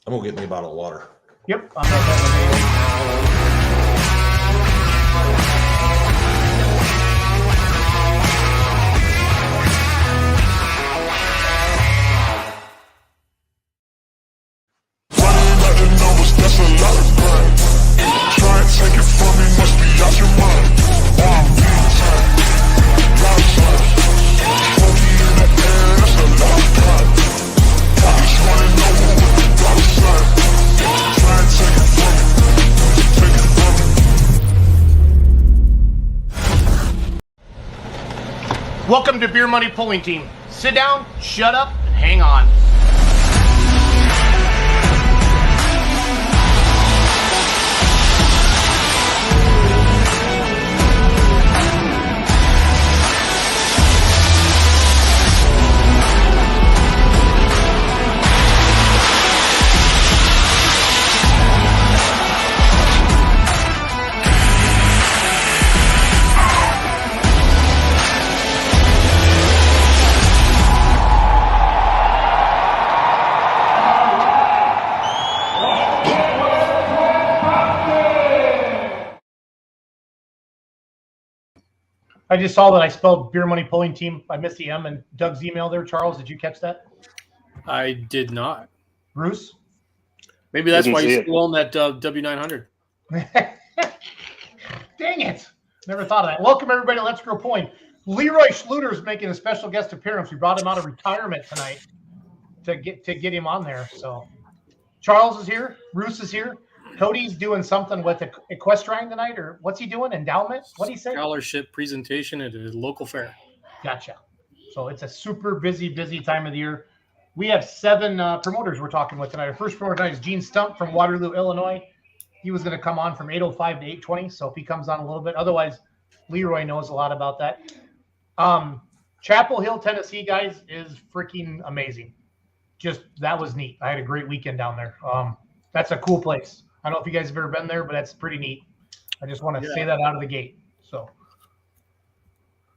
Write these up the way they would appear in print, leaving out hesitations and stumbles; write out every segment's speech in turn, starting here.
I'm going to get me a bottle of water. Yep. I'm not Welcome to Beer Money Pulling Team. Sit down, shut up, and hang on. I just saw that I spelled Beer Money Pulling Team. I missed the M in Doug's email there. Charles, did you catch that? I did not. Bruce? Maybe that's why you still own that W900. Dang it. Never thought of that. Welcome, everybody. Let's Grow Pulling. Leroy Schluter is making a special guest appearance. We brought him out of retirement tonight to get him on there. So Charles is here. Bruce is here. Cody's doing something with equestrian tonight, or what's he doing? Endowment? What do you say? Scholarship presentation at a local fair. Gotcha. So it's a super busy time of the year. We have 7 promoters we're talking with tonight. Our first promoter tonight is Gene Stumpf from Waterloo, Illinois. He was going to come on from 8:05 to 8:20, so if he comes on a little bit. Otherwise, Leroy knows a lot about that. Chapel Hill, Tennessee, guys, is freaking amazing. Just, that was neat. I had a great weekend down there. That's a cool place. I don't know if you guys have ever been there, but that's pretty neat. I just want to say that out of the gate. So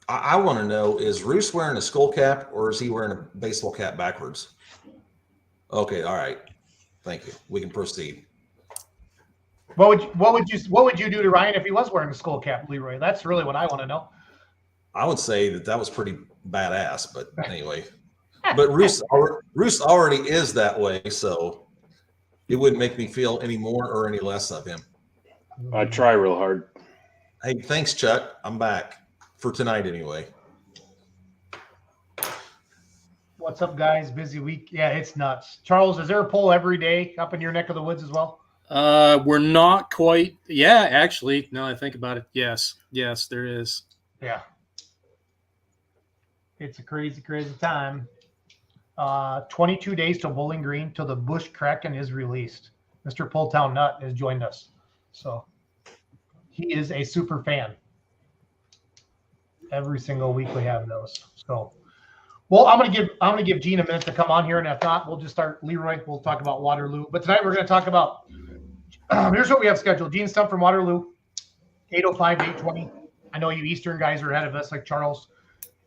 I want to know, is Roos wearing a skull cap or is he wearing a baseball cap backwards? Okay, all right. Thank you. We can proceed. What would you do to Ryan if he was wearing a skull cap, Leroy? That's really what I want to know. I would say that was pretty badass, but anyway. But Roos already is that way, so it wouldn't make me feel any more or any less of him. I try real hard. Hey, thanks, Chuck. I'm back for tonight anyway. What's up, guys? Busy week. Yeah, it's nuts. Charles, is there a poll every day up in your neck of the woods as well? We're not quite. Yeah, actually, now I think about it. Yes, there is. Yeah. It's a crazy time. 22 days till Bowling Green till the Bush Kraken is released. Mr. Pulltown Nut has joined us. So he is a super fan. Every single week we have those. So, well, I'm gonna give Gene a minute to come on here, and if not, we'll just start. Leroy, we'll talk about Waterloo. But tonight we're going to talk about. Here's what we have scheduled: Gene Stumpf from Waterloo, 8:05 to 8:20. I know you Eastern guys are ahead of us, like Charles.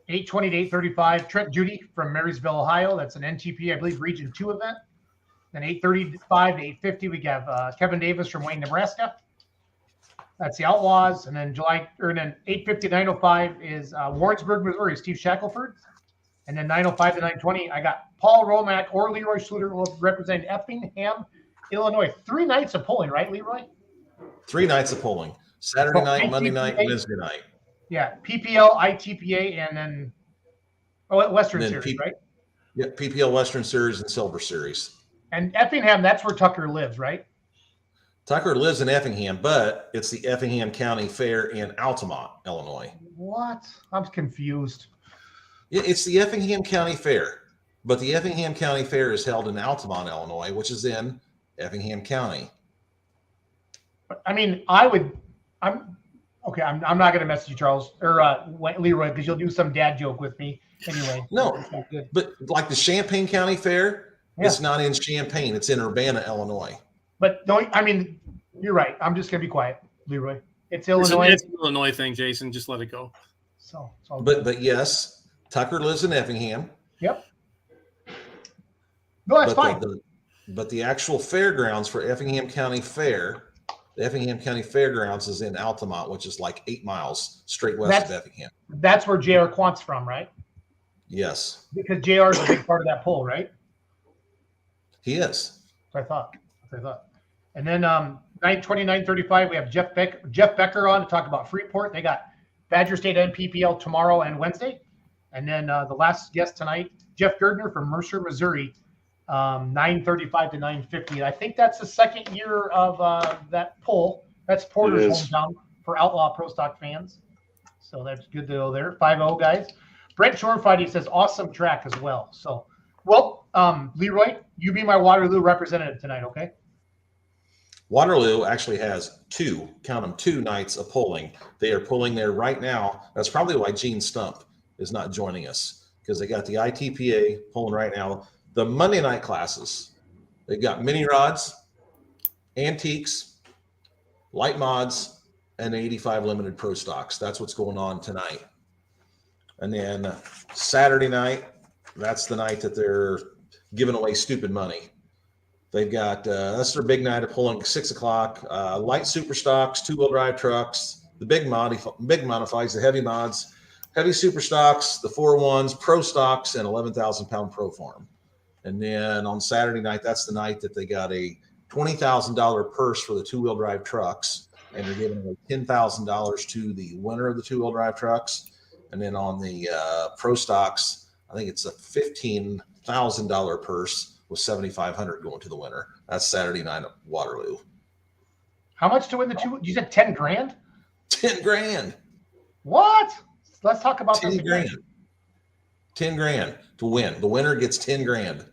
8:20 to 8:35. Trent, Judy from Marysville, Ohio. That's an NTPA, I believe, Region 2 event. Then 8:35 to 8:50, we have Kevin Davis from Wayne, Nebraska. That's the Outlaws. And then 8:50 to 9:05 is Warrensburg, Missouri, Steve Shackelford. And then 9:05 to 9:20, I got Paul Romack or Leroy Schluter will represent Effingham, Illinois. 3 nights of polling, right, Leroy? 3 nights of polling. Saturday night, Monday night, Wednesday night. Yeah, PPL, ITPA, and then Western Series, right? Yeah, PPL Western Series and Silver Series. And Effingham, that's where Tucker lives, right? Tucker lives in Effingham, but it's the Effingham County Fair in Altamont, Illinois. What? I'm confused. It's the Effingham County Fair, but the Effingham County Fair is held in Altamont, Illinois, which is in Effingham County. I mean, I'm not going to message you, Charles, or Leroy, because you'll do some dad joke with me anyway. No, but like the Champaign County Fair, it's not in Champaign. It's in Urbana, Illinois. But you're right. I'm just going to be quiet, Leroy. It's Illinois. It's an Illinois thing, Jason. Just let it go. But yes, Tucker lives in Effingham. Yep. No, that's fine. but the actual fairgrounds for Effingham County Fair, the Effingham County Fairgrounds is in Altamont, which is like 8 miles straight west of Effingham. That's where JR Quant's from, right? Yes, Because JR is a big part of that poll, right? he is. That's what I thought. And then 9:29:35, we have Jeff Becker on to talk about Freeport. They got Badger State NPPL tomorrow and Wednesday. And then the last guest tonight, Jeff Girdner from Mercer, Missouri, 9:35 to 9:50. I think that's the second year of that poll. That's Porter's hometown for Outlaw Pro Stock fans. So that's good to go there. 5-0, guys. Brent Shorefighty says awesome track as well. So, well, Leroy, you be my Waterloo representative tonight, okay? Waterloo actually has two nights of polling. They are polling there right now. That's probably why Gene Stumpf is not joining us, because they got the ITPA polling right now. The Monday night classes, they've got mini rods, antiques, light mods, and 85 limited pro stocks. That's what's going on tonight. And then Saturday night, that's the night that they're giving away stupid money. They've got, that's their big night of pulling 6 o'clock, light super stocks, 2-wheel drive trucks, the big modifieds, the heavy mods, heavy super stocks, the 4-1s, pro stocks, and 11,000 pound pro farm. And then on Saturday night, that's the night that they got a $20,000 purse for the 2-wheel drive trucks. And they're giving away $10,000 to the winner of the 2-wheel drive trucks. And then on the pro stocks, I think it's a $15,000 purse with $7,500 going to the winner. That's Saturday night at Waterloo. How much to win the two? You said 10 grand? 10 grand. What? Let's talk about 10 this. grand. 10 grand to win. The winner gets 10 grand.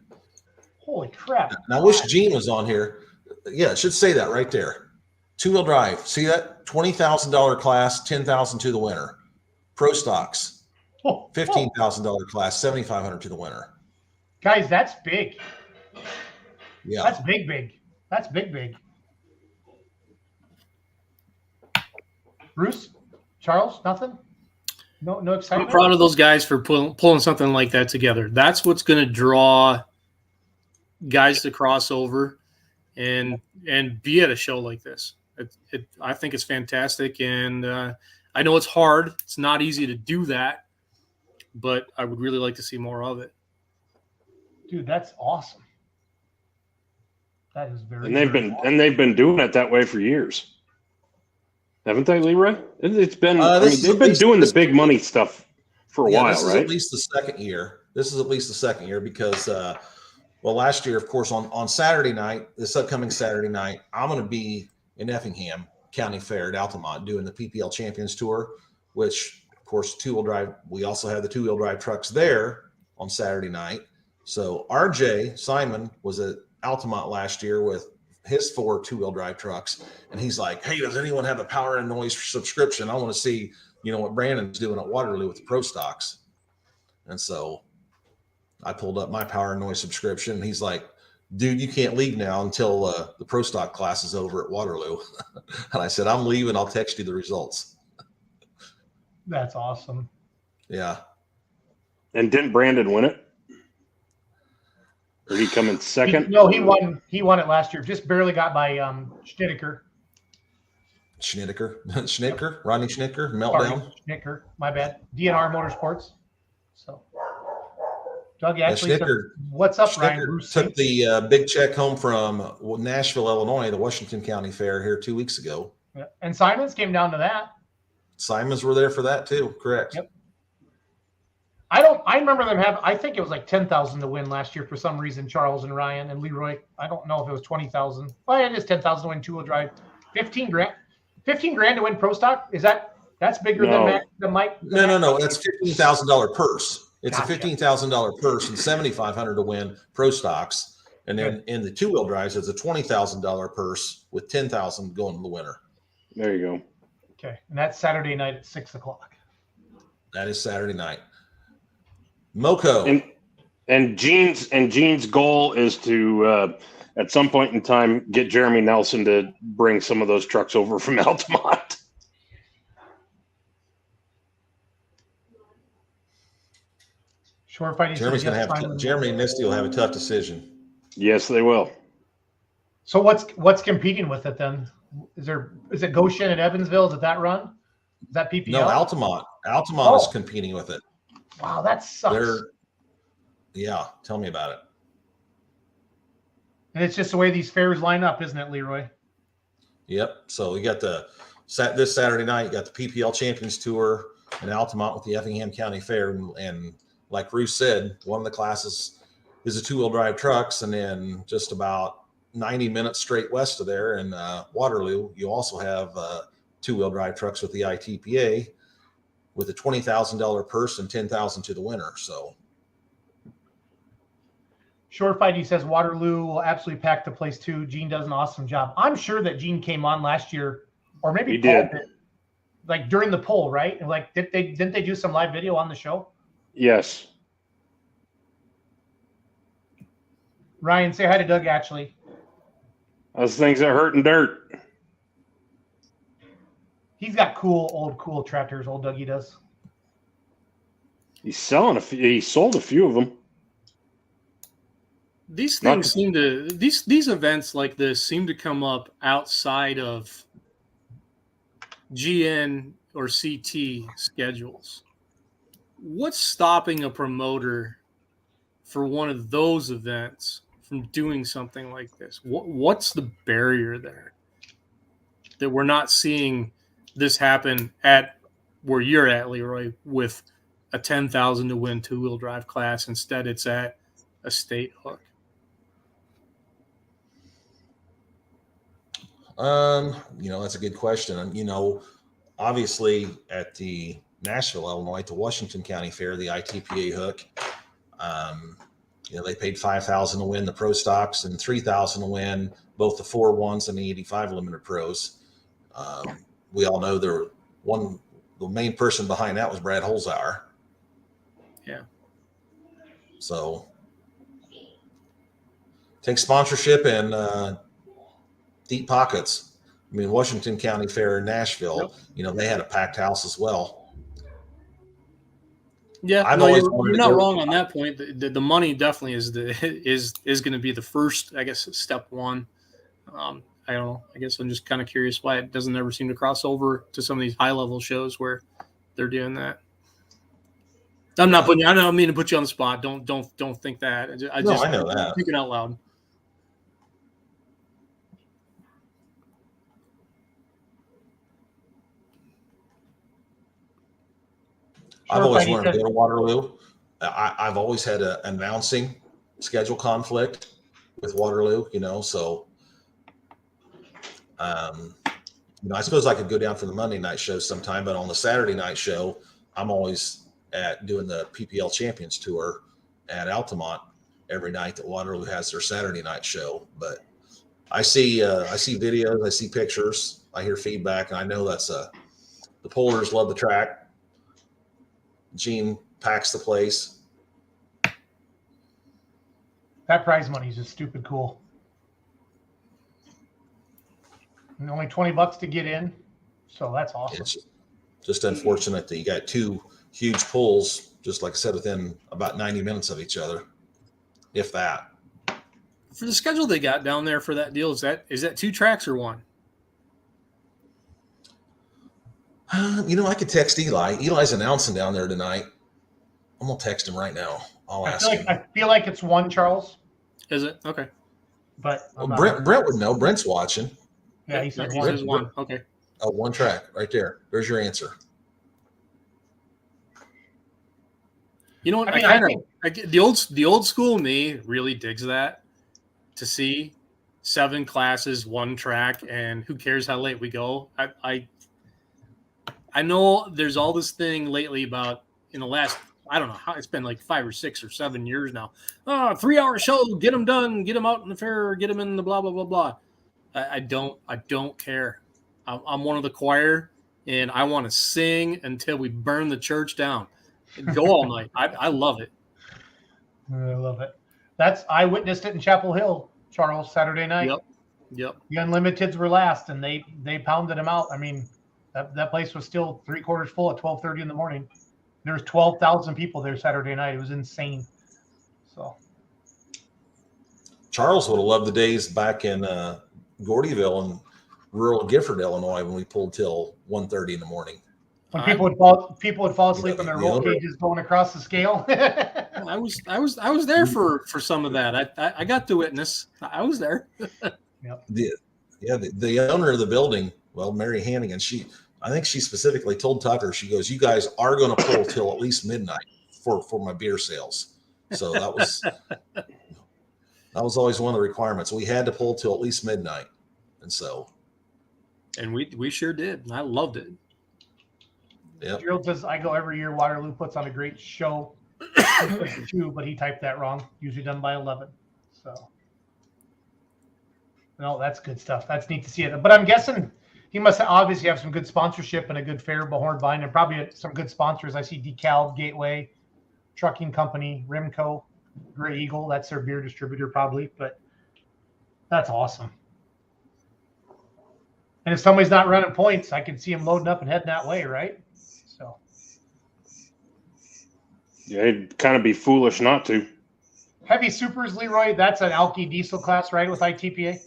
Holy crap. Now, I wish Gene was on here. Yeah, it should say that right there. 2-wheel drive. See that? $20,000 class, $10,000 to the winner. Pro stocks. $15,000 class, $7,500 to the winner. Guys, that's big. Yeah. That's big. That's big. Bruce? Charles? Nothing? No I'm excitement? proud of those guys for pulling something like that together. That's what's going to draw guys to cross over and be at a show like this. I think it's fantastic, and I know it's hard. It's not easy to do that, but I would really like to see more of it. Dude, that's awesome. That is very. And they've been doing it that way for years, haven't they, Leroy? It's been. They've been doing the big money stuff for a while, right? This is at least the second year. Because, last year, of course, on Saturday night, this upcoming Saturday night, I'm going to be in Effingham County Fair at Altamont doing the PPL Champions Tour, which, of course, 2-wheel drive. We also have the 2-wheel drive trucks there on Saturday night. So RJ Simon was at Altamont last year with his 4 2-wheel drive trucks. And he's like, hey, does anyone have a power and noise subscription? I want to see, what Brandon's doing at Waterloo with the pro stocks. And so I pulled up my power and noise subscription. And he's like, dude, you can't leave now until the pro stock class is over at Waterloo. And I said, I'm leaving. I'll text you the results. That's awesome. Yeah. And didn't Brandon win it? Or did he come in second? No, he won. He won it last year. Just barely got by Schnittiker. Rodney Schnicker, meltdown. Schnicker, my bad. DNR Motorsports. So, Doug actually said, what's up, Ryan? Bruce took the big check home from Nashville, Illinois, the Washington County Fair here 2 weeks ago. Yeah. And Simons came down to that. Simons were there for that too. Correct. Yep. I remember them I think it was like 10,000 to win last year for some reason, Charles and Ryan and Leroy. I don't know if it was 20,000. Well, it is 10,000 to win 2-wheel drive. 15 grand to win pro stock. That's bigger than Mike? No. That's $15,000 purse. It's a $15,000 purse and $7,500 to win pro stocks. And then in the 2-wheel drives, it's a $20,000 purse with $10,000 going to the winner. There you go. Okay. And that's Saturday night at 6 o'clock. That is Saturday night. Moco. And Gene's goal is to at some point in time get Jeremy Nelson to bring some of those trucks over from Altamont. Short fighting. Jeremy and Misty will have a tough decision. Yes, they will. So what's competing with it then? Is it Goshen and Evansville? Is it that run? Is that PPL? No, Altamont. Altamont is competing with it. Wow, that sucks. Yeah, tell me about it. And it's just the way these fairs line up, isn't it, Leroy? Yep. So we got this Saturday night, you got the PPL Champions Tour in Altamont with the Effingham County Fair. And like Bruce said, one of the classes is a two-wheel drive trucks. And then just about 90 minutes straight west of there in Waterloo, you also have two-wheel drive trucks with the ITPA with a $20,000 purse and $10,000 to the winner. So Short Fight, he says Waterloo will absolutely pack the place too. Gene does an awesome job. I'm sure that Gene came on last year, or maybe he did, like during the poll, right? And like, didn't they do some live video on the show? Yes. Ryan, say hi to Doug. Actually, Those things that hurt and dirt. he's got cool tractors. Old Dougie does. He's selling he sold a few of them. These things seem to these events like this seem to come up outside of GN or CT schedules. What's stopping a promoter for one of those events from doing something like this? What's the barrier there that we're not seeing this happen at where you're at, Leroy, with a 10,000 to win two-wheel drive class? Instead, it's at a state hook. That's a good question. And, obviously at the Nashville, Illinois, to Washington County Fair, the ITPA hook, they paid $5,000 to win the pro stocks and $3,000 to win both the 4-1s and the 85 limited pros. We all know the main person behind that was Brad Holzhauer. Yeah. So take sponsorship and deep pockets. I mean, Washington County Fair in Nashville, they had a packed house as well. Yeah, you're not wrong on that point. The money definitely is going to be the first, I guess, step one. I don't know. I guess I'm just kind of curious why it doesn't ever seem to cross over to some of these high level shows where they're doing that. I don't mean to put you on the spot. Don't think that. I know that. Thinking out loud. I've always wanted to go to Waterloo. I've always had an announcing schedule conflict with Waterloo, so I suppose I could go down for the Monday night show sometime, but on the Saturday night show, I'm always doing the PPL Champions Tour at Altamont every night that Waterloo has their Saturday night show. But I see videos, I see pictures, I hear feedback, and I know that's the pollers love the track. Gene packs the place. That prize money is just stupid cool. And only $20 to get in, so that's awesome. It's just unfortunate that you got two huge pulls, just like I said, within about 90 minutes of each other, if that. For the schedule they got down there for that deal, is that two tracks or one? I could text Eli. Eli's announcing down there tonight. I'm gonna text him right now. I'll ask him. I feel like it's one, Charles. Is it? Okay. But Brent would know. Brent's watching. Yeah, he said one. Okay. Oh, one track right there. There's your answer. You know what? The old school me really digs that, to see 7 classes, one track, and who cares how late we go. I know there's all this thing lately about in the last, I don't know how, it's been like 5 or 6 or 7 years now. 3-hour show, get them done, get them out in the fair, get them in the blah, blah, blah, blah. I don't care. I'm one of the choir, and I want to sing until we burn the church down. Go all night. I love it. I love it. I witnessed it in Chapel Hill, Charles, Saturday night. Yep. The Unlimiteds were last, and they pounded them out. I mean, that place was still 3/4 full at 12:30 in the morning. There was 12,000 people there Saturday night. It was insane. So Charles would have loved the days back in Gordyville and rural Gifford, Illinois, when we pulled till 1:30 in the morning. When people would fall asleep in their roll cages going across the scale. I was there for some of that. I got to witness. I was there. Yep. The owner of the building, well, Mary Hannigan, I think she specifically told Tucker, she goes, "You guys are going to pull till at least midnight for my beer sales." So that was always one of the requirements. We had to pull till at least midnight, and we sure did. I loved it. Yeah. Gerald says, I go every year. Waterloo puts on a great show. 2, but he typed that wrong. Usually done by 11. So, no, that's good stuff. That's neat to see it. But I'm guessing he must obviously have some good sponsorship and a good fair Bahorn Vine, and probably some good sponsors. I see DeKalb, Gateway, Trucking Company, Rimco, Gray Eagle. That's their beer distributor probably. But that's awesome. And if somebody's not running points, I can see him loading up and heading that way, right? So, yeah, it'd kind of be foolish not to. heavy supers, Leroy. That's an alky diesel class, right? With ITPA.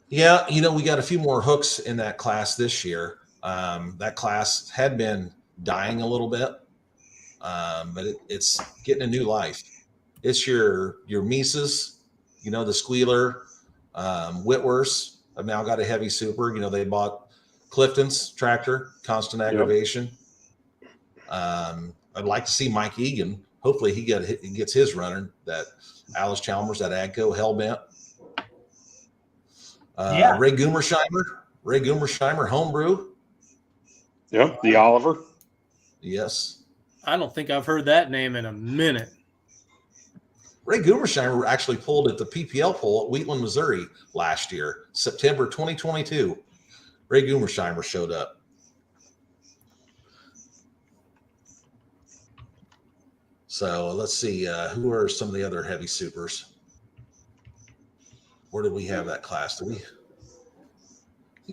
Yeah, we got a few more hooks in that class this year. That class had been dying a little bit, but it's getting a new life. It's your Mises, the Squealer, Whitworths have now got a heavy super. They bought Clifton's tractor, constant activation. Yep. I'd like to see Mike Egan. Hopefully he gets his running. That Alice Chalmers, that Agco Hellbent. Ray Gumersheimer homebrew. Yep, the Oliver. Yes. I don't think I've heard that name in a minute. Ray Gumersheimer actually pulled at the PPL poll at Wheatland, Missouri last year, September 2022. Ray Gumersheimer showed up. So let's see, who are some of the other heavy supers? Where did we have that class? I think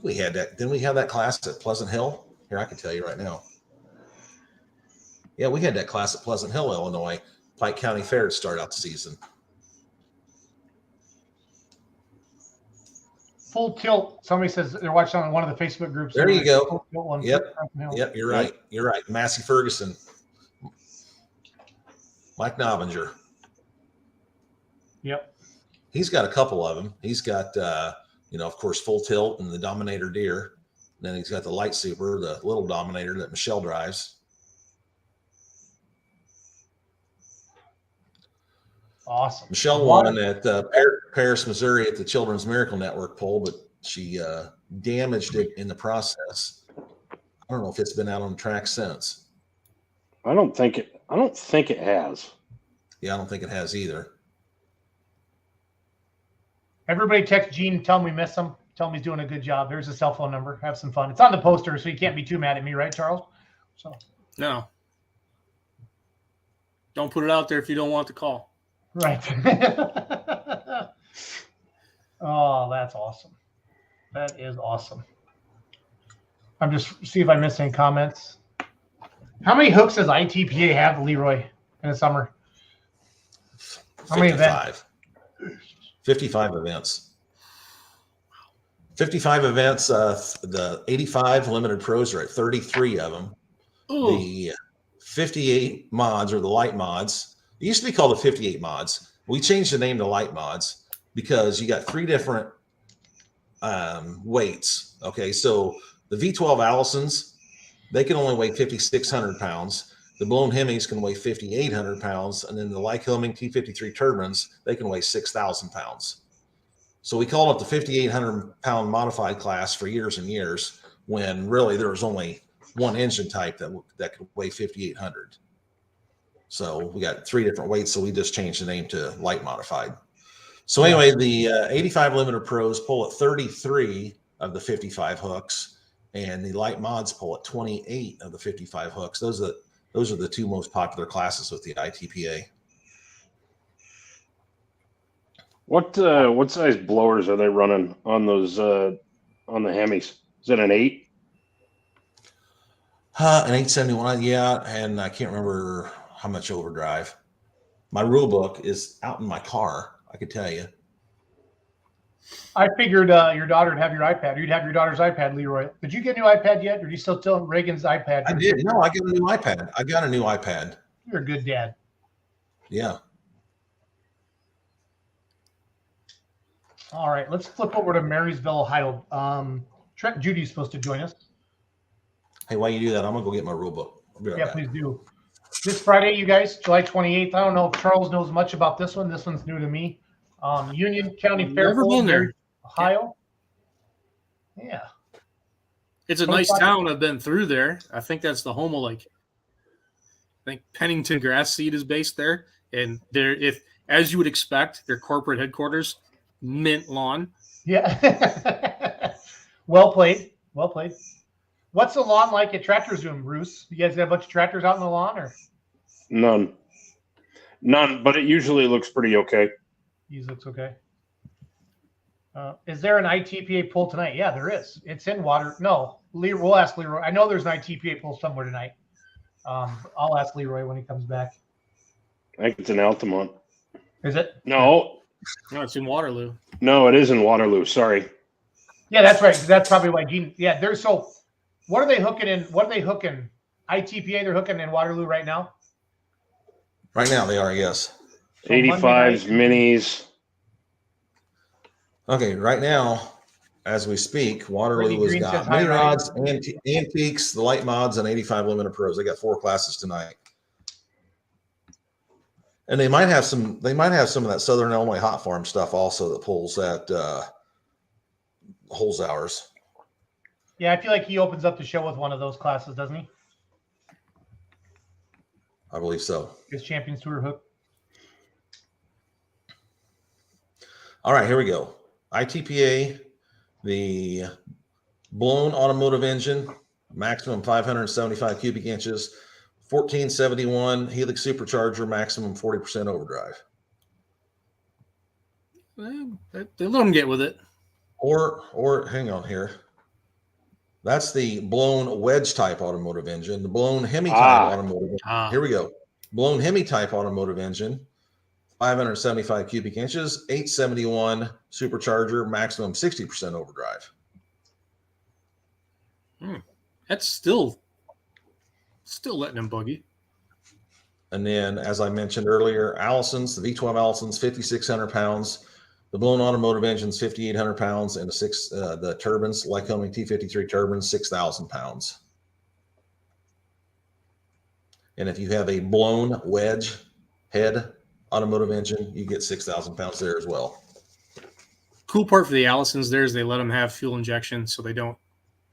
we had that. Didn't we have that class at Pleasant Hill? Here, I can tell you right now. Yeah, we had that class at Pleasant Hill, Illinois, Pike County Fair to start out the season. Full Tilt. Somebody says they're watching on one of the Facebook groups. There you go. Full Tilt one. Yep, you're right. You're right. Massey Ferguson. Mike Nobinger. Yep. He's got a couple of them. He's got, of course, Full Tilt and the Dominator Deer. And then he's got the Light Super, the little Dominator that Michelle drives. Awesome. Michelle won at Paris, Missouri at the Children's Miracle Network poll, but she damaged it in the process. I don't know if it's been out on the track since. I don't think it has. Yeah, I don't think it has either. Everybody text Gene and tell him we miss him. Tell him he's doing a good job. There's a cell phone number. Have some fun. It's on the poster, so you can't be too mad at me, right, Charles? So no. Don't put it out there if you don't want the call. Right. Oh, that's awesome. That is awesome. I'm just see if I missed any comments. How many hooks does ITPA have, Leroy, in the summer? How many events? 55 events. 55 events. The 85 limited pros are at 33 of them. Ooh. The 58 mods or the light mods. It used to be called the 58 mods. We changed the name to light mods because you got 3 different weights. Okay, so the V12 Allisons, they can only weigh 5,600 pounds. The blown Hemis can weigh 5,800 pounds. And then the Lycoming T53 turbines, they can weigh 6,000 pounds. So we called it the 5,800 pound modified class for years and years when really there was only one engine type that could weigh 5,800. So we got 3 different weights. So we just changed the name to light modified. So anyway, the 85 limited pros pull at 33 of the 55 hooks, and the light mods pull at 28 of the 55 hooks. Those are the 2 most popular classes with the ITPA. What size blowers are they running on those on the Hemis? Is it an 8? An 871, yeah, and I can't remember how much overdrive. My rule book is out in my car, I could tell you. I figured your daughter would have your iPad. You'd have your daughter's iPad, Leroy. Did you get a new iPad yet, or are you still Reagan's iPad? I did. No, I got a new iPad. I got a new iPad. You're a good dad. Yeah. All right, let's flip over to Marysville, Ohio. Trent, Judy's supposed to join us. Hey, while you do that, I'm gonna go get my rule book. I'll be right back. Please do. This Friday, you guys, July 28th. I don't know if Charles knows much about this one. This one's new to me. Union County Fair, Never been there. Ohio. Yeah. It's a nice town. I've been through there. I think that's the home of I think Pennington Grass Seed is based there. And if as you would expect, their corporate headquarters, mint lawn. Yeah. Well played. Well played. What's the lawn like at Tractor Zoom, Bruce? You guys got a bunch of tractors out in the lawn, or? None, but it usually looks pretty okay. Usually looks okay. Is there an ITPA poll tonight? Yeah, there is. It's in No, Leroy, we'll ask Leroy. I know there's an ITPA poll somewhere tonight. I'll ask Leroy when he comes back. I think it's in Altamont. Is it? No, it's in Waterloo. No, it is in Waterloo. Sorry. Yeah, that's right. That's probably why Gene. Yeah, there's so. What are they hooking in? What are they hooking? ITPA, they're hooking in Waterloo right now? Right now they are, yes. So 85s, minis. Okay, right now, as we speak, Waterloo has got mini rods, antiques, the light mods, and 85 limited pros. They got 4 classes tonight. And they might have some of that Southern Illinois hot farm stuff also that pulls at Holes Hours. Yeah, I feel like he opens up the show with one of those classes, doesn't he? I believe so. His Champions Tour hook. All right, here we go. ITPA, the blown automotive engine, maximum 575 cubic inches, 1471 Helix supercharger, maximum 40% overdrive. They let them get with it. Or hang on here. That's the blown wedge type automotive engine. The blown Hemi type automotive engine. Here we go. Blown Hemi type automotive engine, 575 cubic inches, 871 supercharger, maximum 60% overdrive. That's still letting them buggy. And then, as I mentioned earlier, Allison's, the V12 Allison's, 5,600 pounds. The blown automotive engines, 5,800 pounds, and the turbines, Lycoming T53 turbines, 6,000 pounds. And if you have a blown wedge head automotive engine, you get 6,000 pounds there as well. Cool part for the Allisons there is they let them have fuel injection so they don't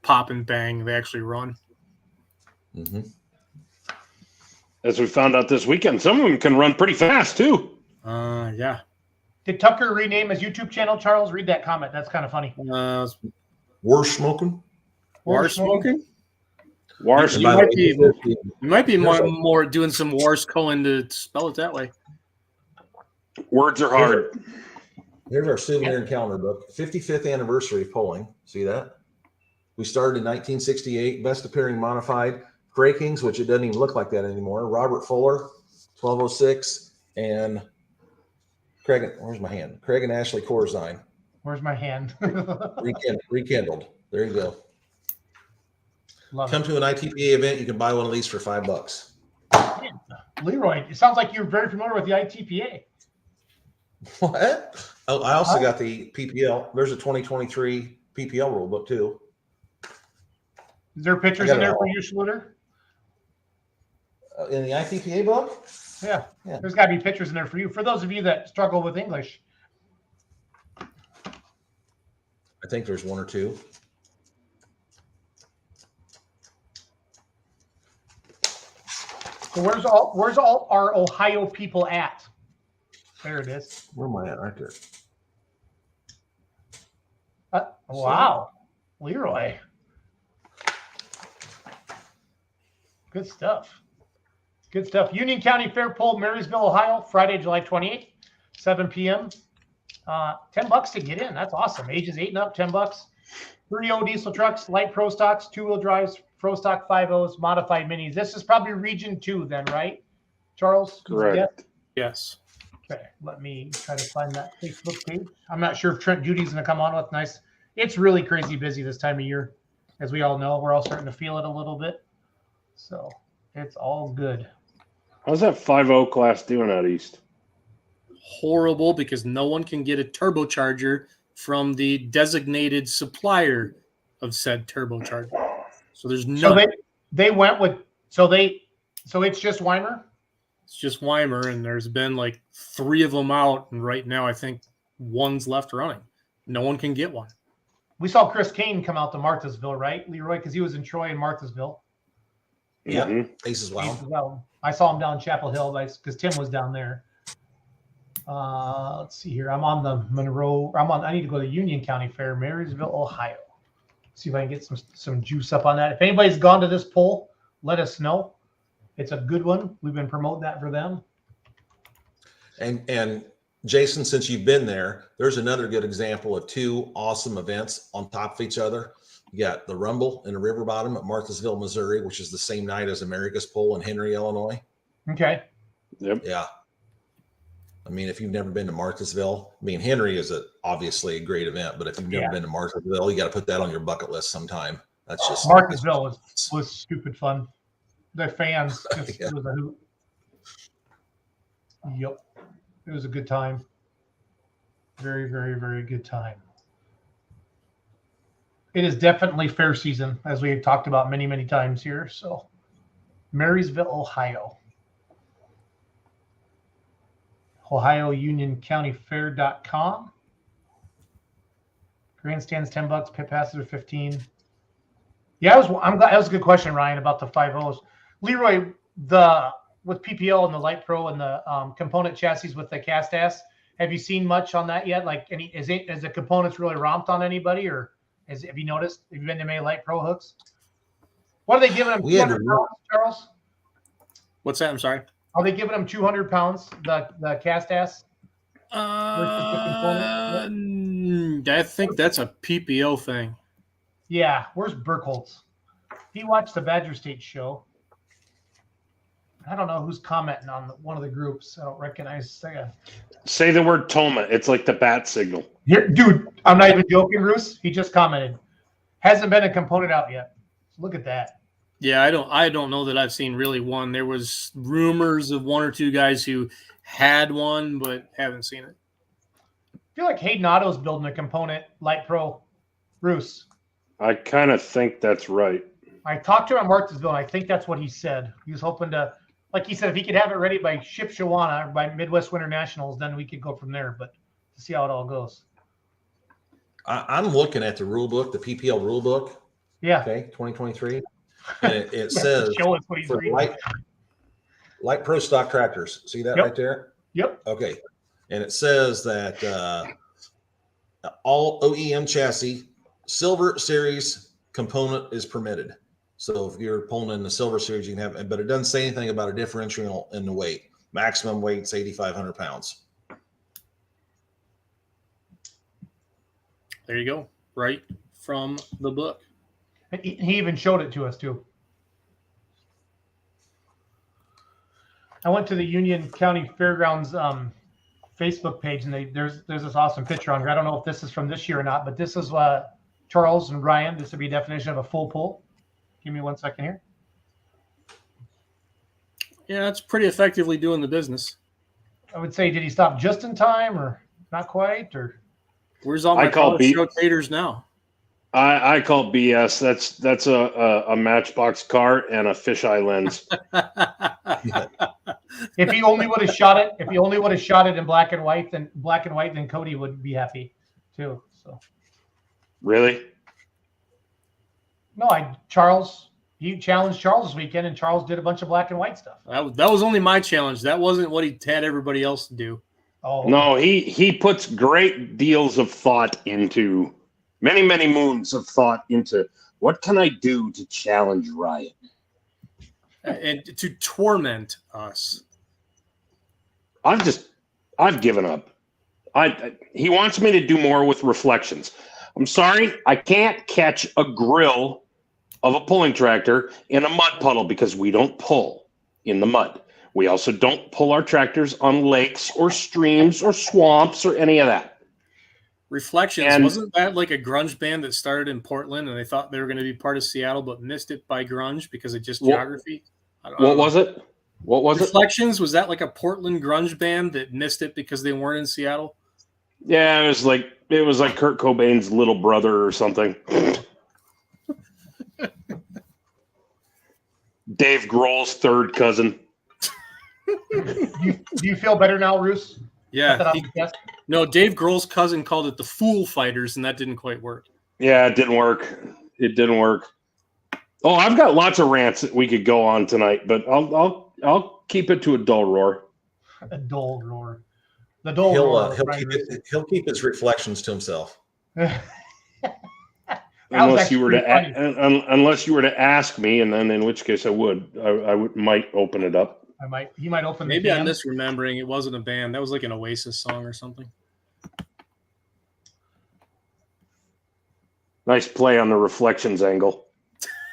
pop and bang. They actually run. Mm-hmm. As we found out this weekend, some of them can run pretty fast too. Yeah. Did Tucker rename his YouTube channel, Charles? Read that comment. That's kind of funny. War smoking? War smoking? You might be more doing some wars calling to spell it that way. Words are hard. Here's our souvenir and calendar book. 55th anniversary of polling. See that? We started in 1968. Best appearing modified. Crakings, which it doesn't even look like that anymore. Robert Fuller, 1206, and Craig. Where's my hand? Craig and Ashley Corzine. Where's my hand? Rekindled. There you go. Come to an ITPA event. You can buy one of these for $5. Leroy, it sounds like you're very familiar with the ITPA. What? Oh, I also got the PPL. There's a 2023 PPL rule book too. Is there pictures in there for you, Schluter? In the ITPA book? Yeah. There's got to be pictures in there for you. For those of you that struggle with English. I think there's one or two. So where's all our Ohio people at? There it is. Where am I at? Right there. Wow. Leroy. Good stuff. Good stuff. Union County Fair Poll, Marysville, Ohio, Friday, July 28th, 7 p.m. $10 to get in. That's awesome. Ages 8 and up, $10. 3.0 diesel trucks, light pro stocks, 2-wheel drives, pro stock 5.0s, modified minis. This is probably region 2 then, right, Charles? Correct. Yes. Okay, let me try to find that Facebook page. I'm not sure if Trent Judy's going to come on with nice. It's really crazy busy this time of year. As we all know, we're all starting to feel it a little bit. So it's all good. How's that 5.0 class doing out east? Horrible, because no one can get a turbocharger from the designated supplier of said turbocharger. So there's none. So they went with so it's just Weimer? It's just Weimer, and there's been like 3 of them out, and right now I think one's left running. No one can get one. We saw Chris Kane come out to Marthasville, right, Leroy? Because he was in Troy and Marthasville. Yeah, Mhm. Ace as well. Well, I saw him down Chapel Hill because Tim was down there. Let's see here. I'm on the Monroe. I need to go to Union County Fair, Marysville, Ohio. See if I can get some juice up on that. If anybody's gone to this poll, let us know. It's a good one. We've been promoting that for them. And Jason, since you've been there, there's another good example of 2 awesome events on top of each other. You got the Rumble in the River Bottom at Marthasville, Missouri, which is the same night as America's Pole in Henry, Illinois. Okay. Yep. Yeah. I mean, if you've never been to Marthasville, I mean, Henry is obviously a great event, but if you've never been to Marthasville, you got to put that on your bucket list sometime. That's just Marthasville was stupid fun. The fans just Yeah. it was a hoot. Yep. It was a good time. Very, very, very good time. It is definitely fair season, as we have talked about many, many times here. So, Marysville, Ohio. Ohio Union County Fair.com. Grandstands $10, pit passes are 15. Yeah, I'm glad that was a good question, Ryan, about the 5.0s. Leroy, with PPL and the Light Pro and the component chassis with the cast ass, have you seen much on that yet? Like, is the components really romped on anybody, or have you noticed? Have you been to many Light Pro hooks? What are they giving them? 200 pounds, Charles? What's that? I'm sorry. Are they giving them 200 pounds? The cast ass. I think that's a PPO thing. Yeah, where's Burkholz? He watched the Badger State show. I don't know who's commenting on one of the groups. I don't recognize. Say the word Toma. It's like the bat signal. Here, dude, I'm not even joking, Bruce. He just commented. Hasn't been a component out yet. Look at that. Yeah, I don't know that I've seen really one. There was rumors of 1 or 2 guys who had one, but haven't seen it. I feel like Hayden Otto's building a component Light Pro. Bruce. I kind of think that's right. I talked to him at Martinsville, and I think that's what he said. He was hoping to, like he said, if he could have it ready by Shipshawana or by Midwest Winter Nationals, then we could go from there. But to see how it all goes. I'm looking at the rule book, the PPL rule book. Yeah. Okay, 2023. And it says Show us what he's for reading. light pro stock tractors. See that Yep. right there? Yep. Okay. And it says that all OEM chassis Silver Series component is permitted. So if you're pulling in the Silver Series, you can have it, but it doesn't say anything about a differential in the weight. Maximum weight's 8,500 pounds. There you go. Right from the book. He even showed it to us too. I went to the Union County Fairgrounds Facebook page, and there's this awesome picture on here. I don't know if this is from this year or not, but this is Charles and Ryan. This would be a definition of a full pull. Give me 1 second here. Yeah, it's pretty effectively doing the business. I would say, did he stop just in time or not quite? Or Where's all my college rotators now? I call BS. That's a Matchbox car and a fisheye lens. if he only would have shot it in black and white, then Cody would be happy too. So Really? No, you challenged Charles this weekend, and Charles did a bunch of black and white stuff. That was only my challenge. That wasn't what he had everybody else to do. Oh no, he puts great deals of thought into many moons of thought into what can I do to challenge Ryan and to torment us. I've given up. He wants me to do more with reflections. I'm sorry, I can't catch a grill of a pulling tractor in a mud puddle because we don't pull in the mud. We also don't pull our tractors on lakes or streams or swamps or any of that. Reflections, And- wasn't that like a grunge band that started in Portland and they thought they were going to be part of Seattle but missed it by grunge because of just geography? What was it? What was it? Reflections, was that like a Portland grunge band that missed it because they weren't in Seattle? Yeah, it was like Kurt Cobain's little brother or something. Dave Grohl's third cousin. Do you feel better now, Roos? Yeah. No, Dave Grohl's cousin called it the Fool Fighters, and that didn't quite work. Yeah, it didn't work. It didn't work. Oh, I've got lots of rants that we could go on tonight, but I'll keep it to a dull roar. A dull roar. The dull roar. He'll keep his reflections to himself. Unless you were to ask me, and then in which case I might open it up. He might open. Maybe I'm misremembering. It wasn't a band. That was like an Oasis song or something. Nice play on the reflections angle.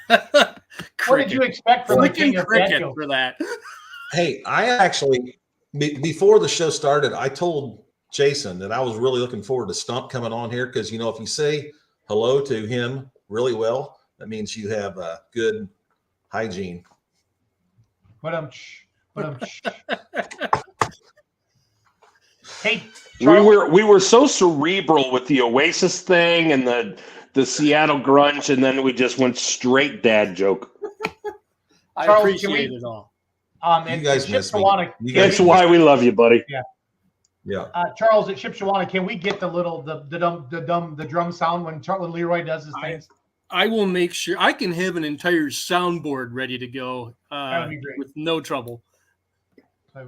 What did you expect from the king of cricket for that? Hey, I actually, before the show started, I told Jason that I was really looking forward to Stumpf coming on here because, if you say hello to him really well, that means you have good hygiene. Hey, we were so cerebral with the Oasis thing and the Seattle grunge, and then we just went straight dad joke. I Charles, appreciate it all. You guys miss me. That's why we love you, buddy. Yeah. Charles at Shipshawana, can we get the drum sound when Leroy does his things? I will make sure I can have an entire soundboard ready to go That would be great. with no trouble.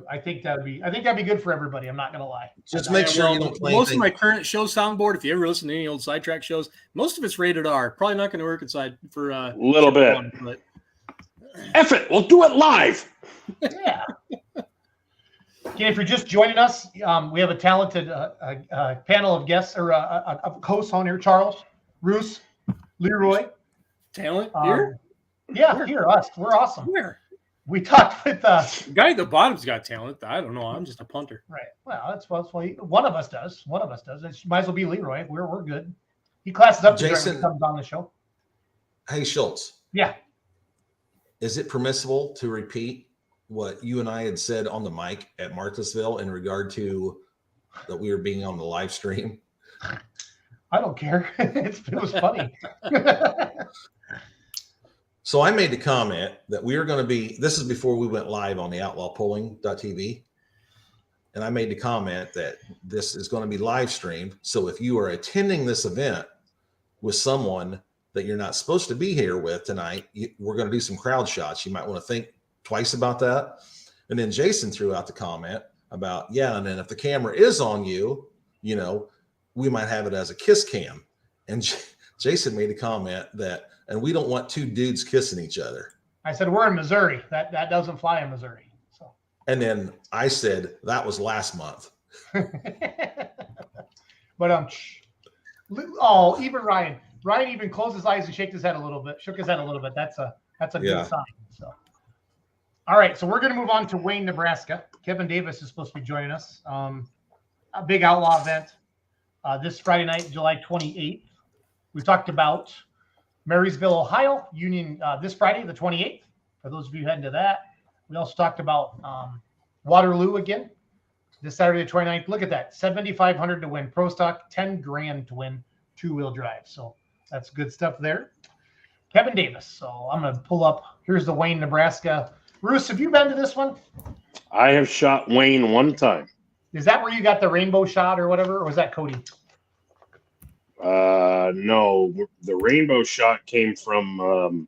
I think that'd be good for everybody. I'm not gonna lie. Just make sure you don't play most anything. of my current show soundboard, if you ever listen to any old sidetrack shows, most of it's rated R. Probably not going to work inside for a little bit. But F it, we'll do it live. Yeah. Okay, if you're just joining us, we have a talented panel of guests or a host on here. Charles, Roos, Leroy. Talent here? Yeah, here, us. We're awesome. Where? We talked with the guy at the bottom's got talent. I don't know. I'm just a punter. Right. Well, that's why one of us does. One of us does. It might as well be Leroy. We're good. He classes up Jason, when he comes on the show. Hey, Schultz. Yeah. Is it permissible to repeat what you and I had said on the mic at Marysville in regard to that we were being on the live stream? I don't care. It was funny. So I made the comment that we were going to be, this is before we went live on the outlawpolling.tv. And I made the comment that this is going to be live streamed. So if you are attending this event with someone that you're not supposed to be here with tonight, we're going to do some crowd shots. You might want to think twice about that. And then Jason threw out the comment about, and then if the camera is on you, we might have it as a kiss cam. And Jason made a comment that, and we don't want two dudes kissing each other. I said, we're in Missouri. That doesn't fly in Missouri. So. And then I said, that was last month. But even Ryan even closed his eyes and shook his head a little bit. That's a good sign. So, all right. So we're going to move on to Wayne, Nebraska. Kevin Davis is supposed to be joining us. A big outlaw event this Friday night, July 28th. We talked about Marysville, Ohio, Union this Friday, the 28th, for those of you heading to that. We also talked about Waterloo again this Saturday, the 29th. Look at that, $7,500 to win Pro Stock, $10,000 to win two-wheel drive. So that's good stuff there. Kevin Davis. So I'm going to pull up. Here's the Wayne, Nebraska. Bruce, have you been to this one? I have shot Wayne one time. Is that where you got the rainbow shot or whatever, or was that Cody? No, the rainbow shot came from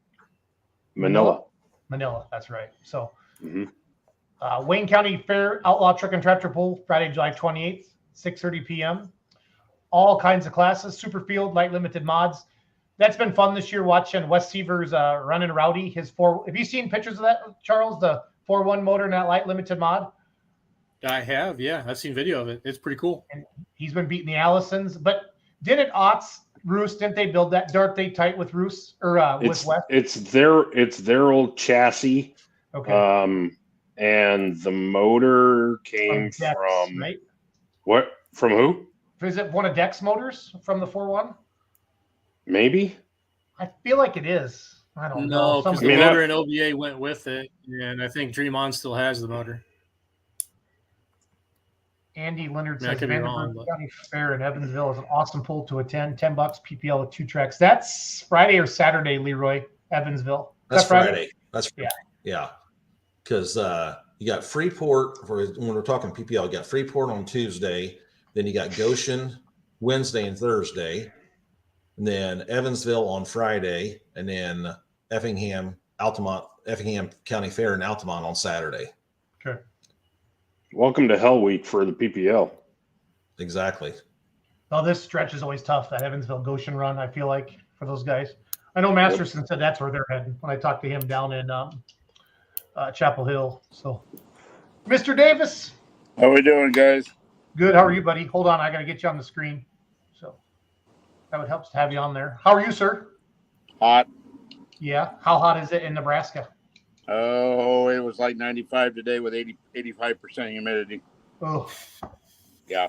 Manila. Manila, that's right. So, Wayne County Fair Outlaw Truck and Tractor Pull, Friday, July 28th, 6:30 p.m. All kinds of classes, super field, light limited mods. That's been fun this year watching Wes Seaver's running rowdy. Have you seen pictures of that, Charles? The 4.1 motor in that light limited mod? I have, yeah. I've seen video of it. It's pretty cool. And he's been beating the Allisons, but didn't Otts Roos? Didn't they build that? Dart they tight with Roos or with West? It's their old chassis. Okay. and the motor came Dex, from right? what? From who? Is it one of Dex motors from the 4.1? Maybe. I feel like it is. I don't know. No, because the mean, motor and OBA went with it, and I think Dream On still has the motor. Andy Leonard I mean, I says could be wrong, Vandenberg but- County Fair in Evansville is an awesome pull to attend. $10 PPL with 2 tracks. That's Friday or Saturday, Leroy, Evansville. Is That's that Friday? Friday. That's yeah. Because you got Freeport when we're talking PPL. You got Freeport on Tuesday, then you got Goshen Wednesday and Thursday, and then Evansville on Friday, and then Effingham County Fair in Altamont on Saturday. Okay. Welcome to Hell Week for the PPL. Exactly. Oh, this stretch is always tough. That Evansville Goshen run, I feel like, for those guys. I know Masterson said that's where they're heading when I talked to him down in Chapel Hill. So, Mr. Davis. How we doing, guys? Good. How are you, buddy? Hold on. I got to get you on the screen. So that would help to have you on there. How are you, sir? Hot. Yeah. How hot is it in Nebraska? Oh, it was like 95 today with 85% humidity. Oh, Yeah.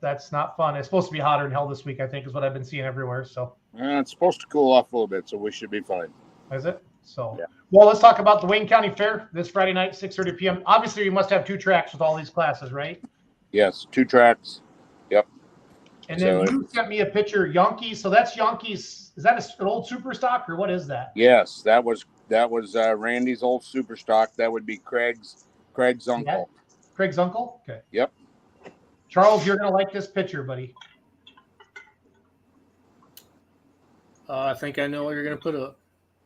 That's not fun. It's supposed to be hotter than hell this week, I think, is what I've been seeing everywhere. So It's supposed to cool off a little bit, so we should be fine. is it? So Yeah. Well, let's talk about the Wayne County Fair this Friday night, 6:30 p.m. Obviously, you must have 2 tracks with all these classes, right? Yes, 2 tracks. And then So- you sent me a picture, Yonkers. So that's Yonkers. Is that an old super stock or what is that? Yes, that was Randy's old super stock. That would be Craig's uncle. Craig's uncle? Okay. Yep. Charles, you're going to like this picture, buddy. I think I know what you're going to put up.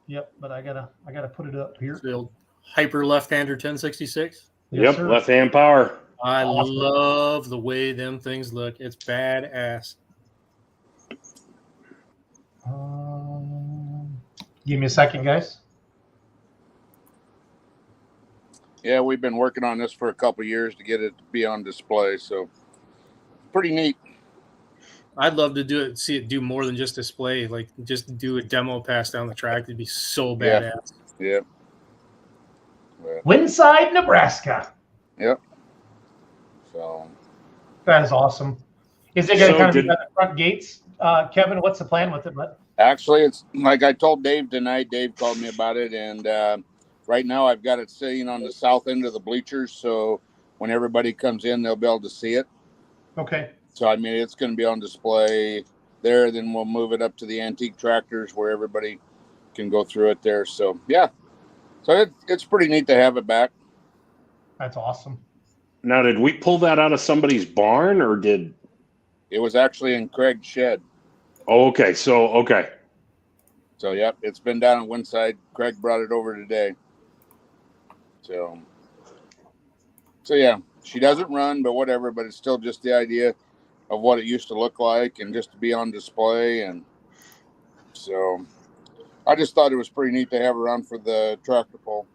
Yep, but I gotta put it up here. It's the old hyper left-hander 1066. Yes, Yep, sir. left hand power. I Awesome. love the way them things look. It's badass. Give me a second, guys. Yeah, we've been working on this for a couple of years to get it to be on display, so pretty neat. I'd love to see it do more than just display, like just do a demo pass down the track. It'd be so Yeah. badass. Yeah. Winside, Nebraska. Yep. So That is awesome. Is it going to So kind of be did- at the front gates? Kevin, what's the plan with it, bud? actually, it's like I told Dave tonight. Dave called me about it, and right now I've got it sitting on the south end of the bleachers, so when everybody comes in, they'll be able to see it. Okay. So, I mean, it's going to be on display there. Then we'll move it up to the antique tractors where everybody can go through it there. So, yeah. So, it's pretty neat to have it back. That's awesome. Now, did we pull that out of somebody's barn or did? It was actually in Craig's shed. Oh, okay. So, So, yep, it's been down on one side. Craig brought it over today. So yeah, she doesn't run, but whatever. But it's still just the idea of what it used to look like and just to be on display. And so I just thought it was pretty neat to have her on for the tractor pull.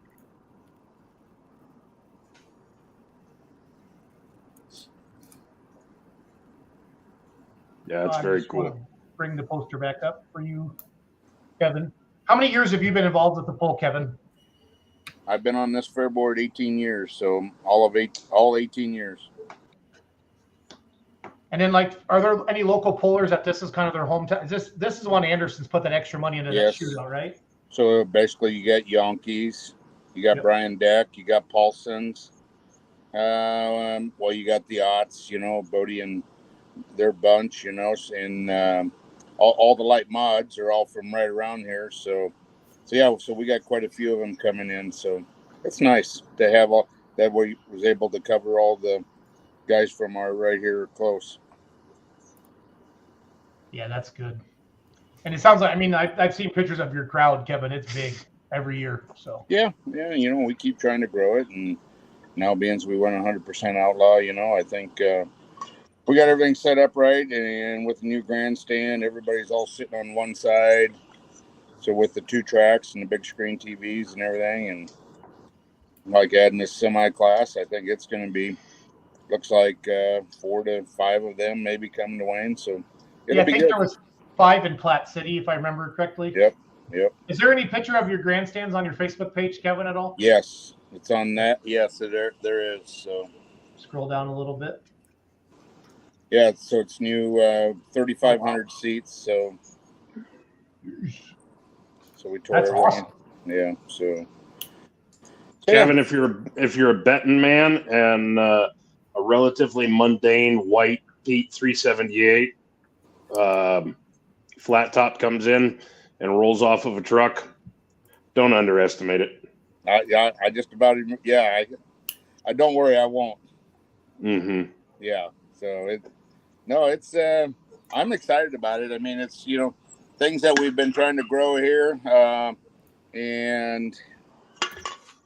yeah, it's I very just wanna cool. Bring the poster back up for you, Kevin. How many years have you been involved with the poll, Kevin? I've been on this fair board 18 years, so all 18 years. And then, like, are there any local pollers that this is kind of their hometown? This is one Anderson's put that extra money into Yes. that shootout, right? So basically, you got Yonkers, you got Yep. Brian Deck, you got Paulson's. Well, you got the Otts, Bodie and their bunch, and all the light mods are all from right around here. So yeah, so we got quite a few of them coming in. So it's nice to have all that. We was able to cover all the guys from our right here close. Yeah, that's good. And it sounds like, I mean, I've seen pictures of your crowd, Kevin. It's big every year. So Yeah, we keep trying to grow it, and now being we went 100% outlaw, I think we got everything set up right, and with the new grandstand, everybody's all sitting on one side. So with the 2 tracks and the big screen TVs and everything, and like adding this semi class, I think it's going to be, looks like 4 to 5 of them maybe coming to Wayne. So yeah, I be think good. there was 5 in Platte City, if I remember correctly. Yep. Is there any picture of your grandstands on your Facebook page, Kevin, at all? Yes. It's on that. Yes, there is. So Scroll down a little bit. yeah, so it's new 3,500 seats. So we tore That's everything. awesome. Yeah. So Kevin, if you're a betting man and a relatively mundane white Pete 378 flat top comes in and rolls off of a truck, don't underestimate it. I just about even. Yeah, I don't worry, I won't. Mm-hmm. Yeah. So it's I'm excited about it. I mean, it's things that we've been trying to grow here, and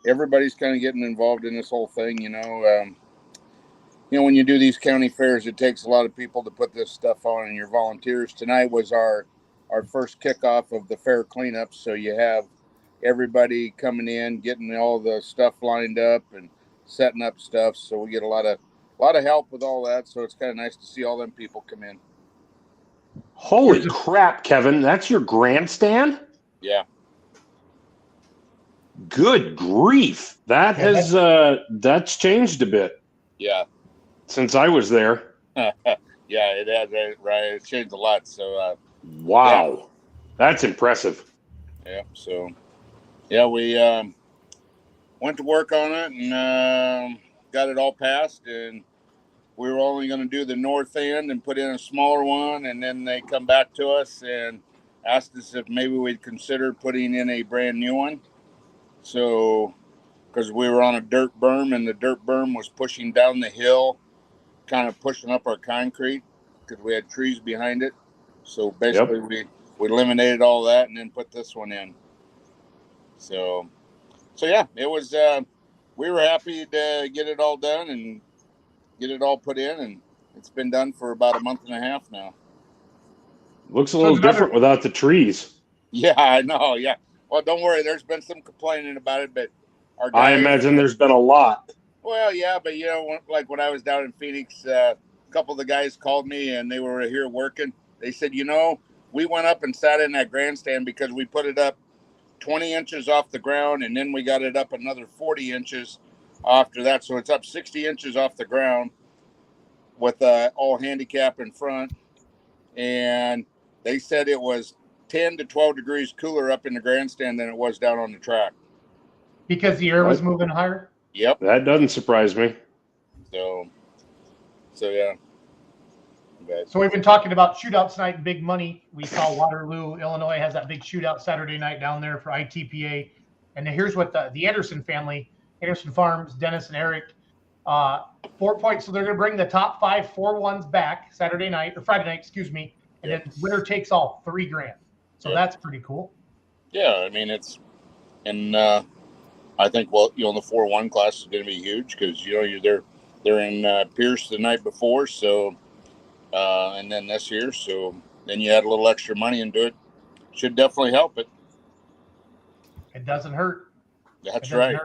everybody's kind of getting involved in this whole thing. When you do these county fairs, it takes a lot of people to put this stuff on, and your volunteers. Tonight was our first kickoff of the fair cleanup, so you have everybody coming in, getting all the stuff lined up and setting up stuff. So we get a lot of help with all that. So it's kind of nice to see all them people come in. Holy crap, Kevin! That's your grandstand? Yeah. Good grief! That has that's changed a bit. Yeah. Since I was there. Yeah, it has, right? It's changed a lot. So wow, that's impressive. Yeah. So yeah, we went to work on it and got it all passed, and we were only going to do the north end and put in a smaller one, and then they come back to us and asked us if maybe we'd consider putting in a brand new one. So, because we were on a dirt berm, and the dirt berm was pushing down the hill, kind of pushing up our concrete because we had trees behind it. So basically we eliminated all that and then put this one in. So yeah, it was, we were happy to get it all done and get it all put in, and it's been done for about a month and a half now. Looks a little different without the trees. Yeah, I know. Yeah. Well, don't worry. There's been some complaining about it, but our guys, I imagine there's been a lot. Well, yeah, but like when I was down in Phoenix, a couple of the guys called me and they were here working. They said, we went up and sat in that grandstand because we put it up 20 inches off the ground, and then we got it up another 40 inches after that. So it's up 60 inches off the ground with all handicap in front. And they said it was 10 to 12 degrees cooler up in the grandstand than it was down on the track. Because the air was moving higher? Yep. That doesn't surprise me. So yeah. But, so we've been talking about shootouts tonight and big money. We saw Waterloo, Illinois has that big shootout Saturday night down there for ITPA. And here's what the Anderson family, Anderson Farms, Dennis and Eric, 4 points. So they're going to bring the top 5 4-1s back Friday night, and then winner takes all, $3,000. So that's pretty cool. Yeah, I mean I think the 4-1 class is going to be huge because they're in Pierce the night before, so and then this year, so then you add a little extra money into it, should definitely help it. It doesn't hurt. That's right.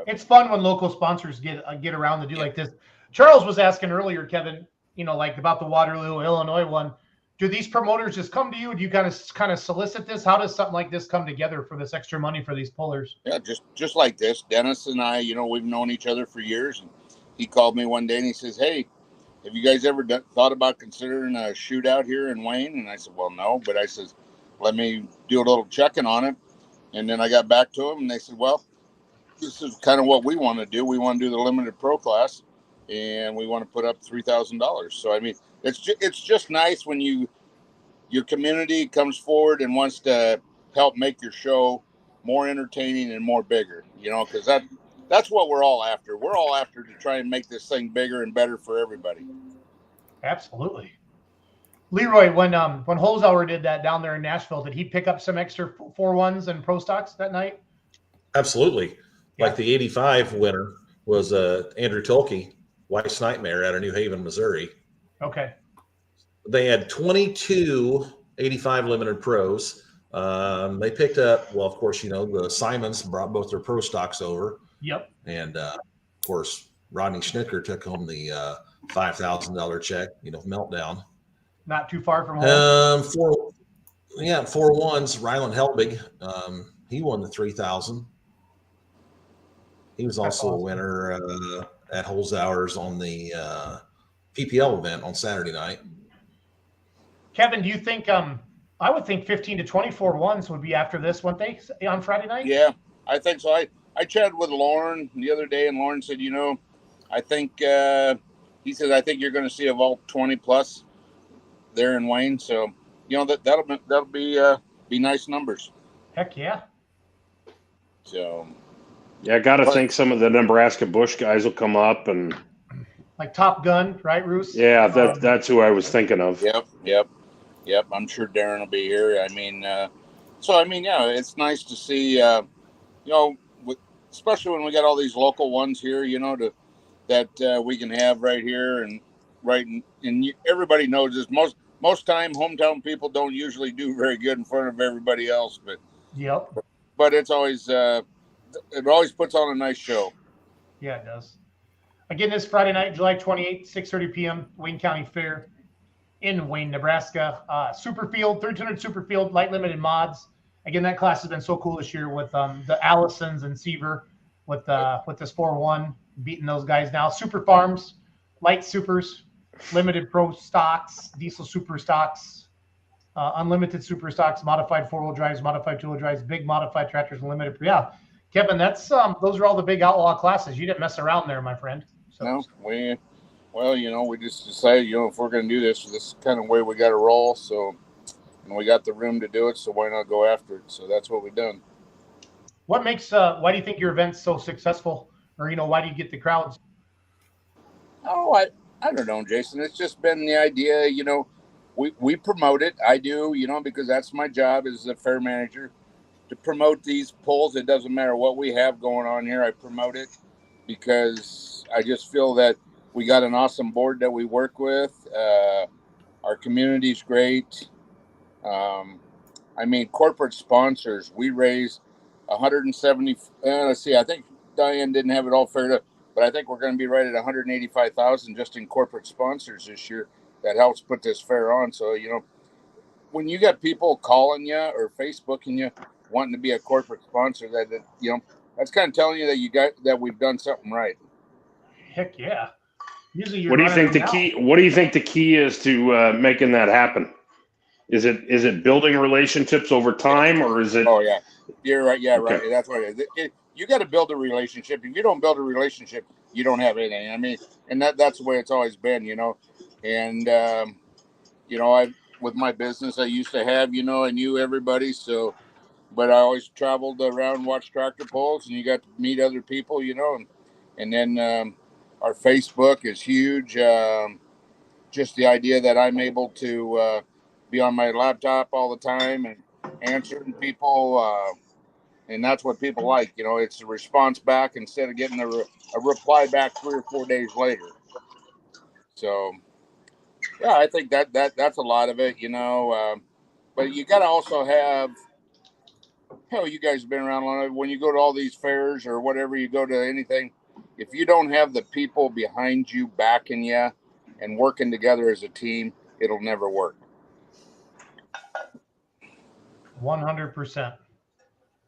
It's fun when local sponsors get around to do like this. Charles was asking earlier, Kevin, like about the Waterloo, Illinois one. Do these promoters just come to you? Do you kind of solicit this? How does something like this come together for this extra money for these pullers? Yeah, just like this. Dennis and I, we've known each other for years. And he called me one day and he says, "Hey, have you guys ever thought about considering a shootout here in Wayne?" And I said, "Well, no," but I said, "Let me do a little checking on it." And then I got back to them and they said, "Well, this is kind of what we want to do. We want to do the limited pro class, and we want to put up $3,000. So I mean, it's just nice when your community comes forward and wants to help make your show more entertaining and more bigger. Because that's what we're all after. We're all after to try and make this thing bigger and better for everybody. Absolutely. Leroy, when Holzhauer did that down there in Nashville, did he pick up some extra 4-1s and pro stocks that night? Absolutely. Like the 85 winner was Andrew Tolke, Wife's Nightmare out of New Haven, Missouri. Okay. They had 22 85 limited pros. They picked up, well, of course, the Simons brought both their pro stocks over. Yep. And, of course, Rodney Schnicker took home the $5,000 check, meltdown. Not too far from home. 4-1s, Ryland Helbig. He won the $3,000. He was also a winner at Holzhauer's on the PPL event on Saturday night. Kevin, do you think I would think 15 to 24 ones would be after this, wouldn't they, on Friday night? Yeah, I think so. I chatted with Lauren the other day, and Lauren said, I think he said I think you're going to see a vault 20 plus there in Wayne. So that'll be nice numbers. Heck yeah. So yeah, I got to think some of the Nebraska Bush guys will come up and like Top Gun, right, Roos? Yeah, that's who I was thinking of. Yep. I'm sure Darren will be here. I mean, yeah, it's nice to see. Especially when we got all these local ones here, that we can have right here and everybody knows this. Most time, hometown people don't usually do very good in front of everybody else, but it's always it always puts on a nice show. Yeah, it does. Again, this Friday night, July 28th, 6:30 p.m., Wayne County Fair in Wayne, Nebraska. Superfield, 1300 Superfield, light limited mods. Again, that class has been so cool this year with the Allisons and Seaver with this 4-1 beating those guys now. Super Farms, light supers, limited pro stocks, diesel super stocks, unlimited super stocks, modified four-wheel drives, modified two-wheel drives, big modified tractors, and limited. Yeah, Kevin, that's those are all the big outlaw classes. You didn't mess around there, my friend. So. No, we just decided, if we're going to do this is kind of way we got to roll. So, and we got the room to do it, so why not go after it? So that's what we've done. What makes? Why do you think your event's so successful? Or why do you get the crowds? Oh, I don't know, Jason. It's just been the idea. We promote it. I do, because that's my job as a fair manager to promote these polls. It doesn't matter what we have going on here. I promote it because I just feel that we got an awesome board that we work with. Our community's great. Corporate sponsors, we raise 170. Let's see, I think Diane didn't have it all figured out, but I think we're going to be right at 185,000 just in corporate sponsors this year. That helps put this fair on. So, when you got people calling you or Facebooking you wanting to be a corporate sponsor, that's kind of telling you that we've done something right. Heck yeah. Usually what do you think the key is to making that happen? Is it building relationships over time, or is it? Oh yeah, you're right. Yeah, okay. Right. That's what it is. You got to build a relationship. If you don't build a relationship, you don't have anything. And that's the way it's always been, And I with my business, I used to have, I knew everybody. So, but I always traveled around, watched tractor pulls, and you got to meet other people, and then our Facebook is huge. Just the idea that I'm able to be on my laptop all the time and answering people, and that's what people like. It's a response back instead of getting a reply back 3 or 4 days later. So, yeah, I think that's a lot of it, but you got to also have. Hell, you guys have been around long enough. When you go to all these fairs or whatever, you go to anything, if you don't have the people behind you backing you and working together as a team, it'll never work. 100%.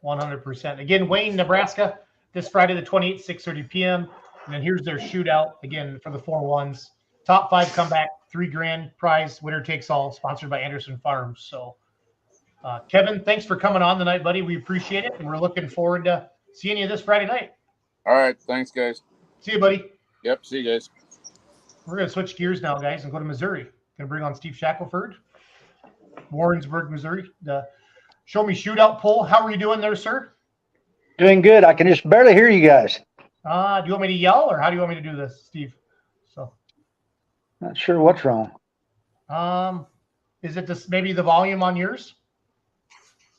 100%. Again, Wayne, Nebraska, this Friday the 28th, 6:30 p.m. And then here's their shootout again for the 4-1s. Top 5 comeback, $3,000 prize, winner takes all, sponsored by Anderson Farms. So, Kevin, thanks for coming on tonight, buddy. We appreciate it, and we're looking forward to seeing you this Friday night. All right, thanks, guys. See you, buddy. Yep, see you guys. We're going to switch gears now, guys, and go to Missouri. Going to bring on Steve Shackelford, Warrensburg, Missouri. The Show Me Shootout poll. How are you doing there, sir? Doing good. I can just barely hear you guys. Do you want me to yell, or how do you want me to do this, Steve? So, not sure what's wrong. Is it this maybe the volume on yours?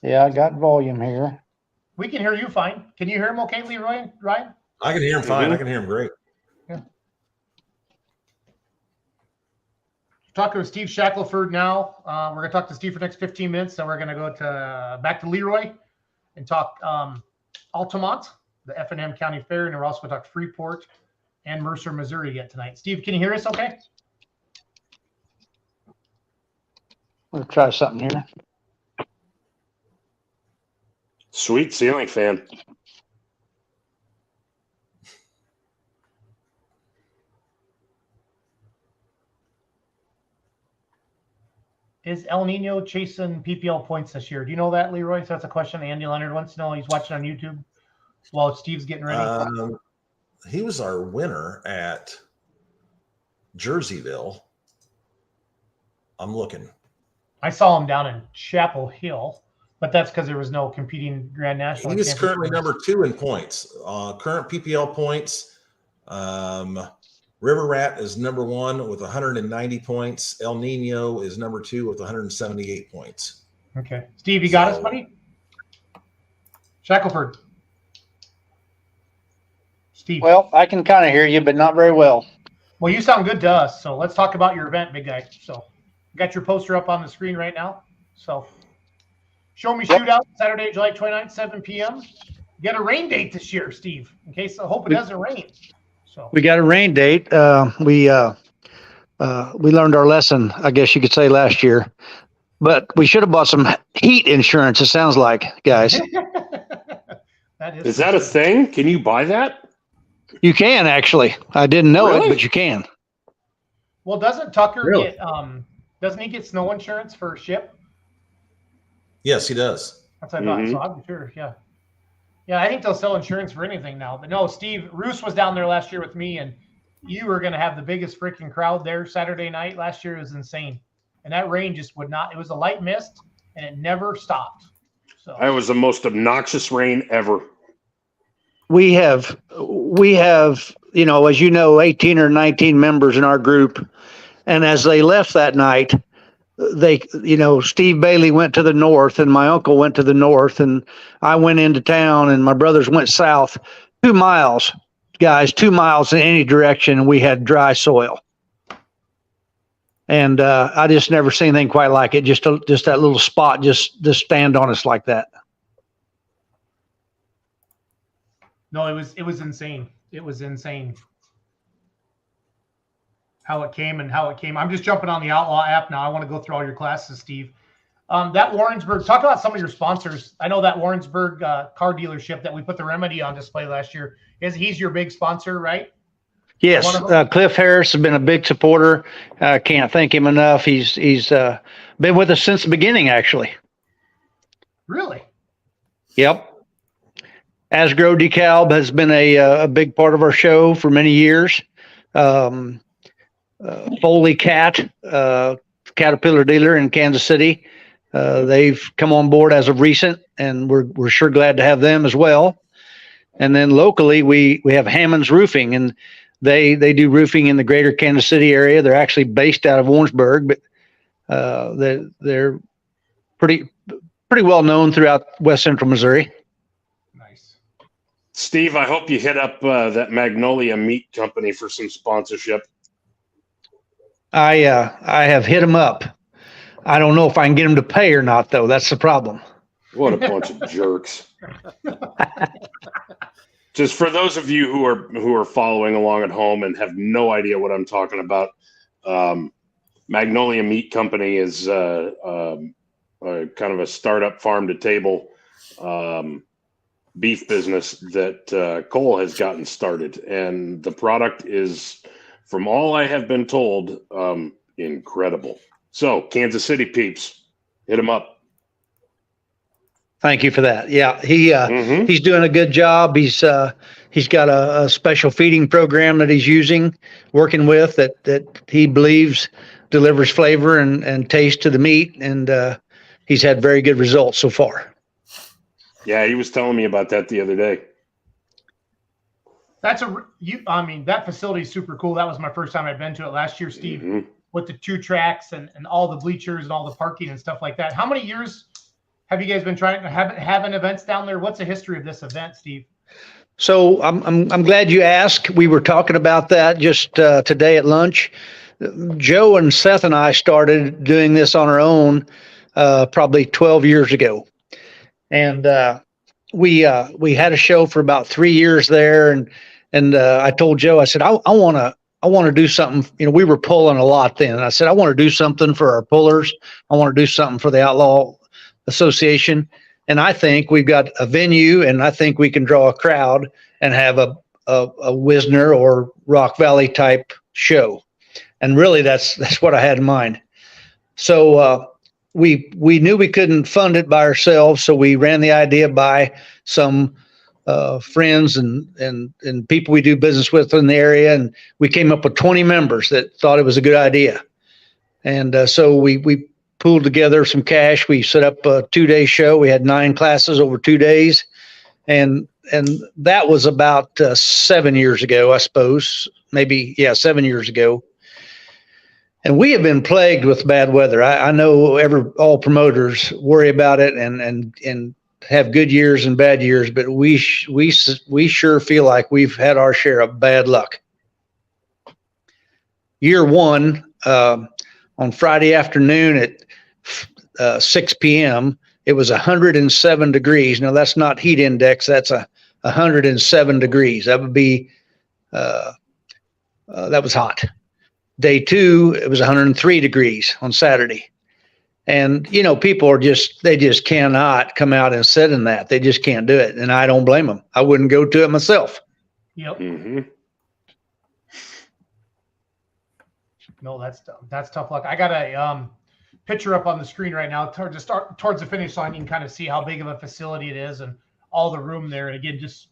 Yeah, I got volume here. We can hear you fine. Can you hear him okay, Leroy, Ryan? I can hear him fine. I can hear him great. Yeah. Talking with Steve Shackelford now. We're going to talk to Steve for the next 15 minutes. Then we're going to go back to Leroy and talk Altamont, the Effingham County Fair, and we're also going to talk Freeport and Mercer, Missouri yet tonight. Steve, can you hear us okay? We'll try something here. Sweet ceiling fan. is El Nino chasing PPL points this year? Do you know that, Leroy? So that's a question Andy Leonard wants to know. He's watching on YouTube while Steve's getting ready. He was our winner at Jerseyville. I'm looking. I saw him down in Chapel Hill, but that's because there was no competing Grand National. He is currently number 2 in points. Current PPL points. River Rat is number 1 with 190 points. El Nino is number 2 with 178 points. Okay. Steve, you got us, buddy? Shackelford. Steve. Well, I can kind of hear you, but not very well. Well, you sound good to us, so let's talk about your event, big guy. So, got your poster up on the screen right now. So, show me shootout Saturday, July 29th, 7 p.m. You got a rain date this year, Steve, in case I hope it doesn't rain. So We got a rain date. We learned our lesson, I guess you could say, last year. But we should have bought some heat insurance, it sounds like, guys. Is that a thing? Can you buy that? You can, actually. I didn't know Really? it, but you can. Well, doesn't Tucker Really? get doesn't he get snow insurance for ship? Yes, he does. That's what I thought. So I'm sure, yeah. Yeah, I think they'll sell insurance for anything now. But no, Steve, Roos was down there last year with me, and you were going to have the biggest freaking crowd there Saturday night. Last year was insane. And that rain just would not – it was a light mist, and it never stopped. So That was the most obnoxious rain ever. We have, you know, as you know, 18 or 19 members in our group. And as they left that night, they, you know, Steve Bailey went to the north and my uncle went to the north and I went into town and my brothers went south 2 miles, guys, 2 miles in any direction. And we had dry soil. And I just never seen anything quite like it. Just that little spot, just stand on us like that. no, it was insane. It was insane how it came and how it came. I'm just jumping on the Outlaw app now. I want to go through all your classes, Steve. That Warrensburg, talk about some of your sponsors. I know that Warrensburg car dealership that we put the Remedy on display last year. He's your big sponsor, right? Yes, Cliff Harris has been a big supporter. I can't thank him enough. He's been with us since the beginning, actually. Really? Yep. Asgrow DeKalb has been a big part of our show for many years. Foley Cat, Caterpillar dealer in Kansas City. They've come on board as of recent, and we're sure glad to have them as well. And then locally, we have Hammond's Roofing, and they do roofing in the greater Kansas City area. They're actually based out of Warrensburg, but they're pretty well known throughout West Central Missouri. Nice. Steve, I hope you hit up that Magnolia Meat Company for some sponsorship. I have hit them up. I don't know if I can get them to pay or not, though. That's the problem. What a bunch of jerks. Just for those of you who are following along at home and have no idea what I'm talking about, Magnolia Meat Company is kind of a startup farm to table beef business that Cole has gotten started. And the product is, from all I have been told, incredible. So, Kansas City peeps, hit him up. Thank you for that. Yeah, he's doing a good job. He's got a special feeding program that he's working with that he believes delivers flavor and taste to the meat, and he's had very good results so far. Yeah, he was telling me about that the other day. That facility is super cool. That was my first time I'd been to it last year, Steve, with the 2 tracks and all the bleachers and all the parking and stuff like that. How many years have you guys been trying to having events down there? What's the history of this event, Steve? So I'm glad you asked. We were talking about that just today at lunch. Joe and Seth and I started doing this on our own probably 12 years ago, and we had a show for about 3 years there, and I told Joe, I said, I want to do something. You know, we were pulling a lot then. And I said, I want to do something for our pullers. I want to do something for the Outlaw Association. And I think we've got a venue, and I think we can draw a crowd and have a Wisner or Rock Valley type show. And really that's what I had in mind. So we knew we couldn't fund it by ourselves, so we ran the idea by some friends and people we do business with in the area, and we came up with 20 members that thought it was a good idea. And so we pooled together some cash. We set up a 2-day show. We had 9 classes over 2 days, and that was about 7 years ago, I suppose. Maybe 7 years ago. And we have been plagued with bad weather. I know all promoters worry about it and have good years and bad years, but we sure feel like we've had our share of bad luck. Year one, on Friday afternoon at 6 p.m., it was 107 degrees. Now that's not heat index. That's 107 degrees. That would be that was hot. Day 2, it was 103 degrees on Saturday. And, people they just cannot come out and sit in that. They just can't do it. And I don't blame them. I wouldn't go to it myself. Yep. Mm-hmm. No, that's tough luck. I got a picture up on the screen right now towards the finish line. You can kind of see how big of a facility it is and all the room there. And again, just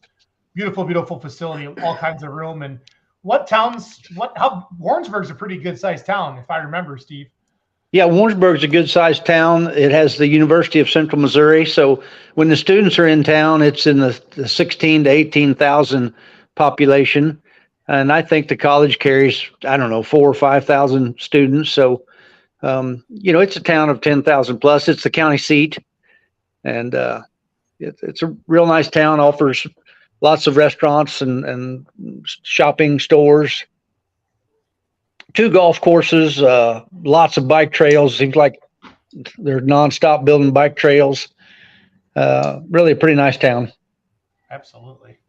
beautiful, beautiful facility, all kinds of room. And Warrensburg's a pretty good sized town, if I remember, Steve. Yeah, Warrensburg's a good sized town. It has the University of Central Missouri. So when the students are in town, it's in the 16 to 18,000 population. And I think the college carries, 4,000 or 5,000 students. So, it's a town of 10,000 plus. It's the county seat. And it's a real nice town, offers lots of restaurants and shopping stores. 2 golf courses, lots of bike trails. Seems like they're nonstop building bike trails. Really a pretty nice town. Absolutely.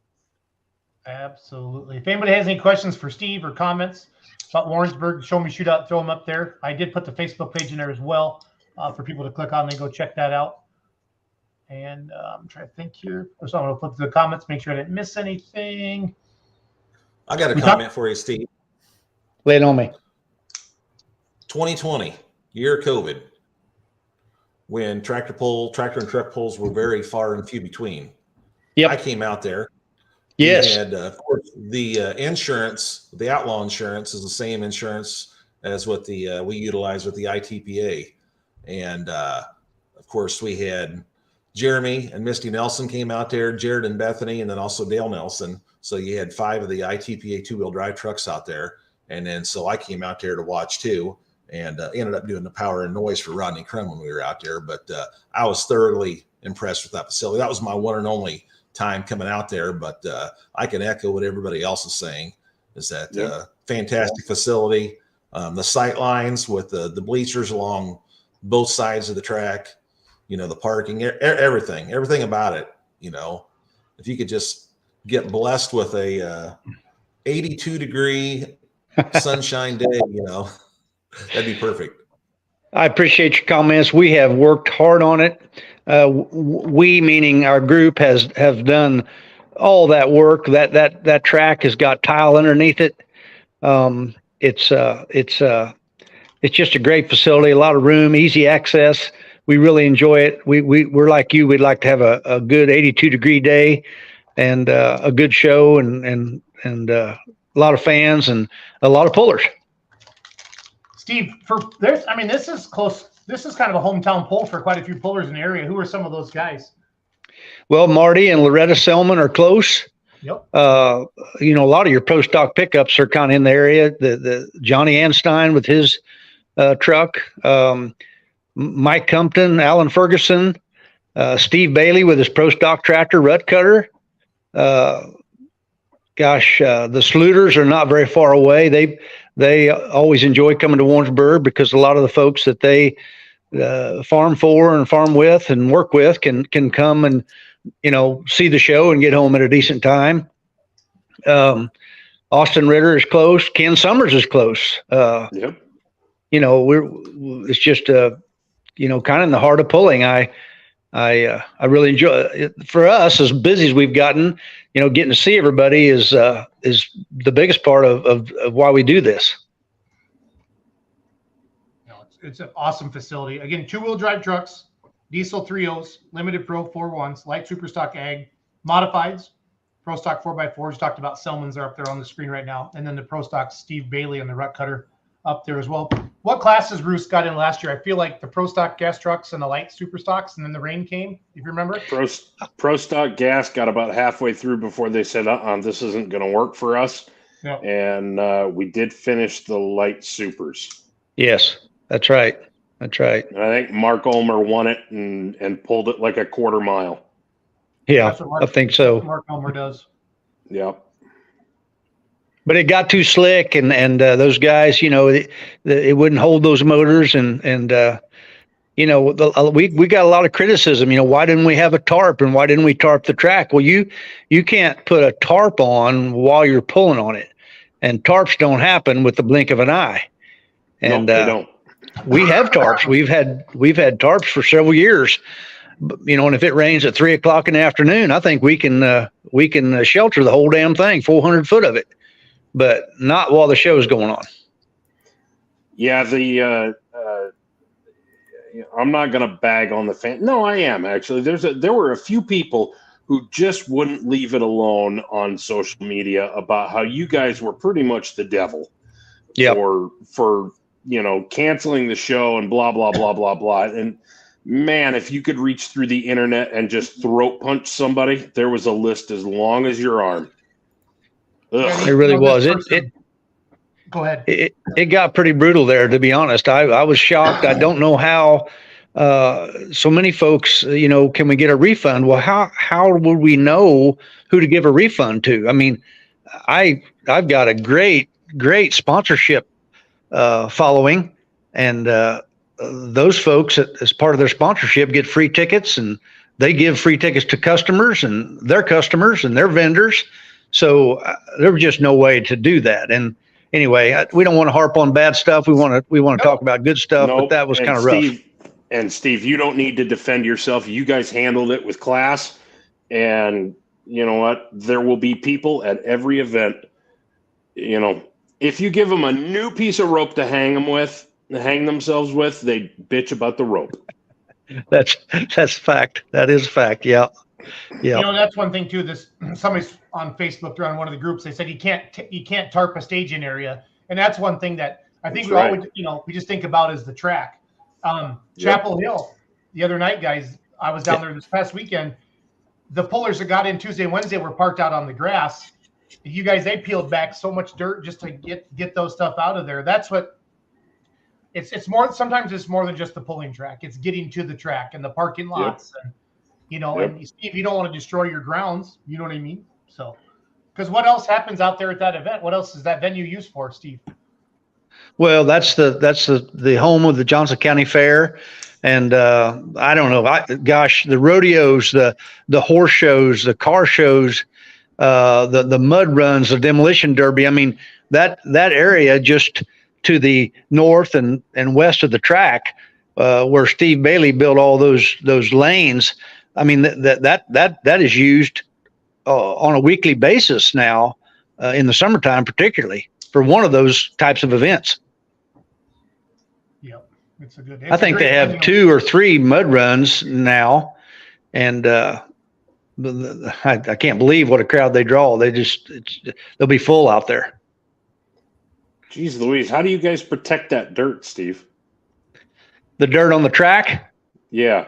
If anybody has any questions for Steve or comments about Warrensburg, Show Me Shootout, throw them up there. I did put the Facebook page in there as well for people to click on and go check that out. And I'm trying to think here. So I'm going to flip to the comments, make sure I didn't miss anything. I got a comment for you, Steve. Lay it on me. 2020, year of COVID, when tractor and truck pulls were very far and few between. Yep. I came out there. Yes. And of course, the insurance, the outlaw insurance, is the same insurance as what we utilize with the ITPA. And of course, we had Jeremy and Misty Nelson came out there, Jared and Bethany, and then also Dale Nelson. So you had 5 of the ITPA 2-wheel drive trucks out there. And then so I came out there to watch too, and ended up doing the power and noise for Rodney Crum when we were out there. But I was thoroughly impressed with that facility. That was my one and only time coming out there. But I can echo what everybody else is saying, is that fantastic facility. The sight lines with the bleachers along both sides of the track, the parking, everything about it. If you could just get blessed with a 82-degree sunshine day, that'd be perfect. I appreciate your comments. We have worked hard on it. We, meaning our group, have done all that work. That track has got tile underneath it. It's just a great facility, a lot of room, easy access. We really enjoy it. We're like you. We'd like to have a good 82-degree day and a good show and a lot of fans and a lot of pullers. Steve, this is close. This is kind of a hometown pull for quite a few pullers in the area. Who are some of those guys? Well, Marty and Loretta Selman are close. Yep. A lot of your pro stock pickups are kind of in the area. The Johnny Anstein with his truck, Mike Compton, Alan Ferguson, Steve Bailey with his pro stock tractor, Rut Cutter. The Schluters are not very far away. They always enjoy coming to Warrensburg because a lot of the folks that they farm for and farm with and work with can come and see the show and get home at a decent time. Austin Ritter is close. Ken Summers is close. Yep. It's just kind of in the heart of pulling. I really enjoy it. For us, as busy as we've gotten, getting to see everybody is the biggest part of why we do this. it's an awesome facility. Again, 2-wheel drive trucks, diesel 3.0s, limited pro 4.1s, light super stock ag, modifieds, pro stock 4x4s. Talked about Selman's are up there on the screen right now, and then the pro stock Steve Bailey and the Rut Cutter up there as well. What classes Bruce got in last year? I feel like the pro stock gas trucks and the light super stocks, and then the rain came, if you remember. Pro stock gas got about halfway through before they said, this isn't going to work for us. Yep. And we did finish the light supers. Yes, that's right. That's right. And I think Mark Ulmer won it and pulled it like a quarter mile. Yeah, I think so. Mark Ulmer does. Yep. But it got too slick, and those guys, it wouldn't hold those motors, and we got a lot of criticism. Why didn't we have a tarp, and why didn't we tarp the track? Well, you can't put a tarp on while you're pulling on it, and tarps don't happen with the blink of an eye. And they don't. We have tarps. We've had tarps for several years. And if it rains at 3:00 in the afternoon, I think we can shelter the whole damn thing, 400 foot of it. But not while the show's going on. Yeah, I'm not going to bag on the fan. No, I am actually. There were a few people who just wouldn't leave it alone on social media about how you guys were pretty much the devil. Yeah. For canceling the show and blah blah blah blah blah. And man, if you could reach through the internet and just throat punch somebody, there was a list as long as your arm. Ugh. It really was. Go ahead. It got pretty brutal there, to be honest. I was shocked. I don't know how so many folks, can we get a refund? Well, how would we know who to give a refund to? I mean, I've got a great sponsorship following, and those folks, as part of their sponsorship, get free tickets, and they give free tickets to customers and their vendors. So there was just no way to do that. And anyway, we don't want to harp on bad stuff. We want to talk about good stuff, but that was kind of rough. And Steve, you don't need to defend yourself. You guys handled it with class. And you know what? There will be people at every event. If you give them a new piece of rope to hang themselves with, they bitch about the rope. That's fact. That is fact. Yeah. Yeah. That's one thing too. Somebody's on Facebook, they're on one of the groups. They said you can't tarp a staging area, and that's one thing that I think always, we just think about is the track. Chapel Hill, the other night, guys, I was down there this past weekend. The pullers that got in Tuesday and Wednesday were parked out on the grass. You guys, they peeled back so much dirt just to get those stuff out of there. That's what it's more. Sometimes it's more than just the pulling track. It's getting to the track and the parking lots. And, and Steve, you don't want to destroy your grounds. You know what I mean? So, because what else happens out there at that event? What else is that venue used for, Steve? Well, that's the home of the Johnson County Fair. And I don't know. The rodeos, the horse shows, the car shows, the mud runs, the demolition derby. I mean, that area just to the north and west of the track, where Steve Bailey built all those lanes. I mean, that is used on a weekly basis now, in the summertime, particularly for one of those types of events. Yep, I think they have 2 or 3 mud runs now, and I can't believe what a crowd they draw. They'll be full out there. Jeez Louise, how do you guys protect that dirt, Steve? The dirt on the track? Yeah.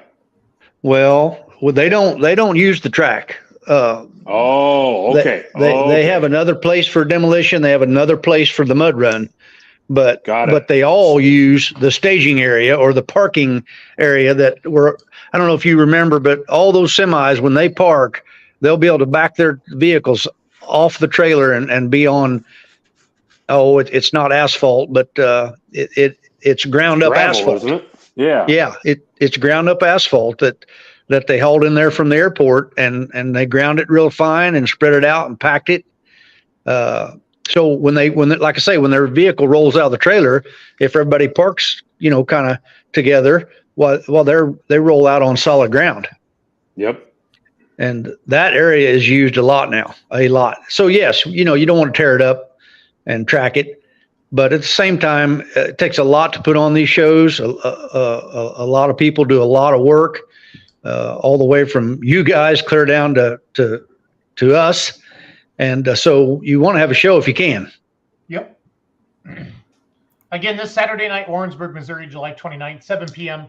Well, they don't use the track. Okay. They have another place for demolition. They have another place for the mud run, but they all use the staging area or the parking area that were. I don't know if you remember, but all those semis, when they park, they'll be able to back their vehicles off the trailer and be on. It's not asphalt, but it's ground up gravel, asphalt, isn't it? Yeah. Yeah. It's ground up asphalt that they hauled in there from the airport, and they ground it real fine and spread it out and packed it. So when like I say, when their vehicle rolls out of the trailer, if everybody parks, kind of together, while they roll out on solid ground. Yep. And that area is used a lot now, a lot. So yes, you don't want to tear it up and track it. But at the same time, it takes a lot to put on these shows. A lot of people do a lot of work, all the way from you guys clear down to us. And so you want to have a show if you can. Yep. Again, this Saturday night, Warrensburg, Missouri, July 29th, 7 p.m.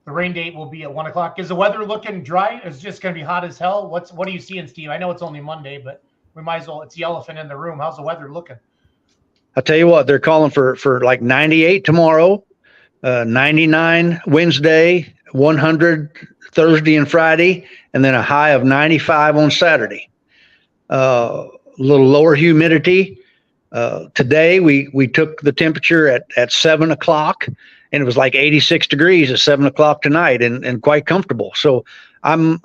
The rain date will be at 1 o'clock. Is the weather looking dry? Is it just going to be hot as hell? What are you seeing, Steve? I know it's only Monday, but we might as well. It's the elephant in the room. How's the weather looking? I'll tell you what, they're calling for like 98 tomorrow, 99 Wednesday, 100 Thursday and Friday, and then a high of 95 on Saturday. A little lower humidity. Today we took the temperature at 7 o'clock, and it was like 86 degrees at 7 o'clock tonight, and quite comfortable. So I'm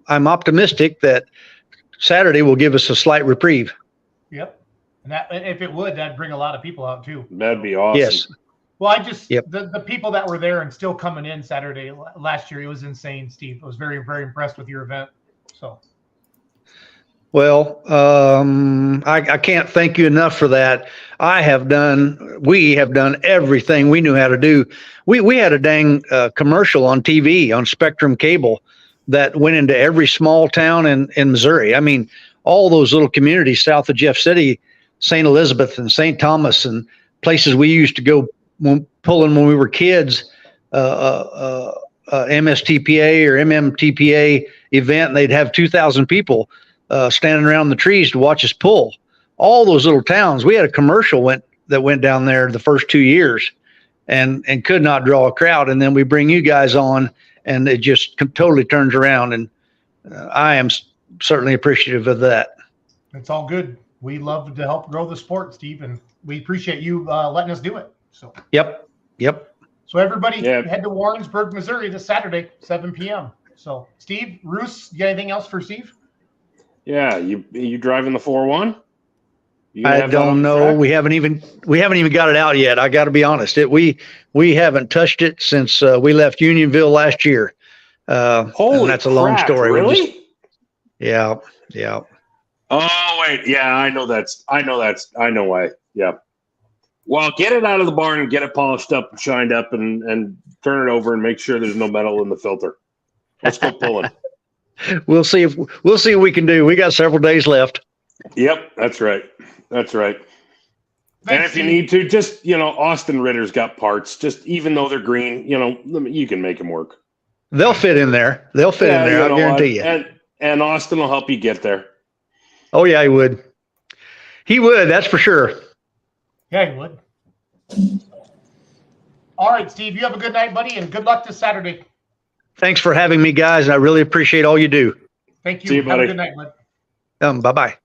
optimistic that Saturday will give us a slight reprieve. Yep. And if it would, that'd bring a lot of people out too. That'd be awesome. Yes. Well, the people that were there and still coming in Saturday last year, it was insane, Steve. I was very, very impressed with your event. So. Well, I can't thank you enough for that. We have done everything we knew how to do. We had a dang commercial on TV on Spectrum Cable that went into every small town in Missouri. I mean, all those little communities south of Jeff City, St. Elizabeth and St. Thomas, and places we used to go pulling when we were kids, MSTPA or MMTPA event, and they'd have 2,000 people standing around the trees to watch us pull. All those little towns. We had a commercial that went down there the first 2 years and could not draw a crowd. And then we bring you guys on, and it just totally turns around. And I am certainly appreciative of that. It's all good. We love to help grow the sport, Steve, and we appreciate you letting us do it. So. Yep. So everybody head to Warrensburg, Missouri this Saturday, 7 p.m. So Steve, Roos, you got anything else for Steve? Yeah, you driving the 4-1? I don't know. We haven't even got it out yet. I got to be honest. We haven't touched it since we left Unionville last year. Holy, and that's a long story. Really? Yeah. Oh wait, yeah, I know why. Yeah. Well, get it out of the barn and get it polished up and shined up and turn it over and make sure there's no metal in the filter. Let's go pulling. We'll see what we can do. We got several days left. Yep, that's right. Thanks, and if you need to, just, Austin Ritter's got parts. Just even though they're green, you can make them work. They'll fit in there. I guarantee you. And Austin will help you get there. Oh yeah, he would. That's for sure. Yeah, he would. All right, Steve, you have a good night, buddy, and good luck this Saturday. Thanks for having me, guys, and I really appreciate all you do. Thank you. See you, buddy. Have a good night, bud. Bye-bye.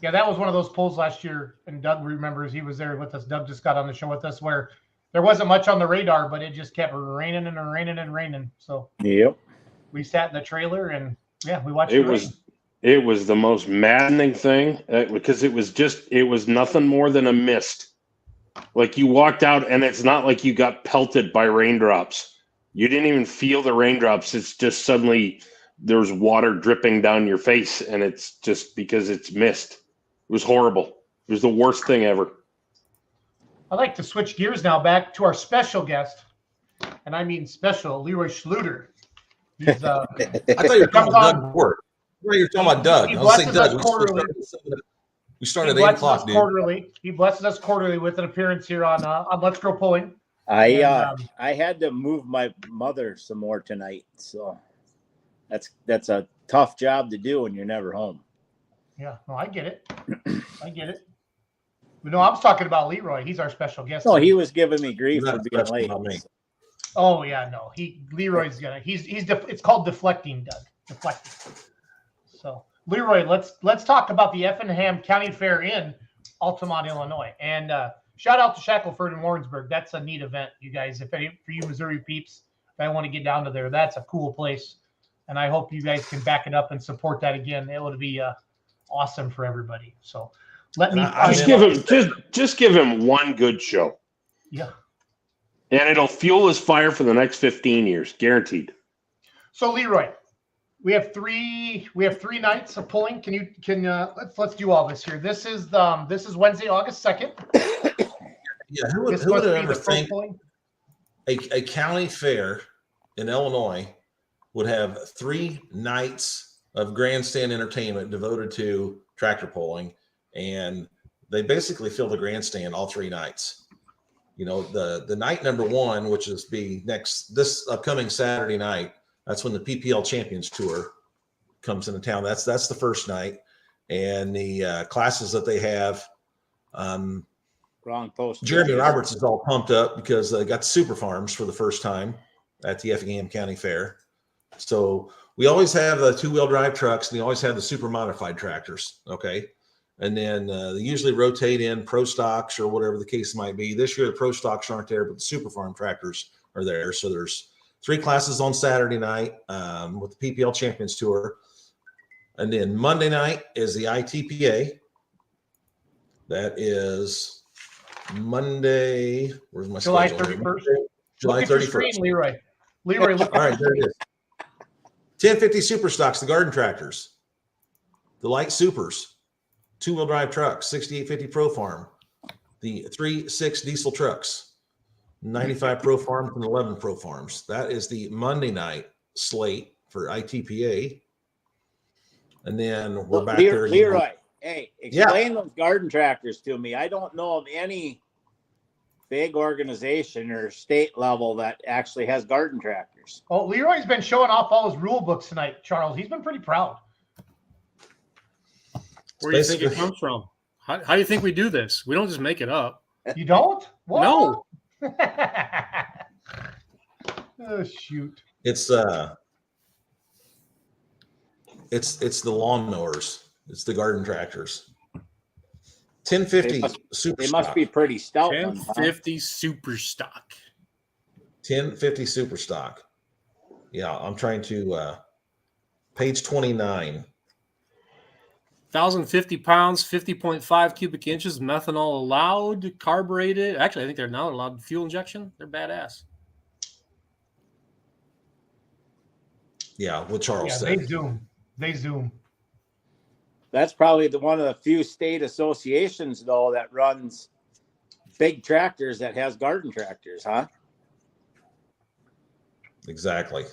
Yeah, that was one of those polls last year, and Doug remembers he was there with us. Doug just got on the show with us where there wasn't much on the radar, but it just kept raining and raining and raining. So we sat in the trailer and we watched It was the most maddening thing because it was nothing more than a mist. Like you walked out and it's not like you got pelted by raindrops. You didn't even feel the raindrops. It's just suddenly there's water dripping down your face, and it's just because it's mist. It was horrible. It was the worst thing ever. I'd like to switch gears now back to our special guest, and I mean special, Leroy Schluter. He's, I thought you were talking about Doug Ward. You were talking about Doug. He I was saying blesses Doug. us quarterly. We started at 8 o'clock, dude. He blesses us quarterly with an appearance here on Let's Grow Pulling. I had to move my mother some more tonight, so that's a tough job to do when you're never home. Yeah, no, I get it. No, I was talking about Leroy. He's our special guest. No, he was giving me grief for being late. Oh yeah, no, Leroy's gonna. It's called deflecting, Doug. Deflecting. So Leroy, let's talk about the Effingham County Fair in Altamont, Illinois, and shout out to Shackelford and Warrensburg. That's a neat event, you guys. For you Missouri peeps that want to get down to there, that's a cool place, and I hope you guys can back it up and support that again. It would be awesome for everybody. So let me just give him one good show. Yeah. And it'll fuel his fire for the next 15 years, guaranteed. So Leroy, We have three nights of pulling. Let's do all this here. This is Wednesday, August 2nd. Yeah, who would ever think a county fair in Illinois would have 3 nights of grandstand entertainment devoted to tractor pulling, and they basically fill the grandstand all 3 nights. You know, the night number 1, which is this upcoming Saturday night, that's when the PPL Champions Tour comes into town. That's the first night, and the classes that they have. Wrong post. Jeremy Roberts is all pumped up because they got the super farms for the first time at the Effingham County Fair. So we always have the 2-wheel drive trucks, and they always have the super modified tractors. Okay. And then they usually rotate in pro stocks or whatever the case might be. This year, the pro stocks aren't there, but the super farm tractors are there. So there's 3 classes on Saturday night with the PPL Champions Tour. And then Monday night is the ITPA. That is Monday. Where's my July schedule? 31st. July 31st. Leroy, look. All right, there it is. 1050 Super Stocks, the garden tractors, the light supers, 2-wheel drive trucks, 6850 Pro Farm, the 3.6 diesel trucks, 95 Pro Farms, and 11 Pro Farms. That is the Monday night slate for ITPA. And then we're back there. Leroy, hey, explain those garden tractors to me. I don't know of any big organization or state level that actually has garden tractors. Oh, Leroy's been showing off all his rule books tonight, Charles. He's been pretty proud. Where do you think it comes from? How do you think we do this? We don't just make it up. You don't? What? No. Oh, shoot. It's the lawnmowers. It's the garden tractors. 1050 super They stock. must be pretty stout. 1050 super stock. 1050 super stock. Yeah, I'm trying to page 29. 1,050 pounds, 50.5 cubic inches, methanol allowed, carbureted. Actually, I think they're not allowed fuel injection. They're badass. Yeah, what Charles said. They zoom. That's probably one of the few state associations, though, that runs big tractors that has garden tractors, huh? Exactly.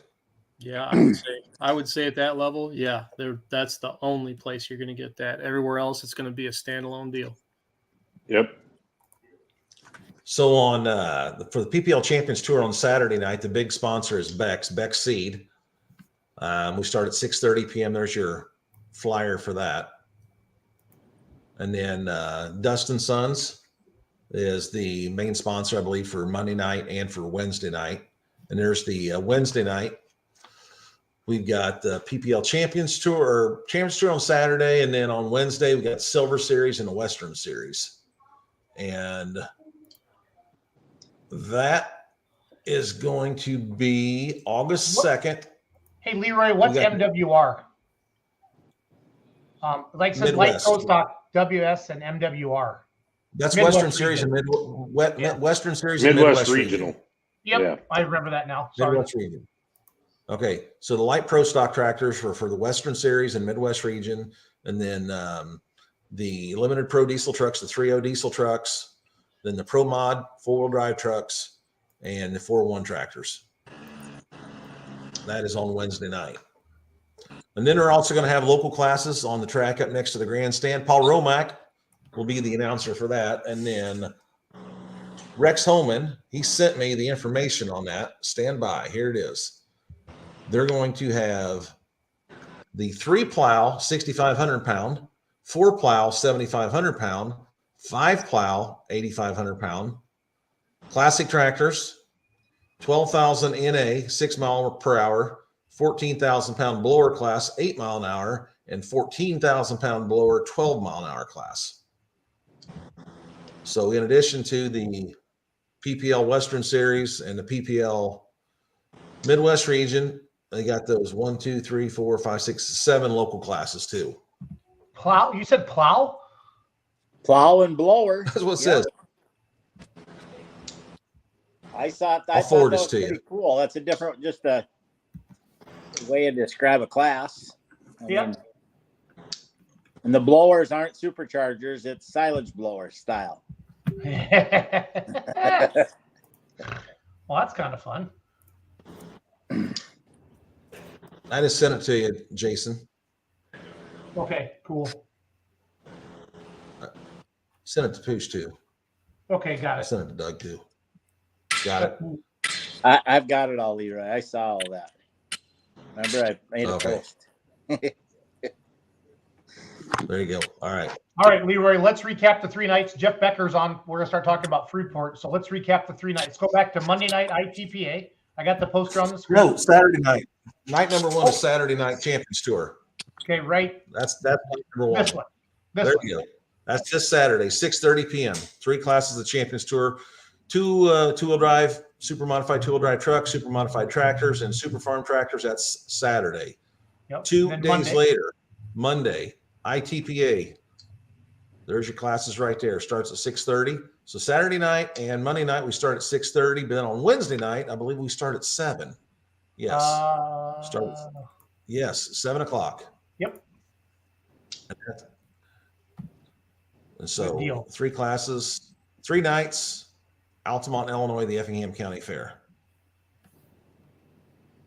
Yeah, I would say at that level, yeah, that's the only place you're going to get that. Everywhere else, it's going to be a standalone deal. Yep. So on for the PPL Champions Tour on Saturday night, the big sponsor is Beck's Seed. We start at 6:30 p.m. There's your flyer for that. And then Dustin Sons is the main sponsor, I believe, for Monday night and for Wednesday night. And there's the Wednesday night. We've got the PPL Champions Tour on Saturday, and then on Wednesday we got Silver Series and the Western Series. And that is going to be August 2nd. Hey, Leroy, what's MWR? Like some light pro stock, WS and MWR. That's Western Series and Western Series and Midwest Regional. Yep, Yeah. I remember that now. Sorry. Midwest Region. Okay, so the light pro stock tractors for the Western Series and Midwest Region, and then the limited pro diesel trucks, the 3.0 diesel trucks, then the pro mod 4-wheel drive trucks, and the 4.1 tractors. That is on Wednesday night. And then they're also going to have local classes on the track up next to the grandstand. Paul Romack will be the announcer for that. And then Rex Holman, he sent me the information on that. Stand by. Here it is. They're going to have the 3-plow 6,500 pound, 4-plow 7,500 pound, 5-plow 8,500 pound, classic tractors, 12,000 NA 6 mile per hour, 14,000 pound blower class 8 mile an hour, and 14,000 pound blower 12 mile an hour class. So in addition to the PPL Western Series and the PPL Midwest Region, they got those 1, 2, 3, 4, 5, 6, 7 local classes too. Plow? You said plow? Plow and blower. That's what it says. I thought I'll that forward was this to you. pretty cool. That's a different, the way you describe a class. I Yep. mean, and the blowers aren't superchargers; it's silage blower style. Well, that's kind of fun. I just sent it to you, Jason. Okay, cool. Send it to Pooch too. Okay, got I it. sent it to Doug too. Got it. I've got it all, Leroy. I saw all that. Remember, I made a Okay. post. There you go. All right. All right, Leroy, let's recap the 3 nights. Jeff Becker's on. We're going to start talking about Freeport. So let's recap the 3 nights. Go back to Monday night, ITPA. I got the poster on the screen. No, Saturday night. Night number 1 is Saturday night Champions Tour. Okay, right. That's night number 1. This one. This There one. you go. That's just Saturday, 6:30 p.m. 3 classes of the Champions Tour, 2 two-wheel drive, super modified two-wheel drive trucks, super modified tractors, and super farm tractors. That's Saturday. Yep. 2 Then days Monday. later, Monday, ITPA. There's your classes right there. Starts at 6:30. So Saturday night and Monday night we start at 6:30. But then on Wednesday night, I believe we start at 7. Yes. Start. Yes, 7 o'clock. Yep. And so Good deal. 3 classes, 3 nights, Altamont, Illinois, the Effingham County Fair.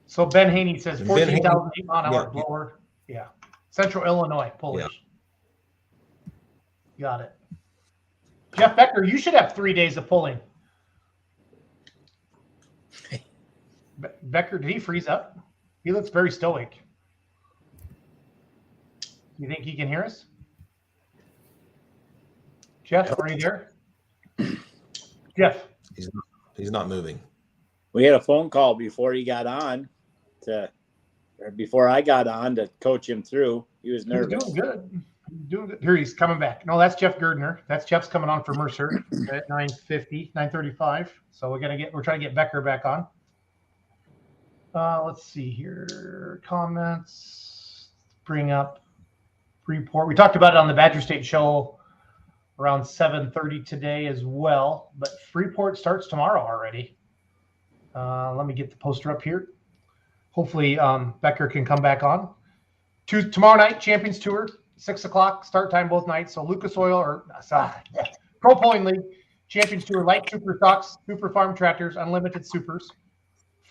So Ben Haney says And Ben 14,000 mile an hour yeah. blower. Yeah. Central Illinois, Polish. Got it. Jeff Becker, you should have 3 days of pulling. Becker, did he freeze up? He looks very stoic. You think he can hear us? Jeff, are you there? Jeff. He's not moving. We had a phone call before he got on before I got on to coach him through. He was nervous. He's doing good. Doing good. Here, he's coming back. No, that's Jeff Girdner. That's Jeff's coming on for Mercer at 9:50, 9:35. So we're trying to get Becker back on. Let's see here. Comments. Bring up Freeport. We talked about it on the Badger State show around 7:30 today as well. But Freeport starts tomorrow already. Let me get the poster up here. Hopefully Becker can come back on. Tomorrow night, Champions Tour, 6 o'clock, start time both nights. So Lucas Oil Pro Pulling League, Champions Tour, light super stocks, super farm tractors, unlimited supers,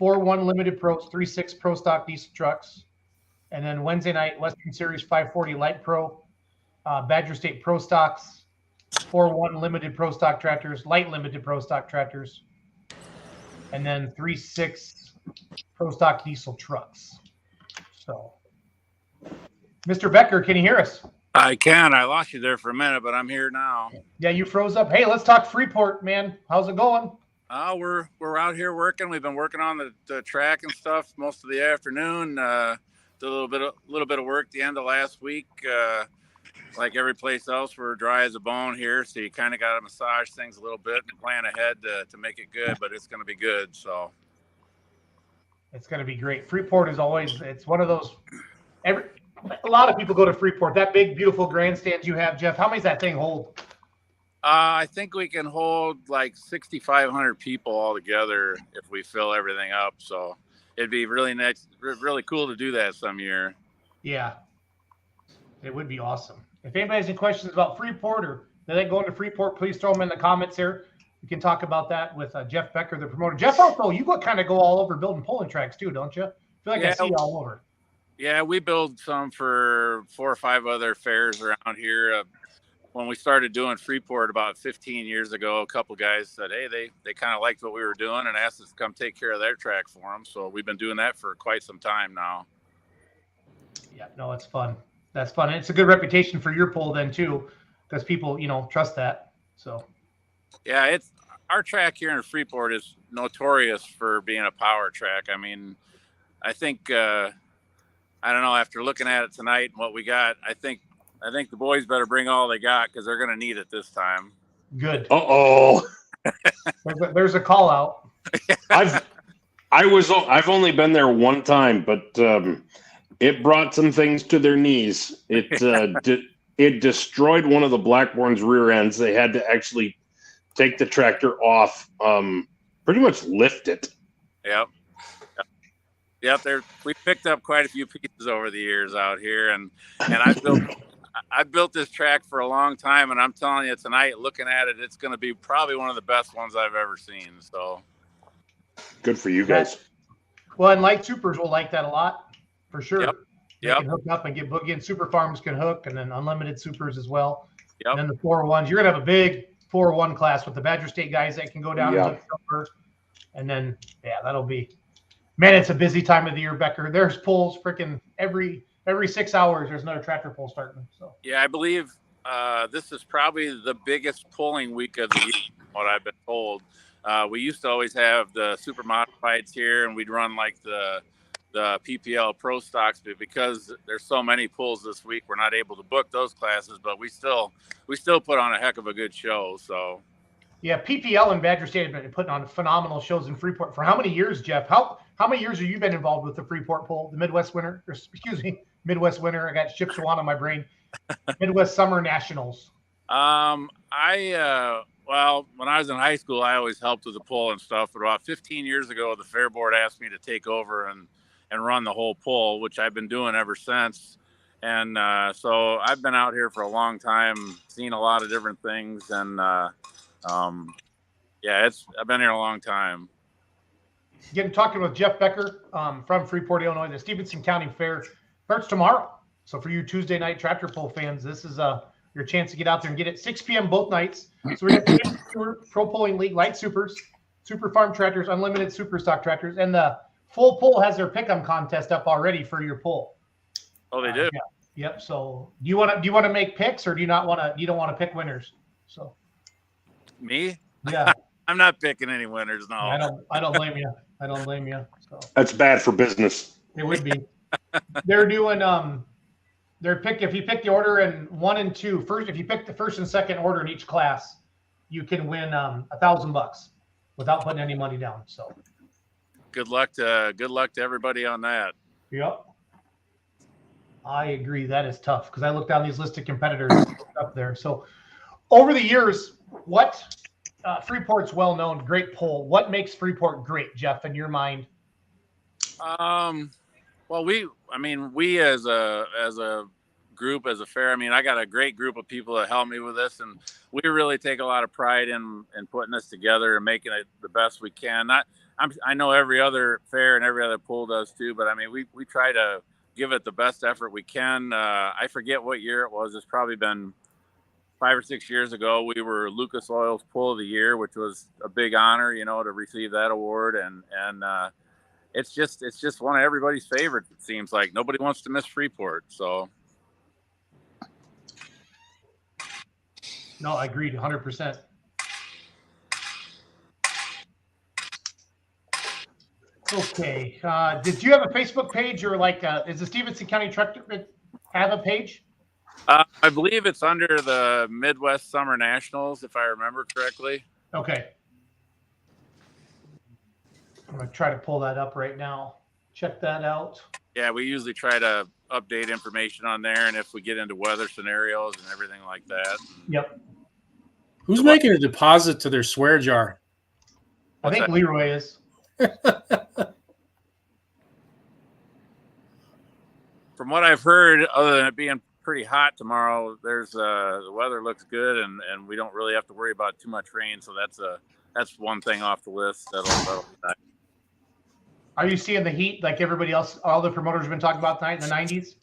4-1 limited pros, 3-6 pro stock diesel trucks. And then Wednesday night, Western Series 540 light pro, Badger State pro stocks, 4-1 limited pro stock tractors, light limited pro stock tractors, and then 3-6 pro stock diesel trucks. So, Mr. Becker, can you hear us? I can. I lost you there for a minute, but I'm here now. Yeah, you froze up. Hey, let's talk Freeport, man. How's it going? We're out here working. We've been working on the track and stuff most of the afternoon. Did a little bit of work the end of last week. Like every place else, we're dry as a bone here, so you kind of got to massage things a little bit and plan ahead to make it good. But it's going to be good. So it's going to be great. Freeport is always. It's one of those. A lot of people go to Freeport. That big, beautiful grandstand you have, Jeff. How many does that thing hold? I think we can hold like 6,500 people all together if we fill everything up. So it'd be really nice, really cool to do that some year. Yeah, it would be awesome. If anybody has any questions about Freeport or they like going to Freeport, please throw them in the comments here. We can talk about that with Jeff Becker, the promoter. Jeff, also, you kind of go all over building pulling tracks too, don't you? I feel like I see you all over. Yeah, we build some for 4 or 5 other fairs around here. When we started doing Freeport about 15 years ago, a couple guys said, hey, they kind of liked what we were doing and asked us to come take care of their track for them. So we've been doing that for quite some time now. Yeah, no, it's fun. That's fun. And it's a good reputation for your pull then too, because people, trust that. So yeah, our track here in Freeport is notorious for being a power track. I mean, I think I don't know, after looking at it tonight and what we got, I think the boys better bring all they got because they're going to need it this time. Good. Uh-oh. There's a call out. I've only been there one time, but it brought some things to their knees. It destroyed one of the Blackborn's rear ends. They had to actually take the tractor off, pretty much lift it. Yep. Yep, we picked up quite a few pieces over the years out here, and I built this track for a long time, and I'm telling you tonight, looking at it, it's going to be probably one of the best ones I've ever seen. So Good for you guys. Well, and light supers will like that a lot, for sure. Yep. They Yep. can hook up and get boogie, and super farms can hook, and then unlimited supers as well. Yep. And then the 401s, you're gonna have a big 401 class with the Badger State guys that can go down and hook super. And then that'll be, man, it's a busy time of the year, Becker. There's pulls freaking every 6 hours. There's another tractor pull starting. So yeah, I believe this is probably the biggest pulling week of the year, from what I've been told. We used to always have the super modifieds here, and we'd run like the PPL Pro Stocks, but because there's so many pulls this week, we're not able to book those classes. But we still put on a heck of a good show. So yeah, PPL and Badger State have been putting on phenomenal shows in Freeport for how many years, Jeff? How many years have you been involved with the Freeport pull, the Midwest Winter? Midwest Winter. I got Chippewa on my brain. Midwest Summer Nationals. Well, when I was in high school, I always helped with the pull and stuff. But about 15 years ago, the fair board asked me to take over and run the whole pull, which I've been doing ever since. And so I've been out here for a long time, seen a lot of different things. And I've been here a long time. Talking with Jeff Becker from Freeport, Illinois. The Stevenson County Fair starts tomorrow. So for you Tuesday night tractor pull fans, this is your chance to get out there and get it 6 p.m. both nights. So we have Pro Pulling League Light Supers, Super Farm Tractors, Unlimited Super Stock Tractors, and the Full Pull has their pick'em contest up already for your pull. Oh, they do. Yep. So do you want to make picks, or do you not want to? You don't want to pick winners. So me? Yeah. I'm not picking any winners. No. I don't blame you. I don't blame you. So That's bad for business. it would be. They're doing if you pick the order in 1 and 2, first, if you pick the first and second order in each class, you can win $1,000 without putting any money down. So good luck to everybody on that. yep. I agree. That is tough because I look down these listed competitors up there. So over the years, what Freeport's well known, great pull. What makes Freeport great, Jeff, in your mind? Well, we as a group, as a fair, I got a great group of people that help me with this, and we really take a lot of pride in putting this together and making it the best we can. I know every other fair and every other pull does too, but we try to give it the best effort we can. I forget what year it was. It's probably been 5 or 6 years ago. We were Lucas Oil's Pull of the Year, which was a big honor, to receive that award. And it's just one of everybody's favorites. It seems like nobody wants to miss Freeport. So. No, I agreed 100%. Okay. Did you have a Facebook page, or is the Stevenson County Tractor have a page? I believe it's under the Midwest Summer Nationals, if I remember correctly. Okay. I'm going to try to pull that up right now. Check that out. Yeah, we usually try to update information on there, and if we get into weather scenarios and everything like that. Yep. Who's making a deposit to their swear jar? I think Leroy is. From what I've heard, other than it being pretty hot tomorrow, there's the weather looks good, and we don't really have to worry about too much rain. So that's one thing off the list. That'll be nice. Are you seeing the heat like everybody else? All the promoters have been talking about tonight in the 90s.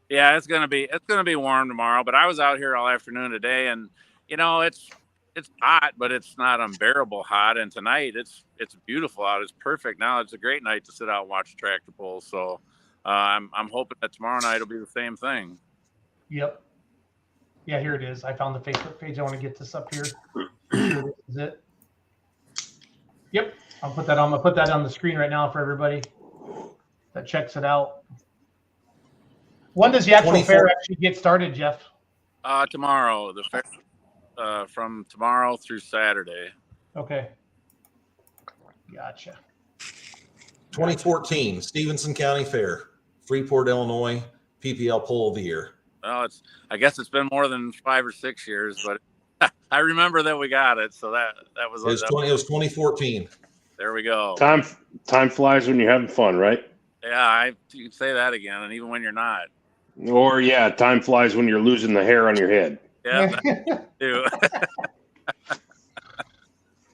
Yeah, it's gonna be warm tomorrow. But I was out here all afternoon today, and it's hot, but it's not unbearable hot. And tonight it's beautiful out. It's perfect. Now it's a great night to sit out and watch tractor pulls. So I'm hoping that tomorrow night will be the same thing. Yep. Yeah, here it is. I found the Facebook page. I want to get this up here. Here is it. Yep. I'm gonna put that on the screen right now for everybody that checks it out. When does the actual fair actually get started, Jeff? Tomorrow. The fair from tomorrow through Saturday. Okay. Gotcha. 2014 Stevenson County Fair, Freeport, Illinois, PPL Pull of the Year. Well, I guess it's been more than 5 or 6 years, but I remember that we got it. So that was It was 2014. There we go. Time flies when you're having fun, right? Yeah, you can say that again, and even when you're not. Or yeah, time flies when you're losing the hair on your head. Yeah, that too.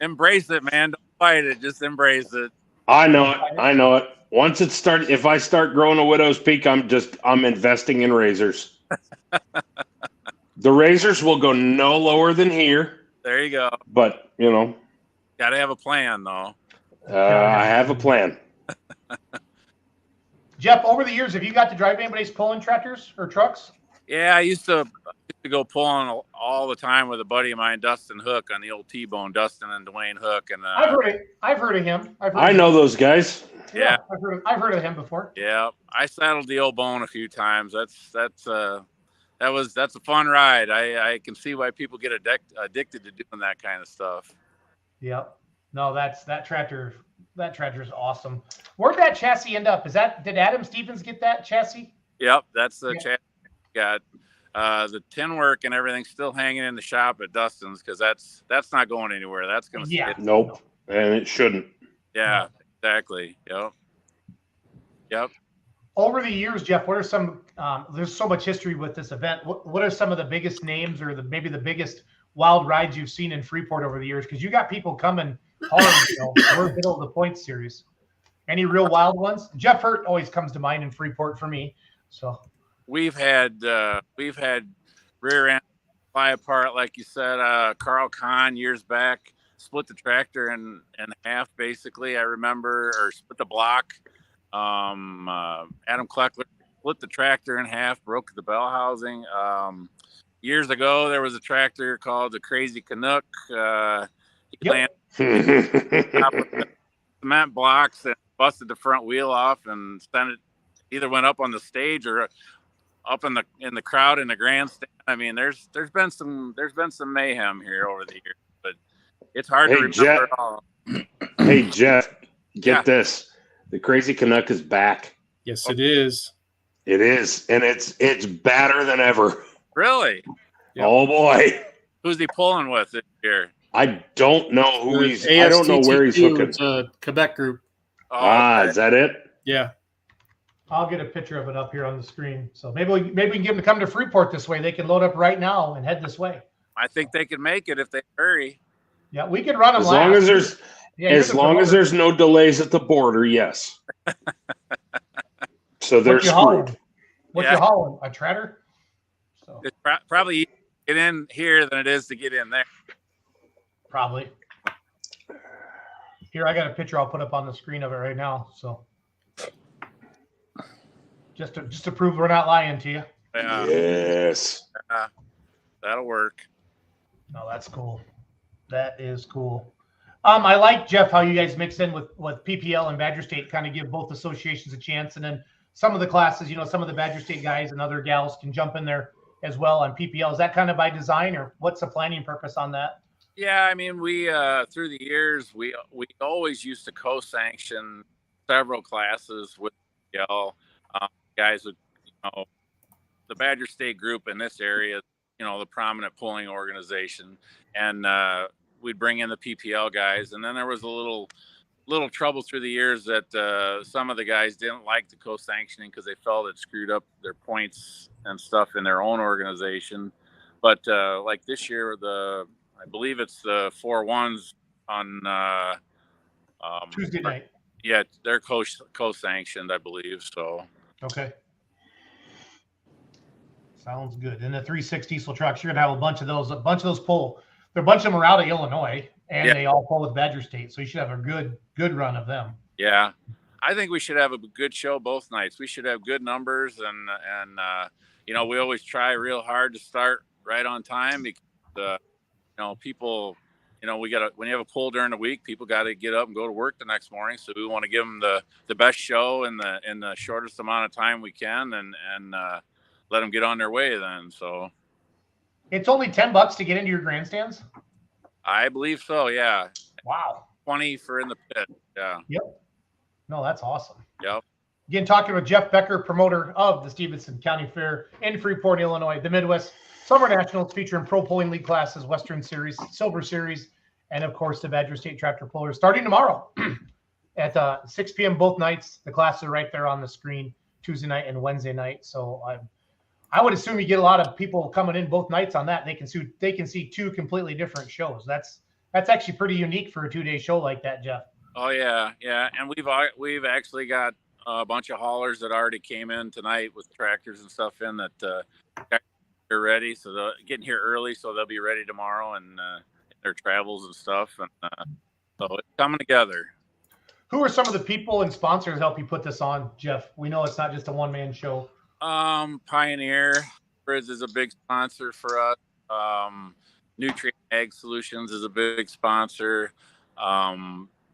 Embrace it, man. Don't fight it. Just embrace it. I know it. I know it. Once it starts, if I start growing a widow's peak, I'm investing in razors. The razors will go no lower than here. There you go. But Got to have a plan, though. I have a plan. Jeff, over the years, have you got to drive anybody's pulling tractors or trucks? Yeah, I used to go pulling all the time with a buddy of mine, Dustin Hook, on the old T-Bone, Dustin and Dwayne Hook. And I've heard of him. I know those guys. Yeah, I've heard of him before. Yeah, I saddled the old Bone a few times. That's a fun ride. I can see why people get addicted to doing that kind of stuff. Yep. No, that tractor is awesome. Where'd that chassis end up? Did Adam Stevens get that chassis? Yep, that's the chassis. Got the tin work and everything still hanging in the shop at Dustin's, because that's not going anywhere. That's gonna yeah. sit. Nope, and it shouldn't. Yeah, exactly. Yep. Over the years, Jeff, what are some? There's so much history with this event. What are some of the biggest names, or maybe the biggest wild rides you've seen in Freeport over the years? Because you got people coming hard. We're middle of the point series. Any real wild ones? Jeff Hurt always comes to mind in Freeport for me. So we've had rear end fly apart, like you said. Carl Kahn years back split the tractor in half, basically. I remember, or split the block. Adam Kleckler split the tractor in half, broke the bell housing. Years ago, there was a tractor called the Crazy Canuck. He landed top of the cement blocks and busted the front wheel off, and sent it, either went up on the stage or up in the crowd in the grandstand. I mean, there's been some mayhem here over the years, but it's hard to remember it all. Hey Jeff, get this. The Crazy Canuck is back. Yes, it is. It is, and it's badder than ever. Really? Yep. Oh boy. Who's he pulling with this year? I don't know who I don't know where he's hooking. It's a Quebec group. Is that it? Yeah. I'll get a picture of it up here on the screen. So maybe we can get them to come to Freeport this way. They can load up right now and head this way. I think they can make it if they hurry. Yeah, we can run them as long as there's no delays at the border. Yes. So they're screwed. What's your hauling? A treader? So it's probably easier to get in here than it is to get in there. Probably. Here, I got a picture I'll put up on the screen of it right now. So just to prove we're not lying to you. Yeah. Yes. That'll work. No, that's cool. That is cool. I like, Jeff, how you guys mix in with PPL and Badger State, kind of give both associations a chance, and then some of the classes, some of the Badger State guys and other gals can jump in there as well on PPL. Is that kind of by design, or what's the planning purpose on that? Yeah, I mean, we through the years we always used to co-sanction several classes with PPL. Guys with the Badger State group in this area, the prominent pulling organization, and we'd bring in the PPL guys, and then there was a little trouble through the years that some of the guys didn't like the co-sanctioning because they felt it screwed up their points and stuff in their own organization. But like this year, I believe it's the 4-1s on Tuesday night. Yeah, they're co-sanctioned, I believe. So okay. Sounds good. And the 360 diesel trucks, you're gonna have a bunch of those pull. There are a bunch of them are out of Illinois, and they all pull with Badger State. So you should have a good run of them. Yeah, I think we should have a good show both nights. We should have good numbers, and we always try real hard to start right on time because people, when you have a pull during the week, people got to get up and go to work the next morning. So we want to give them the best show in the shortest amount of time we can, and let them get on their way then. So it's only $10 to get into your grandstands? I believe so, yeah. Wow. 20 for in the pit. Yeah. Yep. No, that's awesome. Yep. Again, talking with Jeff Becker, promoter of the Stevenson County Fair in Freeport, Illinois, the Midwest Summer Nationals featuring Pro Pulling League classes, Western Series, Silver Series, and of course the Badger State Tractor Pullers starting tomorrow at 6 p.m. both nights. The classes are right there on the screen, Tuesday night and Wednesday night. So I would assume you get a lot of people coming in both nights on that. They can see two completely different shows. That's actually pretty unique for a 2-day show like that, Jeff. Oh yeah, and we've actually got a bunch of haulers that already came in tonight with tractors and stuff in that they're ready. So they're getting here early, so they'll be ready tomorrow and their travels and stuff. And so it's coming together. Who are some of the people and sponsors that help you put this on, Jeff? We know it's not just a one-man show. Pioneer is a big sponsor for us. Nutrient Ag Solutions is a big sponsor.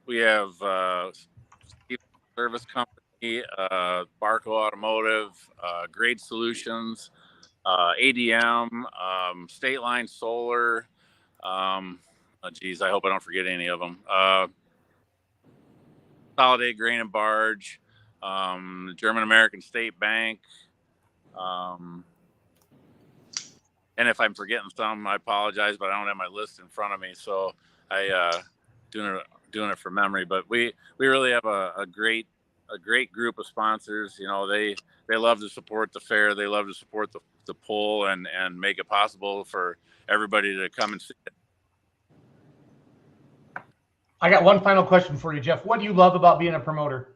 We have Service Company, Barco Automotive, Grade Solutions, ADM, State Line Solar. I hope I don't forget any of them. Solidate Grain and Barge, the German American State Bank. And if I'm forgetting some, I apologize, but I don't have my list in front of me, so I doing it from memory. But we really have a great group of sponsors. You know, they love to support the fair. They love to support the pull and make it possible for everybody to come and see it. I got one final question for you, Jeff. What do you love about being a promoter?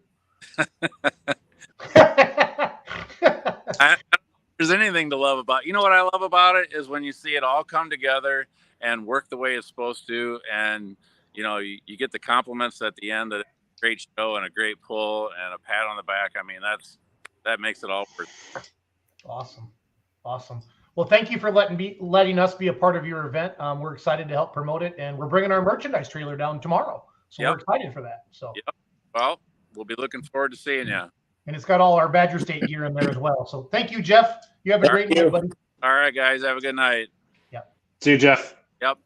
There's anything to love about. You know what I love about it is when you see it all come together and work the way it's supposed to, and you know you get the compliments at the end of a great show and a great pull and a pat on the back. I mean that makes it all worth it. Awesome. Well, thank you for letting us be a part of your event. We're excited to help promote it, and we're bringing our merchandise trailer down tomorrow, so we're excited for that. So well, we'll be looking forward to seeing you. And it's got all our Badger State gear in there as well. So thank you, Jeff. You have a great night, buddy. All right, guys. Have a good night. Yep. See you, Jeff. Yep.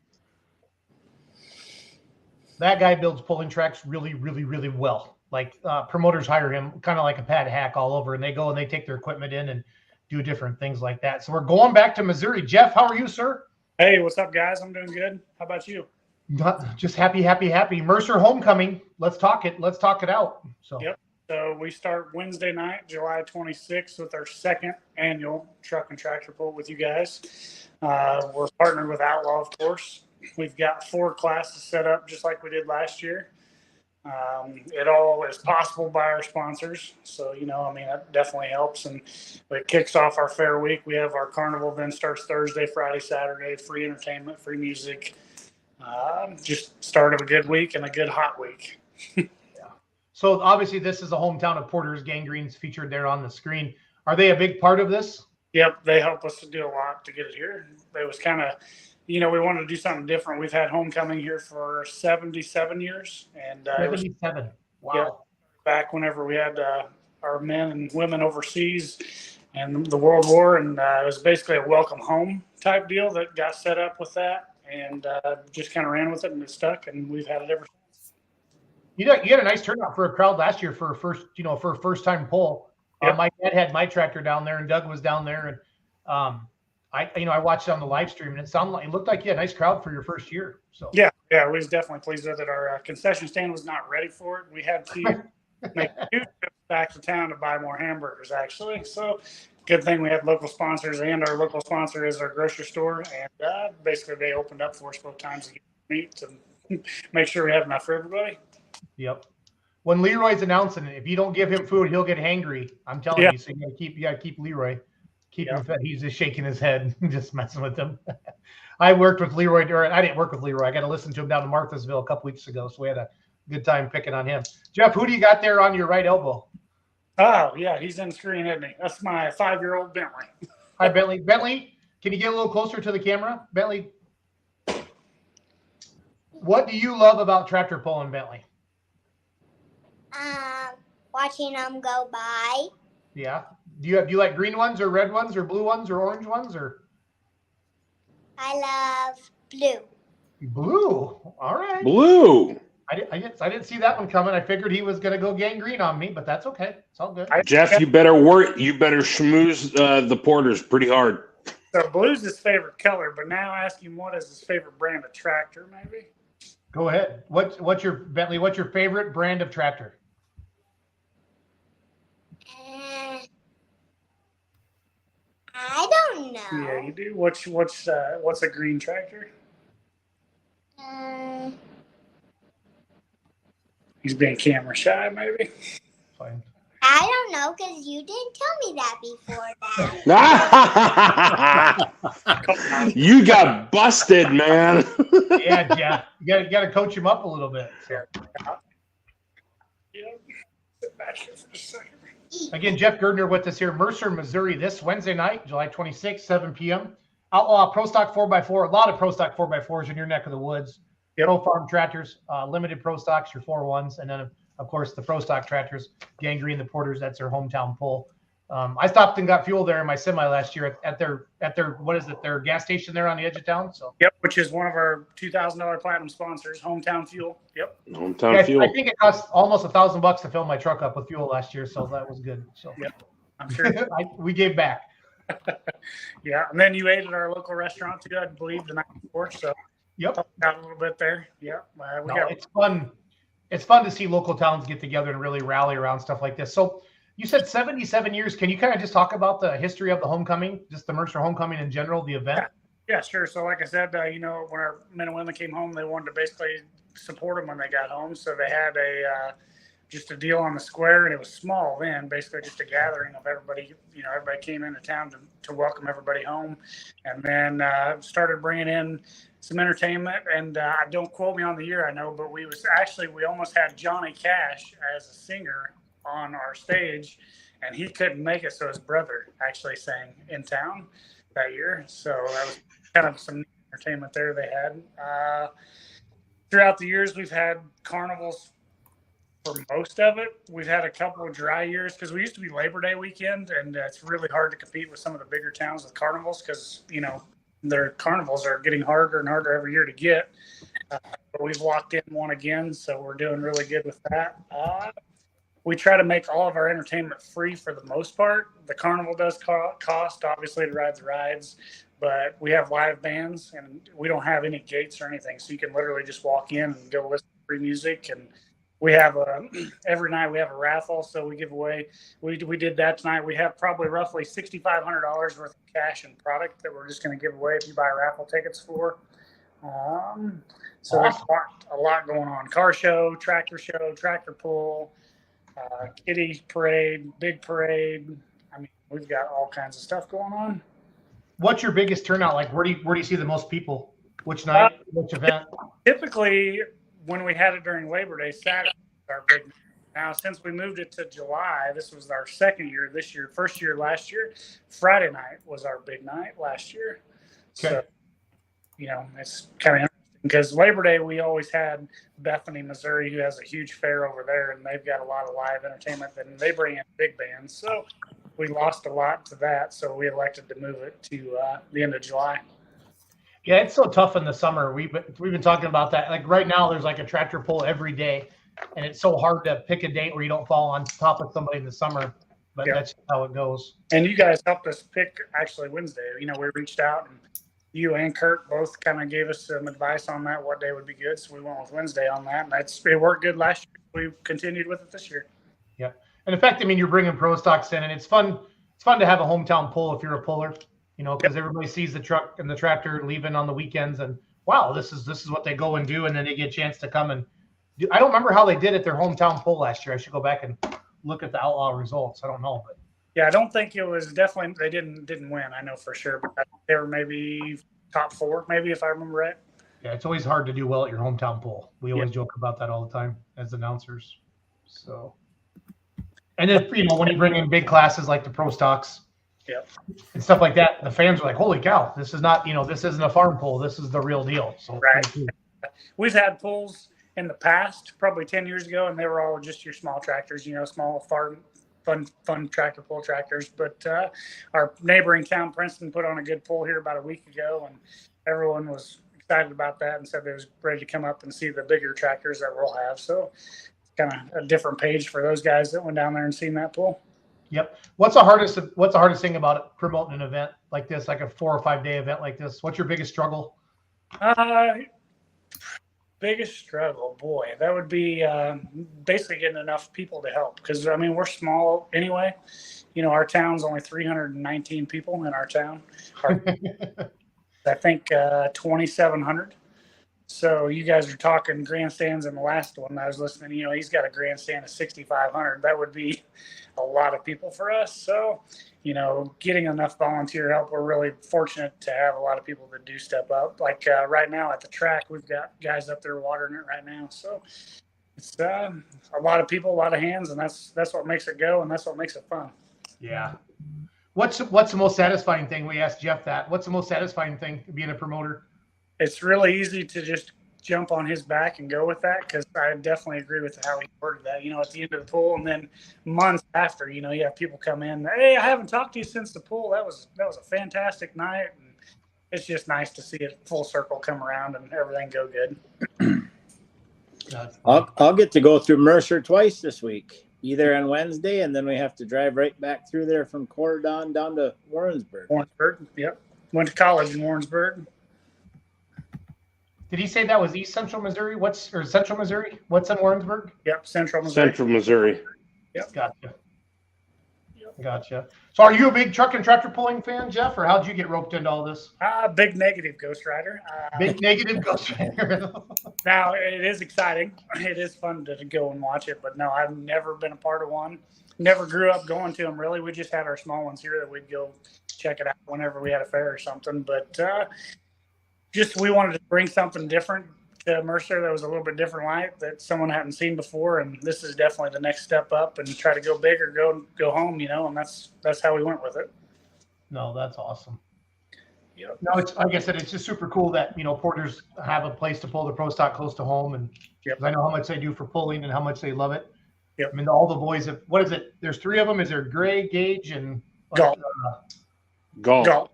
That guy builds pulling tracks really, really, really well. Like promoters hire him kind of like a Pat Hack all over, and they go and they take their equipment in and do different things like that. So we're going back to Missouri. Jeff, how are you, sir? Hey, what's up, guys? I'm doing good. How about you? Just happy. Mercer homecoming. Let's talk it out. So. Yep. So we start Wednesday night, July 26th, with our second annual truck and tractor pull with you guys. We're partnered with Outlaw, of course. We've got 4 classes set up just like we did last year. It all is possible by our sponsors. So, you know, I mean, that definitely helps. And it kicks off our fair week. We have our carnival event starts Thursday, Friday, Saturday, free entertainment, free music. Just start of a good week and a good hot week. So obviously this is the hometown of Porter's. Gangrene's featured there on the screen. Are they a big part of this? Yep. They help us to do a lot to get it here. It was kind of, you know, we wanted to do something different. We've had homecoming here for 77 years. And 77. Wow. Yeah, back whenever we had our men and women overseas and the World War. And it was basically a welcome home type deal that got set up with that. And just kind of ran with it and it stuck. And we've had it ever since. You had a nice turnout for a crowd last year for a first time pull. Yep. My dad had my tractor down there, and Doug was down there, and I watched it on the live stream, and it looked like you had a nice crowd for your first year. So yeah, we was definitely pleased with it. Our concession stand was not ready for it. We had to make 2 trips back to town to buy more hamburgers, actually. So good thing we had local sponsors, and our local sponsor is our grocery store, and basically they opened up for us both times to get meat and make sure we have enough for everybody. Yep. When Leroy's announcing it, if you don't give him food, he'll get hangry. I'm telling you. So you gotta keep Leroy. Keep him fed. He's just shaking his head, just messing with him. I worked with Leroy I didn't work with Leroy. I got to listen to him down in Marysville a couple weeks ago, so we had a good time picking on him. Jeff, who do you got there on your right elbow? Oh yeah, he's in the screen, isn't he? That's my 5-year-old Bentley. Hi, Bentley. Bentley, can you get a little closer to the camera? Bentley, what do you love about tractor pulling, Bentley? Watching them go by. Yeah. Do you like green ones or red ones or blue ones or orange ones or? I love blue. Blue. All right. Blue. I didn't see that one coming. I figured he was gonna go gangrene on me, but that's okay. It's all good. Jeff, you better schmooze the porters pretty hard. So blue's his favorite color, but now ask him what is his favorite brand of tractor, maybe. Go ahead. What's your Bentley? What's your favorite brand of tractor? I don't know. Yeah, you do. What's a green tractor? He's being camera shy, maybe. Fine. I don't know because you didn't tell me that before that. You got busted, man. Yeah, Jeff. You got to coach him up a little bit. So. Yeah. Sit back here for a second. Again, Jeff Girdner with us here, Mercer, Missouri, this Wednesday night, July 26th, 7 p.m. Outlaw Pro Stock 4x4, a lot of Pro Stock 4x4s in your neck of the woods. Yep. Pro Farm tractors, limited Pro Stocks, your 4-1s, and then, of course, the Pro Stock tractors, Gangrene, the Porters, that's their hometown pull. I stopped and got fuel there in my semi last year at their what is it, their gas station there on the edge of town. So Yep, which is one of our $2,000 platinum sponsors, Hometown Fuel. Yep. Hometown yeah, fuel. I think it cost almost $1,000 to fill my truck up with fuel last year, so that was good. So Yep, I'm sure. we gave back. Yeah, and then you ate at our local restaurant too, I believe, the night before. So Yep. got a little bit there. Yeah, It's fun. It's fun to see local towns get together and really rally around stuff like this. So you said 77 years. Can you kind of just talk about the history of the homecoming, just the Mercer homecoming in general, the event? Yeah, sure. So like I said, when our men and women came home, they wanted to basically support them when they got home. So they had just a deal on the square, and it was small then, basically just a gathering of everybody. Everybody came into town to welcome everybody home, and then started bringing in some entertainment. And don't quote me on the year, I know, but we almost had Johnny Cash as a singer on our stage, and he couldn't make it, so his brother actually sang in town that year. So that was kind of some entertainment there they had. Throughout the years, we've had carnivals for most of it. We've had a couple of dry years because we used to be Labor Day weekend, and it's really hard to compete with some of the bigger towns with carnivals because their carnivals are getting harder and harder every year to get. But we've locked in one again, so we're doing really good with that. We try to make all of our entertainment free for the most part. The carnival does cost, obviously, to ride the rides, but we have live bands, and we don't have any gates or anything, so you can literally just walk in and go listen to free music. And we have every night we have a raffle, so we give away. We did that tonight. We have probably roughly $6,500 worth of cash and product that we're just going to give away if you buy raffle tickets for. So there's a lot going on: car show, tractor pull. Kitty parade, big parade. I mean, we've got all kinds of stuff going on. What's your biggest turnout like? Where do you see the most people? Which night? Which event? Typically, when we had it during Labor Day, Saturday was our big night. Now, since we moved it to July, this was our second year this year. First year last year, Friday night was our big night last year. Okay. So, it's kind of interesting because Labor Day, we always had Bethany, Missouri, who has a huge fair over there, and they've got a lot of live entertainment, and they bring in big bands. So we lost a lot to that, so we elected to move it to the end of July. Yeah, it's so tough in the summer. We've been talking about that. Like right now, there's like a tractor pull every day, and it's so hard to pick a date where you don't fall on top of somebody in the summer. But that's how it goes. And you guys helped us pick actually Wednesday. We reached out, and you and Kurt both kind of gave us some advice on that, what day would be good. So we went with Wednesday on that, and it worked good last year. We continued with it this year. Yeah. And in fact, you're bringing Pro Stocks in, and it's fun. It's fun to have a hometown pull if you're a puller, because everybody sees the truck and the tractor leaving on the weekends, and wow, this is what they go and do, and then they get a chance to come and do. I don't remember how they did at their hometown pull last year. I should go back and look at the Outlaw results. I don't know, but yeah, I don't think it was definitely they didn't win. I know for sure, but they were maybe top 4, maybe if I remember right. Yeah, it's always hard to do well at your hometown pull. We always joke about that all the time as announcers. So, and then when you bring in big classes like the Pro Stocks, and stuff like that, the fans are like, "Holy cow! This is not this isn't a farm pull. This is the real deal." So right. We've had pulls in the past, probably 10 years ago, and they were all just your small tractors, small farm. Fun tractor pull tractors, but our neighboring town, Princeton, put on a good pull here about a week ago, and everyone was excited about that and said they was ready to come up and see the bigger tractors that we'll have. So it's kind of a different page for those guys that went down there and seen that pull. Yep. What's the hardest thing about promoting an event like this, like a 4 or 5 day event like this? What's your biggest struggle? biggest struggle, boy, that would be basically getting enough people to help. Because I mean, we're small anyway. You know, our town's only 319 people in our town. I think 2,700. So you guys are talking grandstands in the last one I was listening. You know, he's got a grandstand of 6,500. That would be a lot of people for us. So, you know, getting enough volunteer help, we're really fortunate to have a lot of people that do step up. Like right now at the track, we've got guys up there watering it right now. So it's a lot of people, a lot of hands, and that's what makes it go, and that's what makes it fun. Yeah. What's the most satisfying thing? We asked Jeff that. What's the most satisfying thing being a promoter? It's really easy to just jump on his back and go with that, because I definitely agree with how he worded that. You know, at the end of the pool, and then months after, you know, you have people come in. Hey, I haven't talked to you since the pool. That was a fantastic night. And it's just nice to see it full circle come around and everything go good. I'll get to go through Mercer twice this week, either on Wednesday, and then we have to drive right back through there from Cordon down to Warrensburg. Warrensburg, yep. Went to college in Warrensburg. Did he say that was East Central Missouri? Central Missouri? What's in Warrensburg? Yep, Central Missouri. Central Missouri. Yep. Gotcha. Gotcha. So are you a big truck and tractor pulling fan, Jeff, or how'd you get roped into all this? Big negative Ghost Rider. Big negative Ghost Rider. Now, it is exciting. It is fun to go and watch it, but no, I've never been a part of one. Never grew up going to them, really. We just had our small ones here that we'd go check it out whenever we had a fair or something. But just we wanted to bring something different to Mercer that was a little bit different light that someone hadn't seen before, and this is definitely the next step up, and try to go big or go home, you know, and that's how we went with it. No, that's awesome. Yep. No, it's like I said, it's just super cool that, you know, porters have a place to pull the pro stock close to home, and yep. I know how much they do for pulling and how much they love it. Yep. I mean, all the boys have, what is it? There's three of them. Is there Gray, Gage, and Galt? Galt.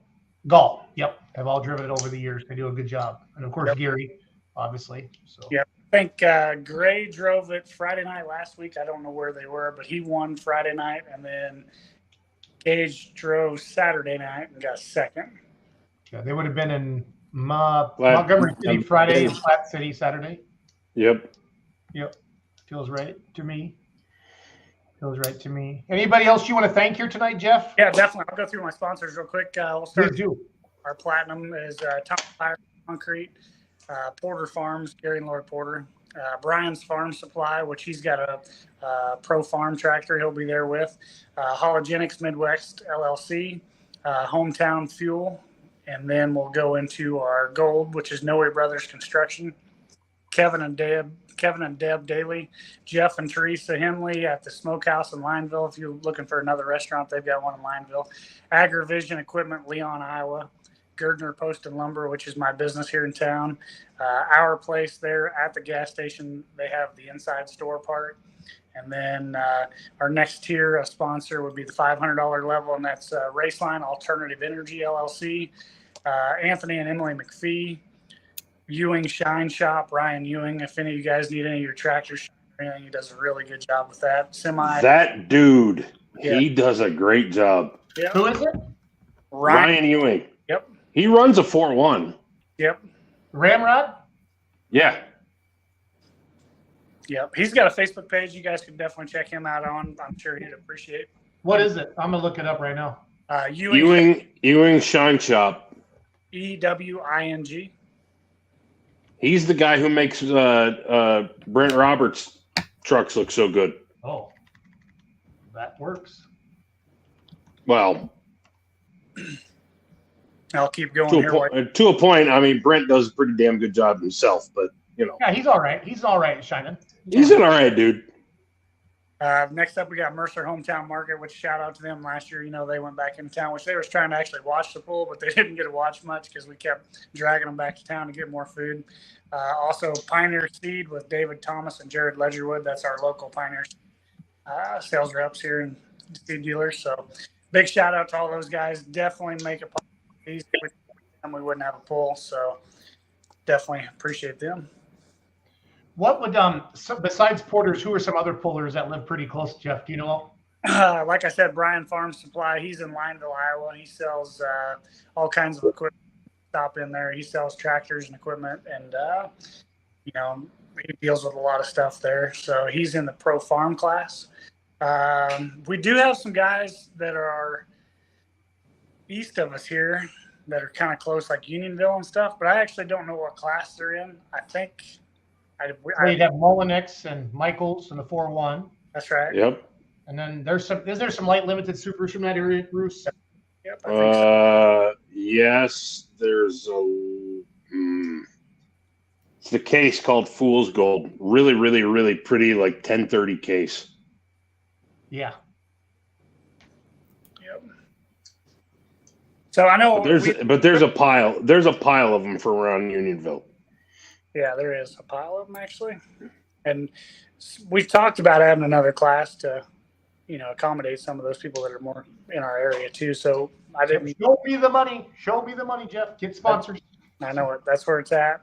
Yep. I've all driven it over the years. They do a good job. And of course, Gary, obviously. So yeah, I think Gray drove it Friday night last week. I don't know where they were, but he won Friday night, and then Gage drove Saturday night and got second. Yeah, they would have been in Montgomery City Friday and Flat City Saturday. Yep. Feels right to me. Anybody else you want to thank here tonight, Jeff? Yeah, definitely. I'll go through my sponsors real quick. We'll start. Please do. Our platinum is Tom Fire Concrete, Porter Farms, Gary and Lori Porter, Brian's Farm Supply, which he's got a pro farm tractor he'll be there with, Hologenics Midwest LLC, Hometown Fuel, and then we'll go into our gold, which is Noe Brothers Construction, Kevin and Deb Daly, Jeff and Teresa Henley at the Smokehouse in Lineville. If you're looking for another restaurant, they've got one in Lineville. AgriVision Equipment, Leon, Iowa. Girdner Post and Lumber, which is my business here in town. Our place there at the gas station, they have the inside store part. And then our next tier sponsor would be the $500 level, and that's Raceline Alternative Energy LLC. Anthony and Emily McPhee, Ewing Shine Shop, Ryan Ewing. If any of you guys need any of your tractors, he does a really good job with that. That dude, he does a great job. Yep. Who is it? Ryan Ewing. Yep. He runs a 4-1. Yep. Ramrod? Yeah. Yep. He's got a Facebook page. You guys can definitely check him out on. I'm sure he'd appreciate. What is it? I'm going to look it up right now. Ewing Shine Shop. EWING. He's the guy who makes Brent Roberts' trucks look so good. Oh, that works. Well, I'll keep going here. To a point, I mean, Brent does a pretty damn good job himself, but, you know. Yeah, he's all right. He's all right, Shining. He's an all right dude. Next up, we got Mercer Hometown Market, which shout out to them last year. You know, they went back into town, which they was trying to actually watch the pool, but they didn't get to watch much because we kept dragging them back to town to get more food. Also, Pioneer Seed with David Thomas and Jared Ledgerwood. That's our local Pioneer sales reps here and seed dealers. So big shout out to all those guys. Definitely make it easy with them. We wouldn't have a pool. So definitely appreciate them. What would besides porters, who are some other pullers that live pretty close, Jeff? Do you know? Like I said, Brian Farm Supply. He's in Lineville, Iowa. He sells all kinds of equipment. Stop in there. He sells tractors and equipment, and you know, he deals with a lot of stuff there. So he's in the pro farm class. We do have some guys that are east of us here that are kind of close, like Unionville and stuff, but I actually don't know what class they're in. I think You'd have Mullinex and Michaels in the 4-1. That's right. Yep. And then is there some light limited supers from that area, Bruce? Yep, I think so. Yes, there's it's the case called Fool's Gold. Really, really, really pretty, like 1030 case. Yeah. Yep. So I know, but there's a pile. There's a pile of them for around Unionville. Yeah, there is a pile of them actually, and we've talked about having another class to, you know, accommodate some of those people that are more in our area too. So I didn't. Show me the money. Show me the money, Jeff. Get sponsors. I know it. That's where it's at.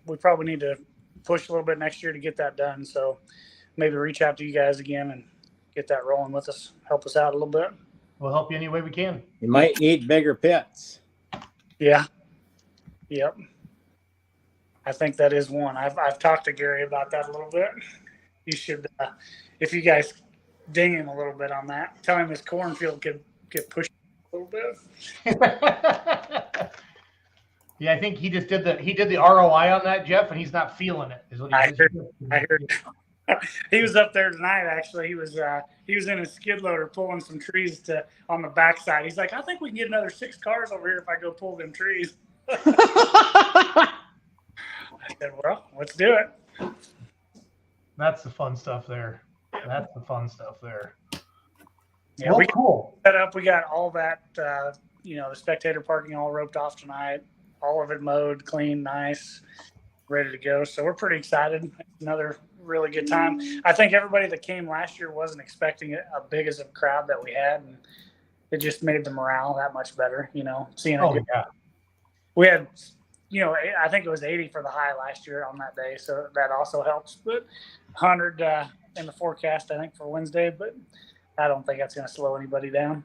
We probably need to push a little bit next year to get that done. So maybe reach out to you guys again and get that rolling with us. Help us out a little bit. We'll help you any way we can. You might need bigger pits. Yeah. Yep. I think that is one. I've talked to Gary about that a little bit. You should, if you guys ding him a little bit on that, tell him his cornfield could get pushed a little bit. Yeah, I think he just did the ROI on that, Jeff, and he's not feeling it. Is what he I heard. He was up there tonight. Actually, he was in a skid loader pulling some trees on the backside. He's like, I think we can get another 6 cars over here if I go pull them trees. I said, well, let's do it. That's the fun stuff there. That's the fun stuff there. Yeah, well, we cool. Set up. We got all that, you know, the spectator parking all roped off tonight. All of it mowed, clean, nice, ready to go. So we're pretty excited. Another really good time. I think everybody that came last year wasn't expecting a big as a crowd that we had, and it just made the morale that much better. You know, seeing it. Yeah. We had, you know, I think it was 80 for the high last year on that day, so that also helps. But 100 in the forecast, I think, for Wednesday. But I don't think that's going to slow anybody down.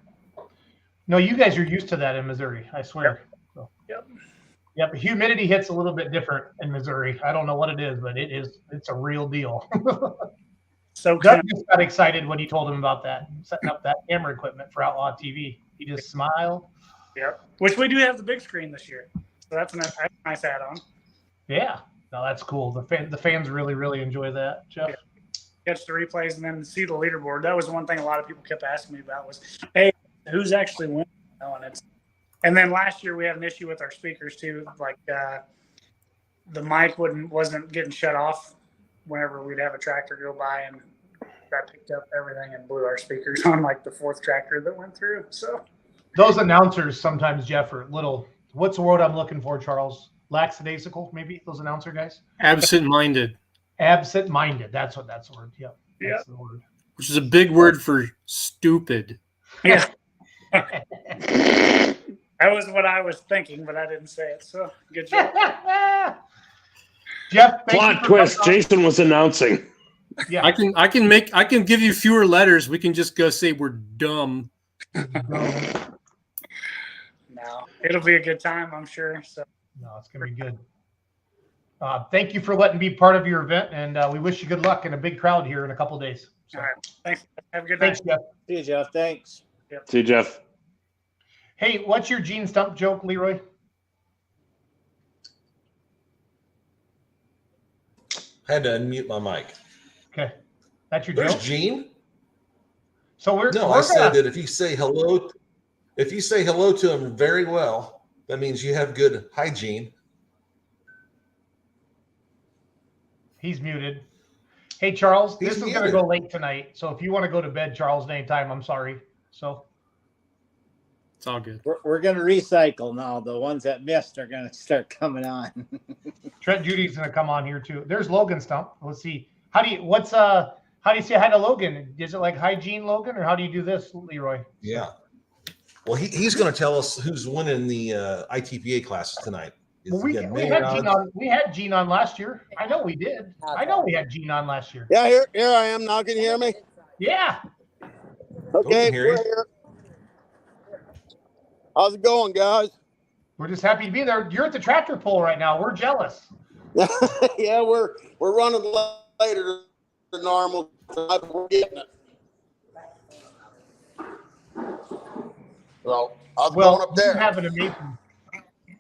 No, you guys are used to that in Missouri, I swear. So. Yep. Yep, humidity hits a little bit different in Missouri. I don't know what it is, but it's a real deal. So Doug just got excited when you told him about that, setting up that camera equipment for Outlaw TV. He just smiled. Yep. Which we do have the big screen this year. So that's a nice add-on. Yeah. No, that's cool. The fans really, really enjoy that, Jeff. Yeah. Catch the replays and then see the leaderboard. That was one thing a lot of people kept asking me about was, hey, who's actually winning? And then last year we had an issue with our speakers too. Like the mic wasn't getting shut off whenever we'd have a tractor go by, and that picked up everything and blew our speakers on like the 4th tractor that went through. So those announcers sometimes, Jeff, are little. What's the word I'm looking for, Charles? Lackadaisical, maybe, those announcer guys? Absent-minded. Absent-minded. That's the word. Yep. That's the word. Which is a big word for stupid. Yeah. That was what I was thinking, but I didn't say it. So good job. Jeff, plot twist. Jason was announcing. Yeah. I can give you fewer letters. We can just go say we're dumb. No, it'll be a good time, I'm sure. So no, it's gonna be good. Thank you for letting me be part of your event, and we wish you good luck in a big crowd here in a couple of days. So. All right, thanks. Have a good Thanks, night. Jeff. See you, Jeff. Thanks. Yep. See you, Jeff. Hey, what's your Gene Stumpf joke, Leroy? I had to unmute my mic. Okay, that's your There's joke. Gene. So I said that if you say hello to him very well, that means you have good hygiene. He's muted. Hey, Charles, He's this is muted. going to go late tonight. So if you want to go to bed, Charles, anytime, I'm sorry. So it's all good. We're going to recycle now. The ones that missed are going to start coming on. Trent Judy's going to come on here too. There's Logan Stumpf. Let's see. How do you say hi to Logan? Is it like hygiene, Logan, or how do you do this, Leroy? Yeah. Well, he's going to tell us who's winning the ITPA classes tonight. Well, we had Gene on last year. I know we did. I know we had Gene on last year. Yeah, here I am now. Can you hear me? Yeah. Okay, hear you. we're here. How's it going, guys? We're just happy to be there. You're at the tractor pull right now. We're jealous. Yeah, we're running later than normal. We're getting it. So how's it going up you there? have an amazing.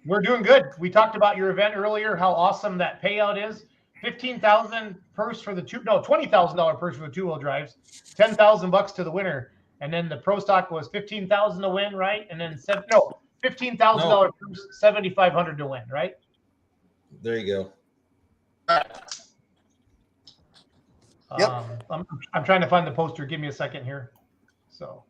We're doing good. We talked about your event earlier, how awesome that payout is. $15,000 purse for the $20,000 purse for the 2-wheel drives, $10,000 to the winner, and then the pro stock was $15,000 to win, right? And then $15,000 purse, $7,500 to win, right? There you go. Yep. I'm trying to find the poster. Give me a second here. So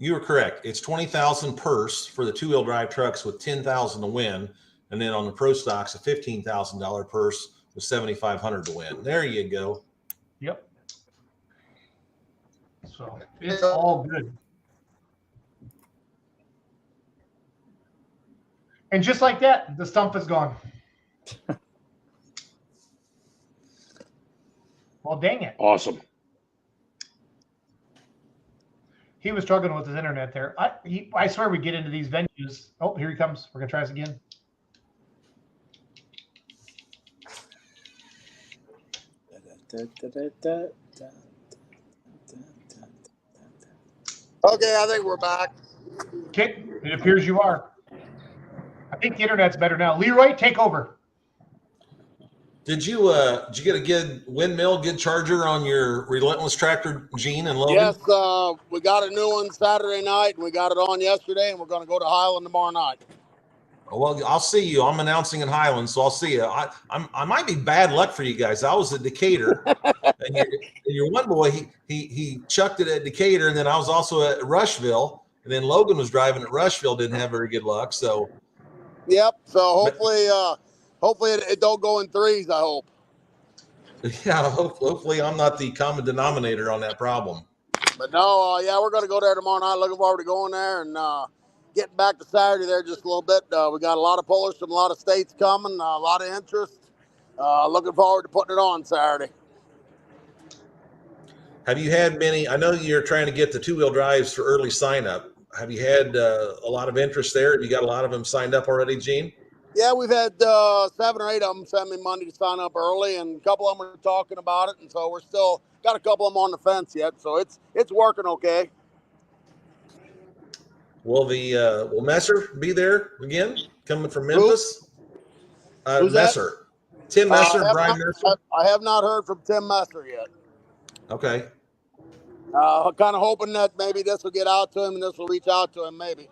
You were correct. It's 20,000 purse for the 2-wheel drive trucks with 10,000 to win, and then on the pro stocks, a $15,000 purse with 7,500 to win. There you go. Yep. So it's all good. And just like that, the Stumpf is gone. Well, dang it. Awesome. He was struggling with his internet there. I swear we get into these venues. Oh, here he comes. We're going to try this again. Okay, I think we're back. Okay, it appears you are. I think the internet's better now. Leroy, take over. Did you get a good windmill, good charger on your Relentless tractor, Gene and Logan? Yes, we got a new one Saturday night, and we got it on yesterday, and we're going to go to Highland tomorrow night. Well, I'll see you. I'm announcing in Highland, so I'll see you. I might be bad luck for you guys. I was at Decatur, and your one boy he chucked it at Decatur, and then I was also at Rushville, and then Logan was driving at Rushville. Didn't have very good luck. So, yep. So hopefully it don't go in threes. I hope. Yeah. Hopefully, I'm not the common denominator on that problem. But no, yeah, we're going to go there tomorrow night. Looking forward to going there and getting back to Saturday there just a little bit. We got a lot of pullers from a lot of states coming, a lot of interest. Looking forward to putting it on Saturday. Have you had many? I know you're trying to get the 2-wheel drives for early sign up. Have you had a lot of interest there? Have you got a lot of them signed up already, Gene? Yeah, we've had 7 or 8 of them send me money to sign up early, and a couple of them are talking about it, and so we're still got a couple of them on the fence yet. So it's working okay. Will will Mercer be there again, coming from Memphis? Who's Messer. That? Tim Messer, Brian Mercer? I have not heard from Tim Messer yet. Okay. Kind of hoping that maybe this will get out to him and this will reach out to him maybe.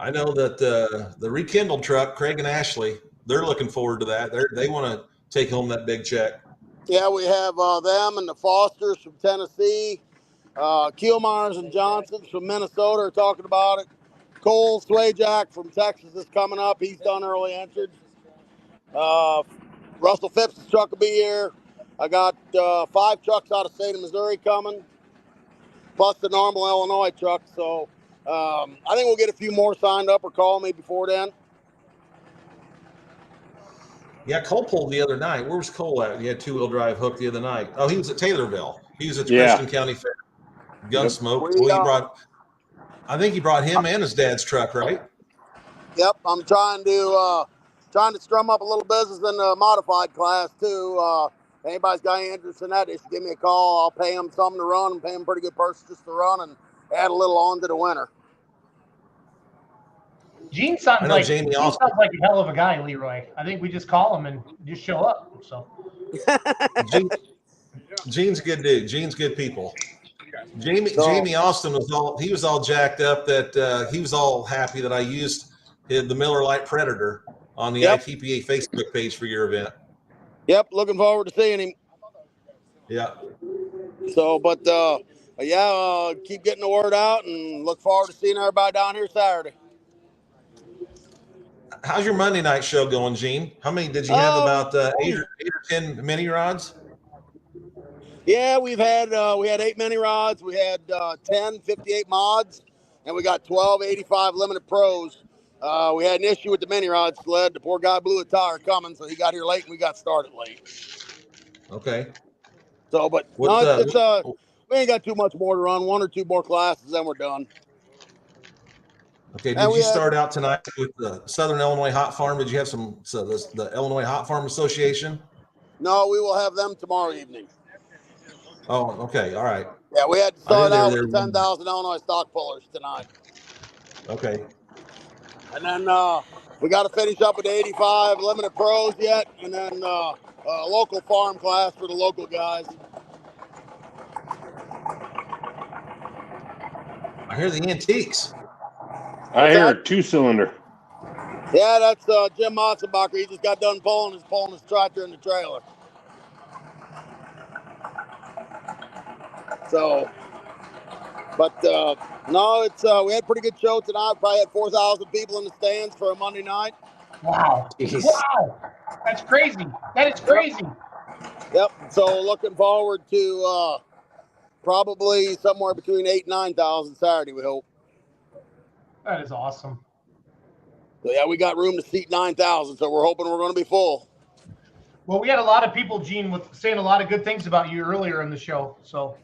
I know that the rekindled truck, Craig and Ashley, they're looking forward to that. They want to take home that big check. Yeah, we have them and the Fosters from Tennessee. Kielmeyers and Johnsons from Minnesota are talking about it. Cole Swayjack from Texas is coming up. He's done early entrance. Russell Phipps' truck will be here. I got 5 trucks out of state of Missouri coming, plus the normal Illinois truck. So I think we'll get a few more signed up or call me before then. Yeah, Cole pulled the other night. Where was Cole at? He had 2-wheel drive hooked the other night. Oh, he was at Taylorville. He was at the Christian County Fair. Gunsmoke. Well, I think he brought him and his dad's truck, right? Yep, I'm trying to strum up a little business in the modified class too. If anybody's got any interest in that, they should give me a call. I'll pay them something to run and pay them pretty good purse just to run and add a little on to the winter. Gene sounds like a hell of a guy, Leroy. I think we just call him and just show up. So Gene's a good dude. Gene's good people. Jamie Austin was all jacked up that he was all happy that I used the Miller Lite Predator on the ITPA Facebook page for your event. Yep, looking forward to seeing him. Yeah. So, but keep getting the word out and look forward to seeing everybody down here Saturday. How's your Monday night show going, Gene? How many did you have? About 8 or 10 mini rods? Yeah, we had 8 mini rods. We had 10 58 mods, and we got 12 85 limited pros. We had an issue with the mini rod sled. The poor guy blew a tire coming, so he got here late, and we got started late. Okay. So, but we ain't got too much more to run. 1 or 2 more classes, then we're done. Okay. And Did we you had- start out tonight with the Southern Illinois Hot Farm? Did you have the Illinois Hot Farm Association? No, we will have them tomorrow evening. Oh, okay. All right. Yeah, we had to I knew start they were out there. with 10,000 Illinois stock pullers tonight. Okay. And then we got to finish up with 85 limited pros yet, and then a local farm class for the local guys. I hear the antiques. I hear a 2-cylinder. Yeah, that's Jim Motzenbacher. He just got done pulling his tractor in the trailer. So, but no, it's we had a pretty good show tonight. Probably had 4,000 people in the stands for a Monday night. Wow. Jeez. Wow. That's crazy. That is crazy. Yep. So looking forward to probably somewhere between 8,000 and 9,000 Saturday, we hope. That is awesome. So yeah, we got room to seat 9,000, so we're hoping we're going to be full. Well, we had a lot of people, Gene, saying a lot of good things about you earlier in the show. So,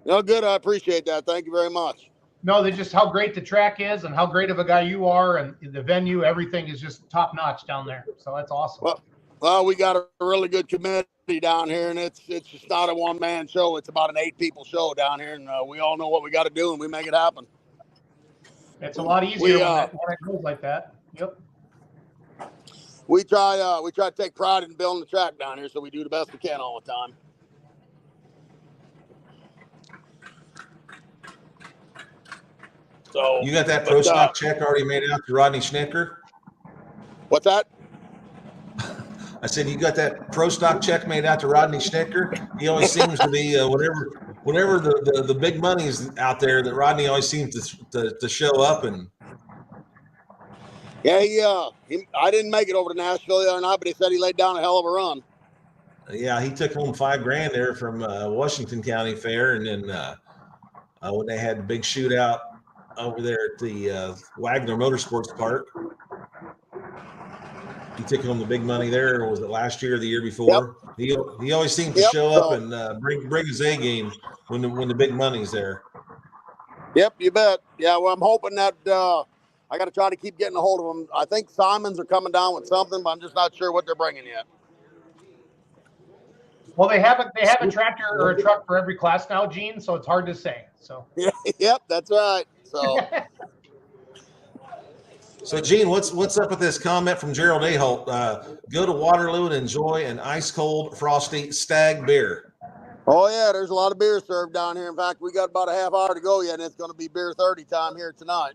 No, good. I appreciate that. Thank you very much. no, they just how great the track is and how great of a guy you are, and the venue, everything is just top notch down there. So that's awesome. Well, we got a really good committee down here, and it's just not a one-man show. It's about an 8-people show down here, and we all know what we got to do, and we make it happen. It's a lot easier when it goes like that. Yep. We try to take pride in building the track down here, so we do the best we can all the time. So You got that pro stock check already made out to Rodney Schnicker? What's that? I said, you got that pro stock check made out to Rodney Schnicker? He always seems to be whenever the big money's out there, that Rodney always seems to show up. And yeah, I didn't make it over to Nashville the other night, but he said he laid down a hell of a run. Yeah, he took home $5,000 there from Washington County Fair, and then when they had the big shootout over there at the Wagner Motorsports Park, he took home the big money there. Was it last year or the year before? Yep. He always seems to show up and bring his A game when the big money's there. Yep, you bet. Yeah, well, I'm hoping that I got to try to keep getting a hold of them. I think Simons are coming down with something, but I'm just not sure what they're bringing yet. Well, they have a tractor or a truck for every class now, Gene, so it's hard to say. So Yep, that's right. So So, Gene, what's up with this comment from Gerald Aholt? Go to Waterloo and enjoy an ice cold frosty stag beer. Oh yeah, there's a lot of beer served down here. In fact, we got about a half hour to go yet, and it's going to be beer 30 time here tonight.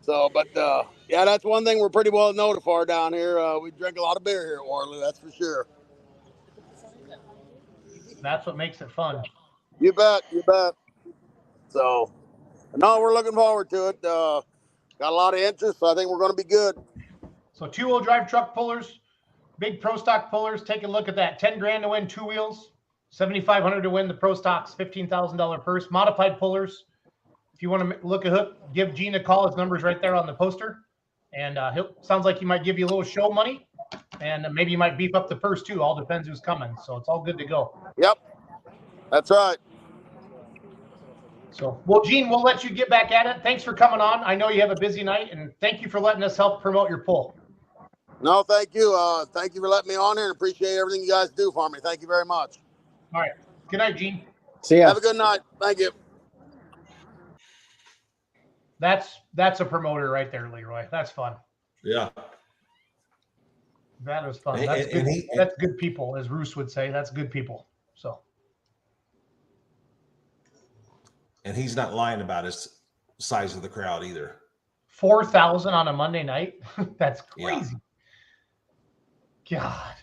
So, but yeah, that's one thing we're pretty well known for down here. We drink a lot of beer here at Waterloo, that's for sure. that's what makes it fun. You bet, you bet. So, no, we're looking forward to it. Got a lot of interest, so I think we're going to be good. So 2-wheel drive truck pullers, big pro stock pullers. Take a look at that. $10,000 to win 2 wheels, $7,500 to win the pro stocks, $15,000 purse. Modified pullers. If you want to look a hook, give Gene a call. His number's right there on the poster. And sounds like he might give you a little show money, and maybe you might beef up the purse too. All depends who's coming. So it's all good to go. Yep, that's right. So, well, Gene, we'll let you get back at it. Thanks for coming on. I know you have a busy night, and thank you for letting us help promote your pull. No, thank you. Thank you for letting me on here, and appreciate everything you guys do for me. Thank you very much. All right. Good night, Gene. See ya. Have a good night. Thank you. That's a promoter right there, Leroy. That's fun. Yeah. That was fun. And- That's and good. he- That's good people, as Roos would say. That's good people. So And he's not lying about his size of the crowd either. 4,000 on a Monday night. That's Yeah. crazy. God.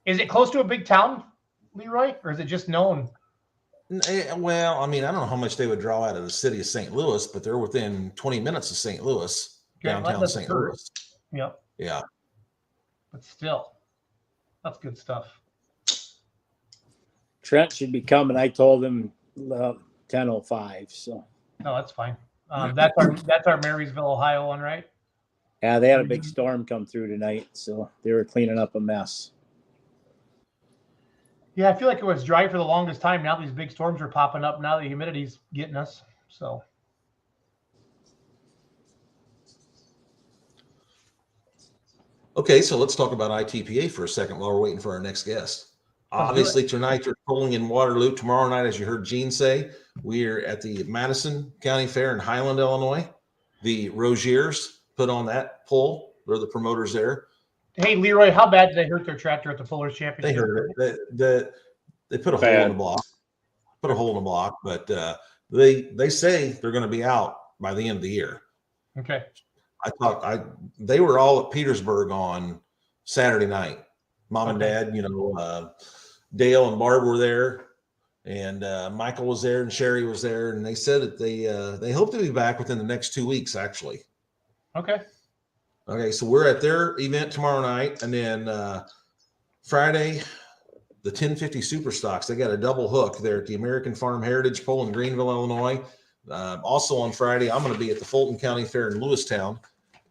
Is it close to a big town, Leroy, or is it just known? Well, I mean, I don't know how much they would draw out of the city of St. Louis, but they're within 20 minutes of St. Louis, downtown that's St. true. Louis. Yep. Yeah. But still, that's good stuff. Trent should be coming. I told him 10:05. So No, that's fine. That's our Marysville, Ohio one, right? yeah, they had a big storm come through tonight, so they were cleaning up a mess. Yeah, I feel like it was dry for the longest time. Now these big storms are popping up. Now the humidity's getting us. So. Okay, so let's talk about ITPA for a second while we're waiting for our next guest. Obviously, tonight they're polling in Waterloo. Tomorrow night, as you heard Gene say, we're at the Madison County Fair in Highland, Illinois. The Rogiers put on that poll. They're the promoters there. Hey, Leroy, how bad did they hurt their tractor at the Fuller's Championship? They hurt it. They put a hole in the block. Put a hole in the block, but they say they're going to be out by the end of the year. Okay. They were all at Petersburg on Saturday night. Mom and Dad, Dale and Barb were there, and Michael was there, and Sherry was there, and they said that they hope to be back within the next 2 weeks, actually. Okay. Okay, so we're at their event tomorrow night, and then Friday, the 1050 Super Stocks. They got a double hook there at the American Farm Heritage Pole in Greenville, Illinois. Also on Friday, I'm going to be at the Fulton County Fair in Lewistown.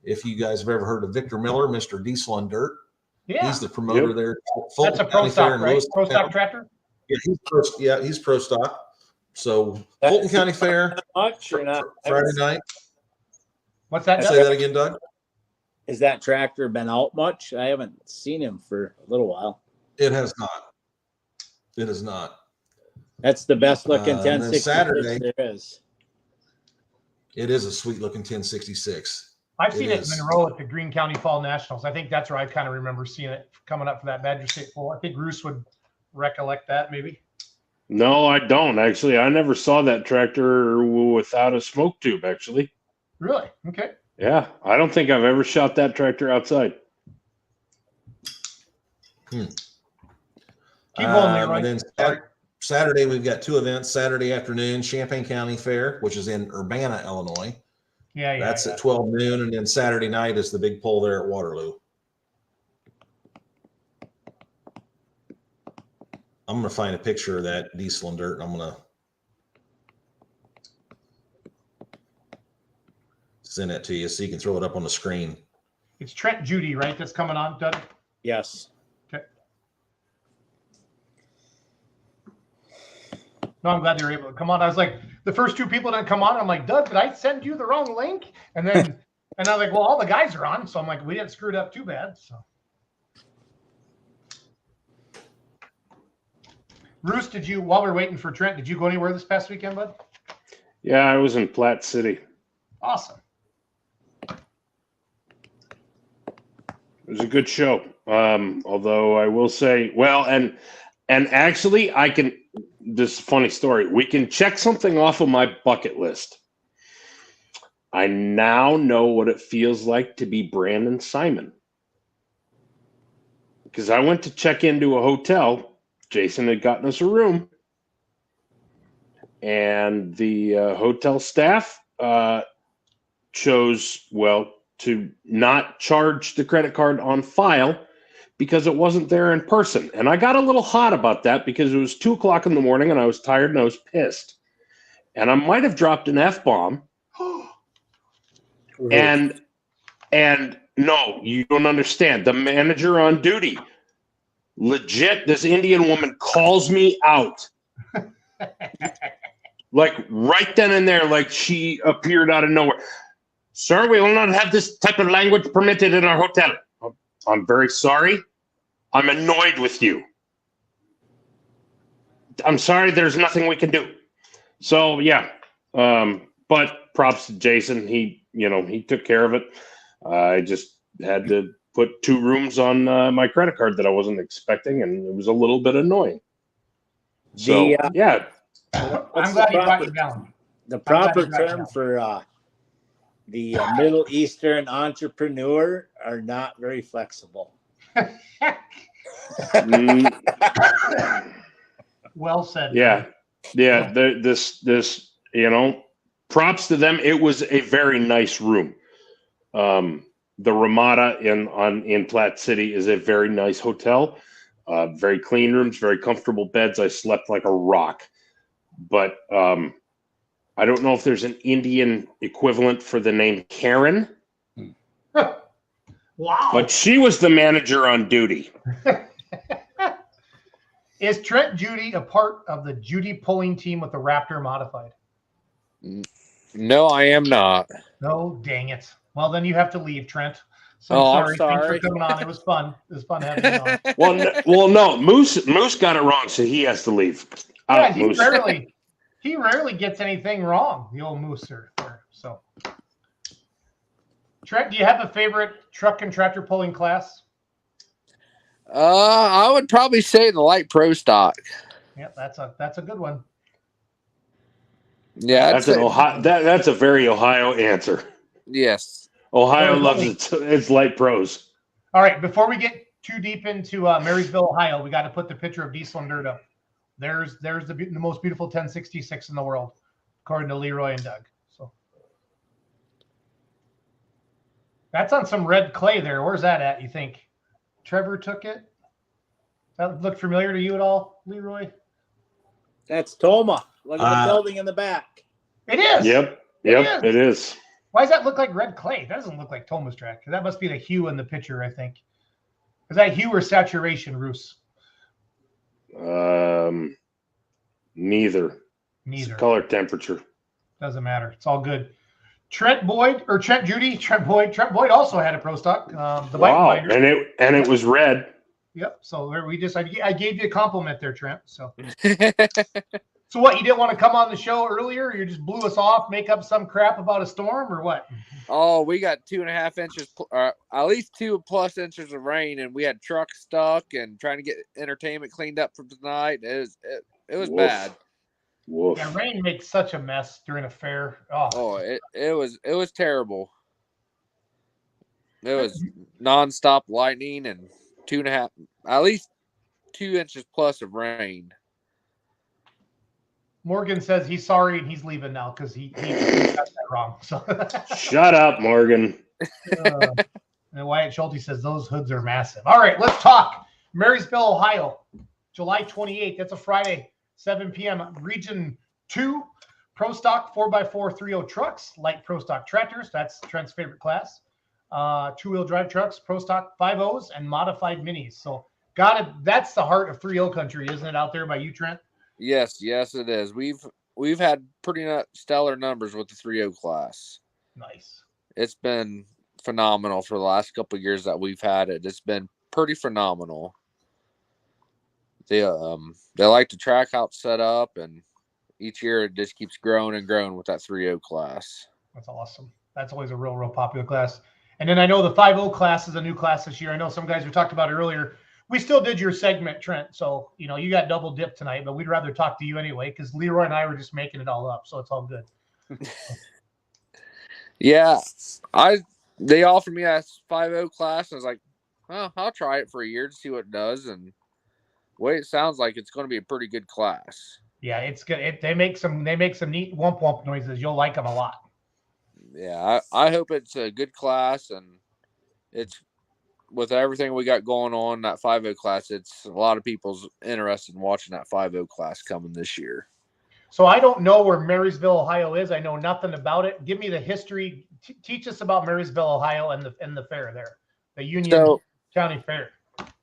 If you guys have ever heard of Victor Miller, Mr. Diesel on Dirt, he's the promoter there. That's a pro stock, right? Pro stock tractor. Yeah, he's pro stock. So Fulton County Fair much or not? Friday night. What's that? Say that again, Doug. Has that tractor been out much? I haven't seen him for a little while. It has not. It is not. That's the best looking 1066 Saturday, there is. It is a sweet looking 1066. I've seen it in Monroe at the Greene County Fall Nationals. I think that's where I kind of remember seeing it coming up for that Badger State Bowl. I think Roos would recollect that maybe. No, I don't actually. I never saw that tractor without a smoke tube. Actually. Really? Okay. Yeah, I don't think I've ever shot that tractor outside. Keep going, Leroy. And then Saturday, we've got two events. Saturday afternoon, Champaign County Fair, which is in Urbana, Illinois. Yeah. That's at 12 noon. And then Saturday night is the big pull there at Waterloo. I'm going to find a picture of that Diesel and Dirt, and I'm going to send that to you so you can throw it up on the screen. It's Trent Judy, right? That's coming on, Doug? Yes. Okay. No, I'm glad they were able to come on. I was like, the first two people that come on, I'm like, Doug, did I send you the wrong link? And then, and I was like, well, all the guys are on. So I'm like, we didn't screw it up too bad. So. Roos, while we're waiting for Trent, did you go anywhere this past weekend, bud? Yeah, I was in Platte City. Awesome. It was a good show. Although I will say, well, and actually this is a funny story. We can check something off of my bucket list. I now know what it feels like to be Brandon Simon. Because I went to check into a hotel. Jason had gotten us a room. And the hotel staff chose, to not charge the credit card on file because it wasn't there in person. And I got a little hot about that because it was 2:00 in the morning and I was tired and I was pissed. And I might have dropped an F-bomb. And no, you don't understand. The manager on duty, legit, this Indian woman calls me out. Like right then and there, like she appeared out of nowhere. Sir, we will not have this type of language permitted in our hotel. I'm very sorry. I'm annoyed with you. I'm sorry, there's nothing we can do. So, yeah. But props to Jason. He took care of it. I just had to put 2 rooms on my credit card that I wasn't expecting, and it was a little bit annoying. So, yeah. I'm glad you brought it down. The proper term for the Middle Eastern entrepreneur are not very flexible. Well said. Yeah. This props to them. It was a very nice room. The Ramada in Platte City is a very nice hotel. Very clean rooms, very comfortable beds. I slept like a rock. But I don't know if there's an Indian equivalent for the name Karen. Wow. But she was the manager on duty. Is Trent Judy a part of the Judy pulling team with the Raptor modified? No, I am not. No, dang it. Well, then you have to leave, Trent. So Oh, I'm sorry. Thanks for sorry. coming on. It was fun. It was fun having you on. Well, no, Moose got it wrong, so he has to leave. Yeah, Out, Moose. he rarely gets anything wrong, the old Mooser there. So, Trent, do you have a favorite truck and tractor pulling class? I would probably say the light pro stock. Yeah, that's a good one. Yeah, That's an Ohio. That's a very Ohio answer. Yes. Ohio loves its light pros. All right, before we get too deep into Marysville, Ohio, we got to put the picture of Diesel and Dirt up. There's the most beautiful 1066 in the world, according to Leroy and Doug. So that's on some red clay there. Where's that at, you think? Trevor took it? That look familiar to you at all, Leroy? That's Toma. Look at the building in the back. It is. Yep, it is. Why does that look like red clay? That doesn't look like Toma's track. That must be the hue in the picture, I think. Is that hue or saturation, Roos? Neither. It's color temperature. Doesn't matter. It's all good. Trent Judy. Trent Boyd also had a pro stock. The bike binder. and it was red. Yep. So I gave you a compliment there, Trent. So. So what, you didn't want to come on the show earlier? Or you just blew us off, make up some crap about a storm, or what? Oh, we got 2.5 inches, at least 2+ inches of rain, and we had trucks stuck and trying to get entertainment cleaned up for tonight. It was bad. Woof. Yeah, rain makes such a mess during a fair. It was terrible. It was nonstop lightning and 2.5, at least 2 inches plus of rain. Morgan says he's sorry and he's leaving now because he got that wrong. So shut up, Morgan. And Wyatt Schulte says those hoods are massive. All right, let's talk. Marysville, Ohio, July 28th. That's a Friday, 7 p.m. Region 2, Pro Stock 4x4 3.0 trucks, light Pro Stock tractors. That's Trent's favorite class. Two-wheel drive trucks, Pro Stock 5.0s, and modified minis. So that's the heart of 3.0 country, isn't it, out there by you, Trent? Yes, it is. We've had pretty stellar numbers with the 3.0 class. Nice. It's been phenomenal for the last couple of years that we've had it. It's been pretty phenomenal. They like the track out set up, and each year it just keeps growing and growing with that 3.0 class. That's awesome. That's always a real popular class. And then I know the 5.0 class is a new class this year. I know some guys we talked about earlier. We still did your segment, Trent. So, you got double dip tonight, but we'd rather talk to you anyway because Leroy and I were just making it all up. So it's all good. Yeah. They offered me that 5.0 class. And I was like, well, I'll try it for a year to see what it does. And the way it sounds like it's going to be a pretty good class. Yeah, it's good. They make some neat womp womp noises. You'll like them a lot. Yeah, I hope it's a good class, and it's with everything we got going on that 5.0 class. It's a lot of people's interested in watching that 5.0 class coming this year. So I don't know where Marysville, Ohio is. I know nothing about it. Give me the history. Teach us about Marysville, Ohio, and the fair there, the Union County Fair.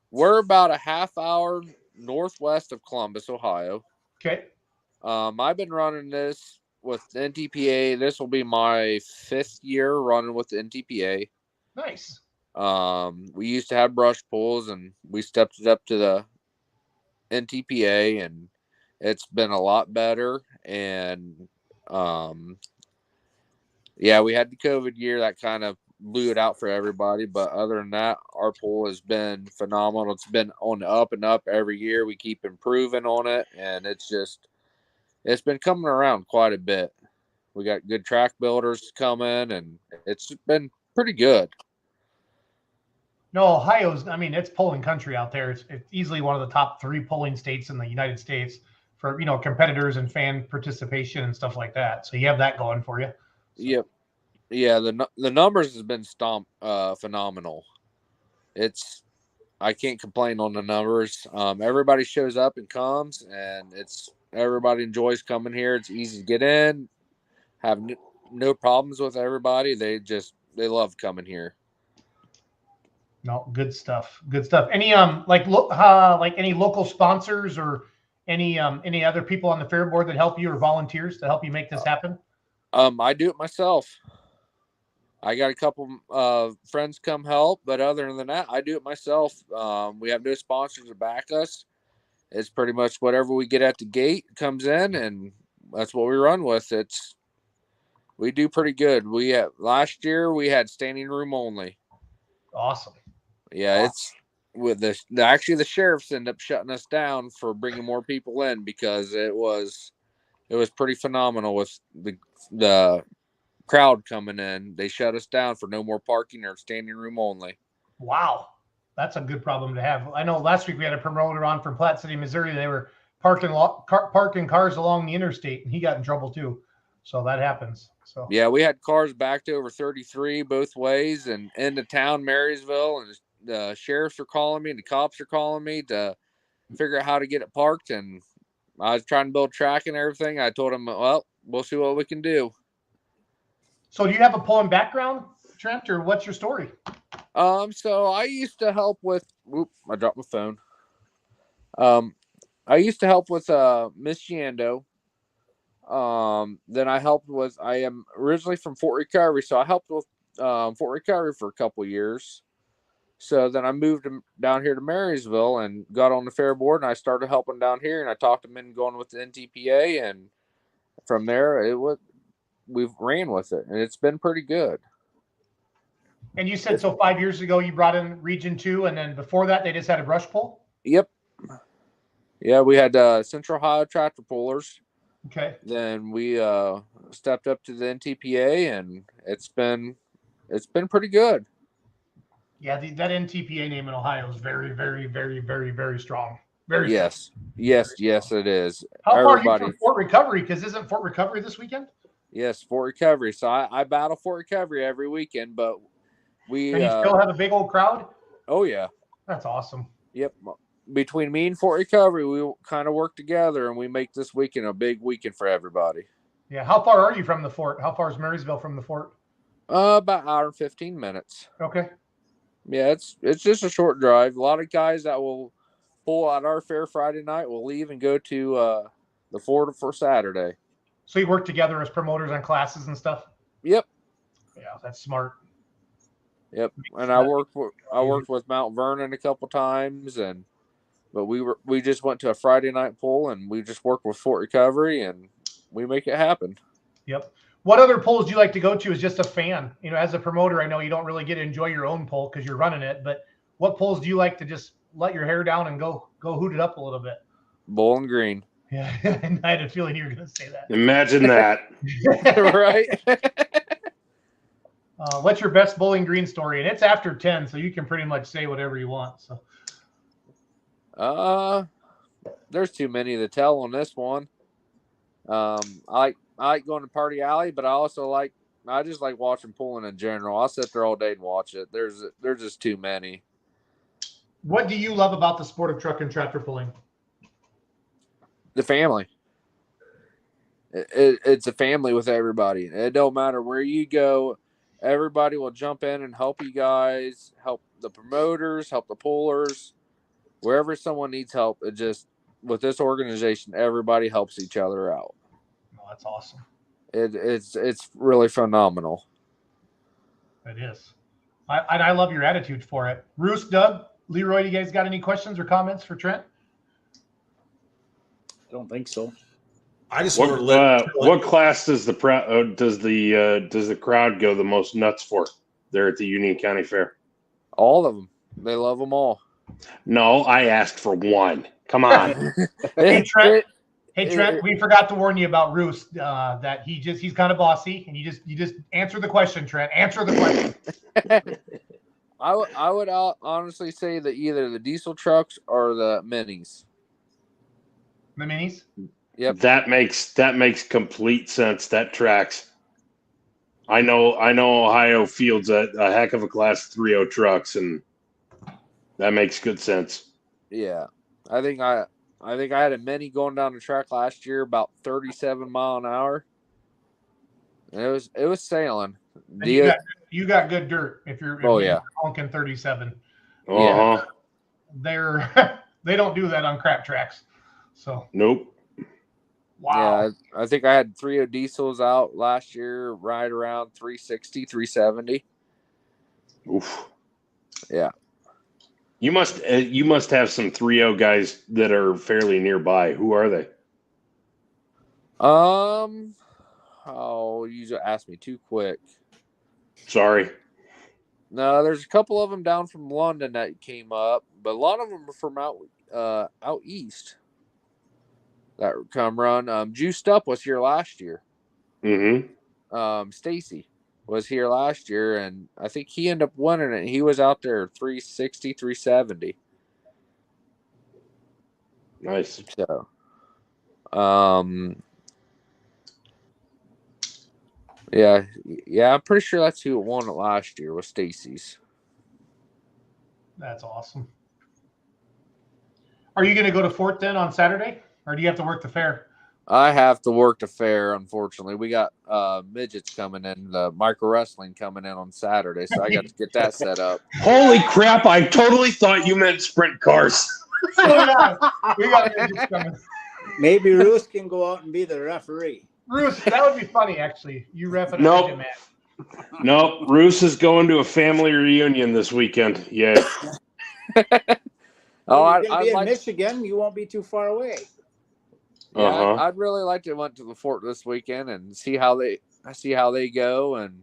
We're about a half hour northwest of Columbus, Ohio. Okay. I've been running this with NTPA. This will be my 5th year running with the NTPA. Nice. We used to have brush pulls, and we stepped it up to the NTPA, and it's been a lot better. And we had the COVID year that kind of blew it out for everybody, but other than that, our pull has been phenomenal. It's been on the up and up every year. We keep improving on it, and it's been coming around quite a bit. We got good track builders coming, and it's been pretty good. No, Ohio's, it's polling country out there. It's easily one of the top 3 polling states in the United States for, competitors and fan participation and stuff like that. So you have that going for you. So. Yep. Yeah, the numbers has been phenomenal. I can't complain on the numbers. Everybody shows up and comes, and everybody enjoys coming here. It's easy to get in, have no problems with everybody. They love coming here. No, good stuff. Good stuff. Any like any local sponsors or any other people on the fair board that help you or volunteers to help you make this happen? I do it myself. I got a couple friends come help, but other than that, I do it myself. We have no sponsors to back us. It's pretty much whatever we get at the gate comes in, and that's what we run with. We do pretty good. Last year we had standing room only. Awesome. Yeah, it's with the sheriffs end up shutting us down for bringing more people in because it was pretty phenomenal with the crowd coming in. They shut us down for no more parking or standing room only. Wow. That's a good problem to have. I know last week we had a promoter on from Platte City, Missouri. They were parking cars along the interstate, and he got in trouble too. So that happens. So yeah, we had cars backed over 33 both ways and into town, Marysville, and the sheriffs are calling me and the cops are calling me to figure out how to get it parked. And I was trying to build track and everything. I told them, well, we'll see what we can do. So do you have a pulling background, Trent, or what's your story? So I used to help with. I dropped my phone. I used to help with Miss Yando. Then I helped with. I am originally from Fort Recovery, so I helped with Fort Recovery for a couple of years. So then I moved down here to Marysville and got on the fair board, and I started helping down here, and I talked them into going with the NTPA, and from there we've ran with it, and it's been pretty good. And you said so 5 years ago you brought in Region 2, and then before that they just had a brush pull? Yep. Yeah, we had Central Ohio tractor pullers. Okay. Then we stepped up to the NTPA, and it's been pretty good. Yeah, that NTPA name in Ohio is very, very, very, very, very strong. Very yes, strong. yes, yes, it is. How far are you from Fort Recovery? Because isn't Fort Recovery this weekend? Yes, Fort Recovery. So I battle Fort Recovery every weekend, but and you still have a big old crowd? Oh yeah, that's awesome. Yep. Between me and Fort Recovery, we kind of work together, and we make this weekend a big weekend for everybody. Yeah. How far are you from the fort? How far is Marysville from the fort? About an hour and 15 minutes. Okay. Yeah, it's just a short drive. A lot of guys that will pull out our fair Friday night will leave and go to the fort for Saturday. So you work together as promoters on classes and stuff? Yep. Yeah, that's smart. Yep. And I worked with Mount Vernon a couple times, but we just went to a Friday night pull, and we just worked with Fort Recovery, and we make it happen. Yep. What other polls do you like to go to as just a fan? You know, as a promoter, I know you don't really get to enjoy your own poll because you're running it, but what polls do you like to just let your hair down and go hoot it up a little bit? Bowling Green. Yeah, I had a feeling you were going to say that. Imagine that. Right? What's your best Bowling Green story? And it's after 10, so you can pretty much say whatever you want. So, there's too many to tell on this one. I like going to Party Alley, but I just like watching pulling in general. I'll sit there all day and watch it. There's just too many. What do you love about the sport of truck and tractor pulling? The family. It's a family with everybody. It don't matter where you go. Everybody will jump in and help you guys, help the promoters, help the pullers. Wherever someone needs help, with this organization, everybody helps each other out. Oh, that's awesome. It's really phenomenal. It is. I love your attitude for it. Roos, Doug, Leroy, you guys got any questions or comments for Trent? I don't think so. I just what class does the crowd go the most nuts for there at the Union County Fair? All of them. They love them all. No, I asked for one. Come on. Hey Trent, we forgot to warn you about Roos. That he's kind of bossy, and you just answer the question, Trent. Answer the question. I would honestly say that either the diesel trucks or the minis. The minis. Yep. That makes complete sense. That tracks. I know Ohio fields a heck of a class 3.0 trucks, and that makes good sense. Yeah. I think I had a mini going down the track last year about 37 mile an hour. And it was sailing. You got good dirt if you're honking 37. Uh-huh. They don't do that on crap tracks. So Nope. wow. Yeah, I think I had 3 diesels out last year, right around 360, 370. Oof. Yeah. You must have some 3.0 guys that are fairly nearby. Who are they? Oh, you just asked me too quick. Sorry. No, there's a couple of them down from London that came up, but a lot of them are from out east that come run. Juiced Up was here last year. Mm-hmm. Stacy was here last year, and I think he ended up winning it. He was out there 360, 370. Nice. So, yeah, I'm pretty sure that's who won it last year was Stacy's. That's awesome. Are you going to go to Fort then on Saturday, or do you have to work the fair? I have to work the fair, unfortunately. We got midgets coming in, the micro wrestling coming in on Saturday, so I got to get that set up. Holy crap, I totally thought you meant sprint cars. We got midgets coming. Maybe Roos can go out and be the referee. Roos, that would be funny, actually. You ref at a Nope. midget match. Nope. Roos is going to a family reunion this weekend. Yeah. You're I'd going to be in like Michigan. You won't be too far away. Yeah, Uh-huh. I'd really like to went to the fort this weekend and see how they go and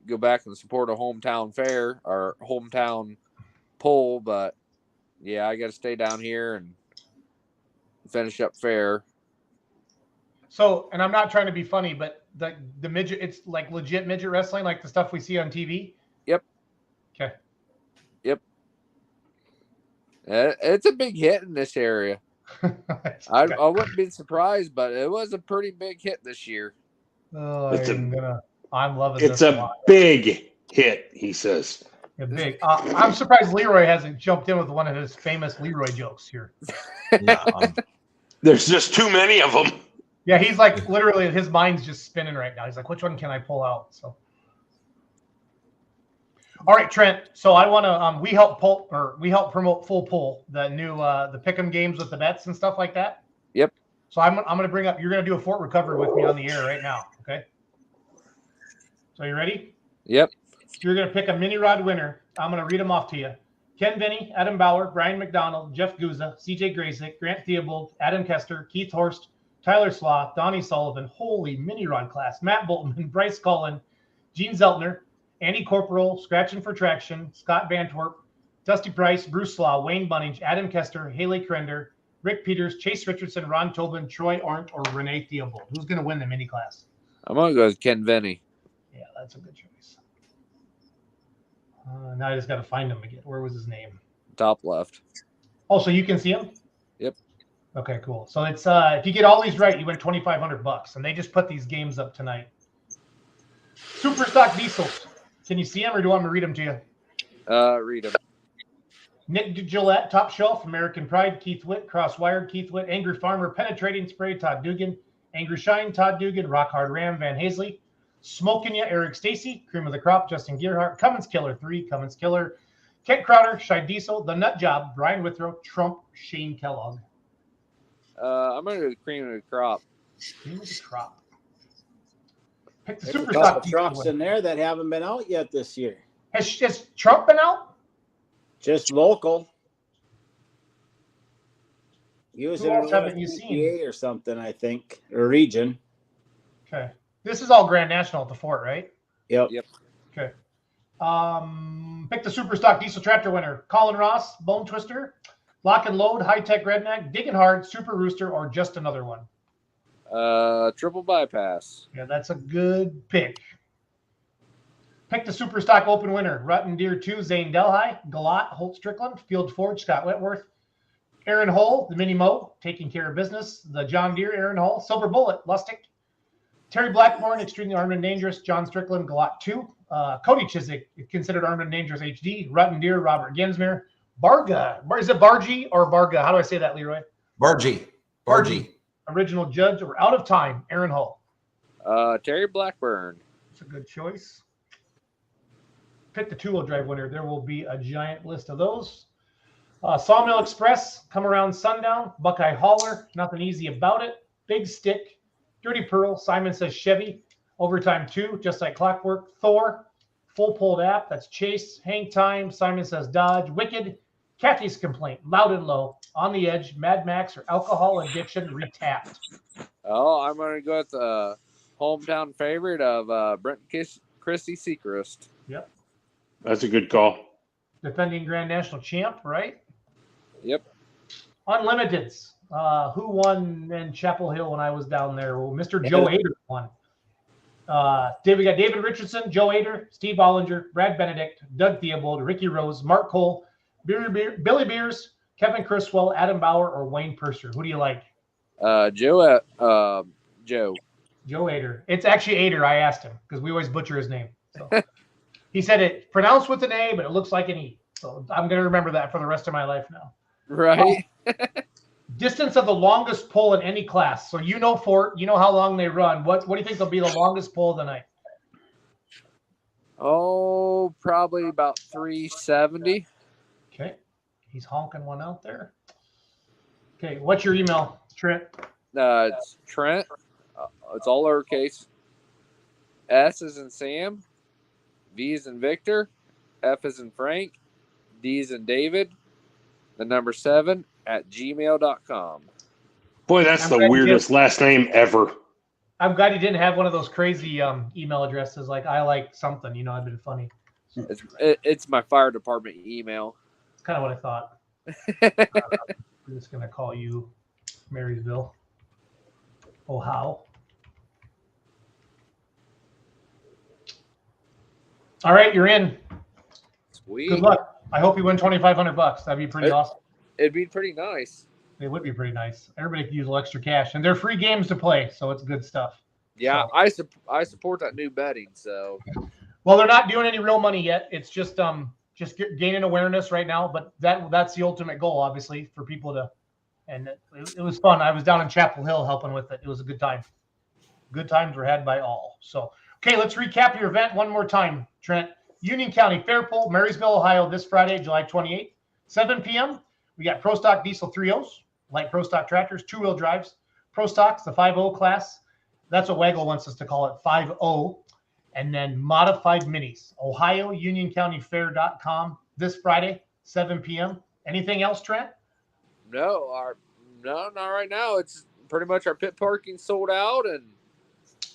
go back and support a hometown fair or hometown pull. But yeah, I got to stay down here and finish up fair. So, and I'm not trying to be funny, but the midget, it's like legit midget wrestling, like the stuff we see on TV. Yep. Okay. Yep. It's a big hit in this area. I wouldn't be surprised, but it was a pretty big hit this year. Oh, I'm loving It's this. a big hit, he says. Big. I'm surprised Leroy hasn't jumped in with one of his famous Leroy jokes here. Yeah, There's just too many of them. Yeah, he's like literally his mind's just spinning right now. He's like, which one can I pull out? So, all right, Trent. So I want to we help promote Full Pull, the new the pick'em games with the bets and stuff like that. Yep. So I'm going to bring up. You're going to do a fort recovery with me on the air right now. Okay. So you ready? Yep. You're going to pick a mini rod winner. I'm going to read them off to you. Ken Vinny, Adam Bauer, Brian McDonald, Jeff Guza, CJ Graysick, Grant Theobald, Adam Kester, Keith Horst, Tyler Slaw, Donnie Sullivan, holy mini rod class, Matt Boltman, Bryce Cullen, Gene Zeltner, Andy Corporal, Scratching for Traction, Scott Bantwerp, Dusty Price, Bruce Slaw, Wayne Bunnage, Adam Kester, Haley Krender, Rick Peters, Chase Richardson, Ron Tobin, Troy Arndt, or Renee Theobald. Who's going to win the mini class? I'm going to go with Ken Vinny. Yeah, that's a good choice. Now I just got to find him again. Where was his name? Top left. Oh, so you can see him? Yep. Okay, cool. So it's if you get all these right, you win $2,500, and they just put these games up tonight. Superstock Diesels. Can you see them, or do you want me to read them to you? Read them. Nick Gillette, Top Shelf, American Pride, Keith Witt, Crosswired, Keith Witt, Angry Farmer, Penetrating Spray, Todd Dugan, Angry Shine, Todd Dugan, Rock Hard Ram, Van Hazley, Smoking Ya, Eric Stacy, Cream of the Crop, Justin Gearhart, Cummins Killer 3, Cummins Killer, Kent Crowder, Shy Diesel, The Nut Job, Brian Withrow, Trump, Shane Kellogg. I'm going to go with Cream of the Crop. Cream of the Crop. Pick the There's a Super couple Stock trucks in there that haven't been out yet this year. Has Trump been out? Just local. Using Who else an haven't you seen? NTPA or something, I think, or region. Okay. This is all Grand National at the Fort, right? Yep. Okay. Pick the Superstock Diesel Tractor winner. Colin Ross, Bone Twister, Lock and Load, High Tech Redneck, Digging Hard, Super Rooster, or just another one. Triple Bypass. Yeah, that's a good pick. Pick the Superstock Open winner. Rutten Deer 2, Zane Delhi, Galat, Holt Strickland, Field Forge, Scott Wentworth, Aaron Hull, the Mini Mo, Taking Care of Business, the John Deere, Aaron Hull, Silver Bullet, Lustig, Terry Blackmore, Extremely Armed and Dangerous, John Strickland, Galat 2, Cody Chiswick, considered Armed and Dangerous HD, Rutten Deer, Robert Gensmer, Barga. Is it Bargy or Barga? How do I say that, Leroy? Bargy. Original Judge or Out of Time, Aaron Hull. Terry Blackburn. That's a good choice. Pick the two-wheel drive winner. There will be a giant list of those. Sawmill Express, come around sundown. Buckeye Hauler, nothing easy about it. Big Stick, Dirty Pearl, Simon says Chevy. Overtime 2, just like clockwork. Thor, Full Pulled App, that's Chase. Hang Time, Simon says Dodge. Wicked, Kathy's Complaint, Loud and Low. On the Edge, Mad Max, or Alcohol Addiction Retapped. Oh, I'm going to go with the hometown favorite of Brent Christie Seacrest. Yep. That's a good call. Defending Grand National Champ, right? Yep. Unlimiteds. Who won in Chapel Hill when I was down there? Well, Mr. Joe Ader won. We got David Richardson, Joe Ader, Steve Bollinger, Brad Benedict, Doug Theobald, Ricky Rose, Mark Cole, Billy Beers, Kevin Criswell, Adam Bauer, or Wayne Purser. Who do you like? Joe. Joe Ader. It's actually Ader. I asked him because we always butcher his name. So. He said it pronounced with an A, but it looks like an E. So I'm going to remember that for the rest of my life now. Right. Distance of the longest pole in any class. So you know Fort, you know how long they run. What do you think will be the longest pole of the night? Oh, probably about 370. Okay. He's honking one out there. Okay. What's your email, Trent? It's Trent. It's all lowercase. S is in Sam. V is in Victor. F is in Frank. D is in David. The number 7 at gmail.com. Boy, that's the weirdest last name ever. I'm glad you didn't have one of those crazy email addresses like I like something. You know, it'd been funny. It's my fire department email. It's kind of what I thought. I'm just going to call you Marysville. Oh, how? All right, you're in. Sweet. Good luck. I hope you win $2,500. That'd be pretty awesome. It'd be pretty nice. It would be pretty nice. Everybody could use a little extra cash, and they're free games to play, so it's good stuff. Yeah, so. I support that new betting. So, well, they're not doing any real money yet. It's just gaining awareness right now. But that's the ultimate goal, obviously, for people to. And it was fun. I was down in Chapel Hill helping with it. It was a good time. Good times were had by all. So, okay, let's recap your event one more time, Trent. Union County Fair Pole, Marysville, Ohio, this Friday, July 28th, 7 p.m. We got Pro Stock Diesel 3.0s, light Pro Stock tractors, two-wheel drives, Pro Stocks, the 5.0 class. That's what Waggle wants us to call it, 5.0. And then modified minis, Ohio, UnionCountyFair.com, this Friday, 7 p.m. Anything else, Trent? No, not right now. It's pretty much our pit parking sold out, and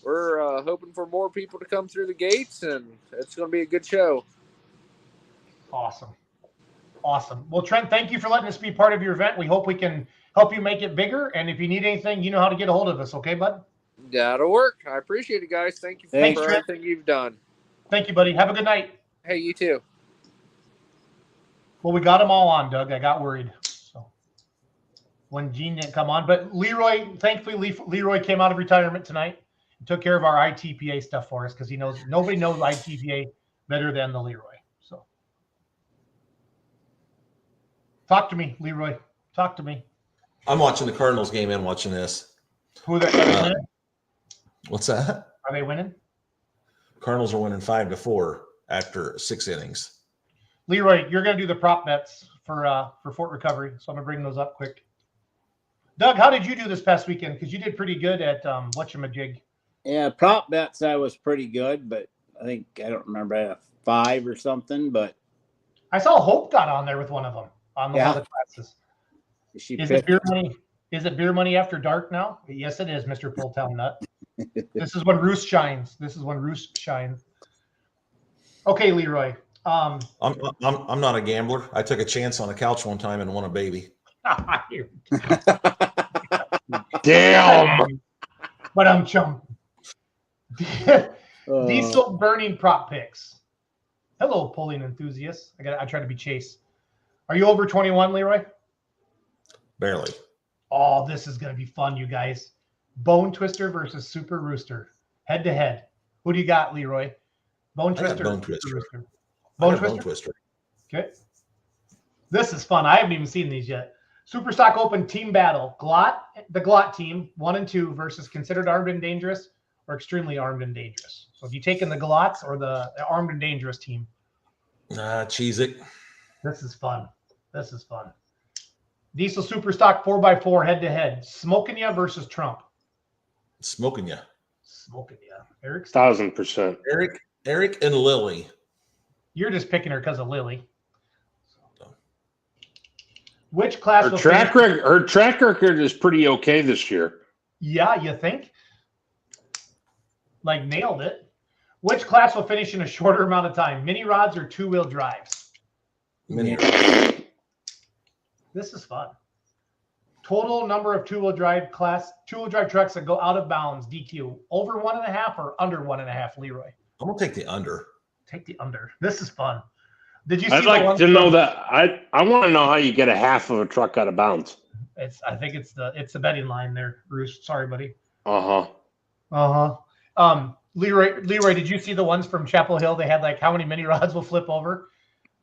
we're hoping for more people to come through the gates, and it's going to be a good show. Awesome. Well, Trent, thank you for letting us be part of your event. We hope we can help you make it bigger, and if you need anything, you know how to get a hold of us, okay, bud? That'll work. I appreciate it, guys. Thank you for everything you've done. Thank you, buddy. Have a good night. Hey, you too. Well, we got them all on, Doug. I got worried. So when Gene didn't come on, but Leroy, thankfully, Leroy came out of retirement tonight and took care of our ITPA stuff for us because he knows nobody knows ITPA better than the Leroy. So talk to me, Leroy. Talk to me. I'm watching the Cardinals game and watching this. Who are they winning? What's that? Are they winning? Cardinals are winning 5-4 after 6 innings. Leroy, you're going to do the prop bets for Fort Recovery, so I'm going to bring those up quick. Doug, how did you do this past weekend? Because you did pretty good at whatchamajig. Yeah, prop bets I was pretty good, but I don't remember, I had a 5 or something, but I saw Hope got on there with one of them on one of the classes. Is it beer money after dark now? Yes, it is, Mr. Pulltown Nut. This is when Roost shines. Okay, Leroy. I'm not a gambler. I took a chance on a couch one time and won a baby. Damn. But I'm chum. Diesel burning prop picks. Hello, pulling enthusiasts. I try to be Chase. Are you over 21, Leroy? Barely. Oh, this is going to be fun, you guys. Bone Twister versus Super Rooster. Head to head. Who do you got, Leroy? Bone Twister? Bone Twister. Bone Twister? Okay. This is fun. I haven't even seen these yet. Super Stock Open team battle. The Glot team, 1 and 2 versus considered armed and dangerous or extremely armed and dangerous. So have you taken the Glots or the armed and dangerous team? Cheese it. This is fun. Diesel Superstock 4x4 head-to-head. Smoking ya versus Trump. Smoking you. Smoking ya. Eric's 1,000%. Eric and Lily. You're just picking her because of Lily. Which class Her will track finish? record is pretty okay this year. Yeah, you think? Like nailed it. Which class will finish in a shorter amount of time? Mini rods or two-wheel drives? Mini. This is fun. Total number of two-wheel drive trucks that go out of bounds, DQ. Over 1.5 or under 1.5, Leroy? I'm gonna take the under. Take the under. This is fun. Did you see I'd the like one to know from- that. I want to know how you get a half of a truck out of bounds. I think it's the betting line there, Bruce. Sorry, buddy. Uh-huh. Leroy, did you see the ones from Chapel Hill? They had like how many mini rods will flip over?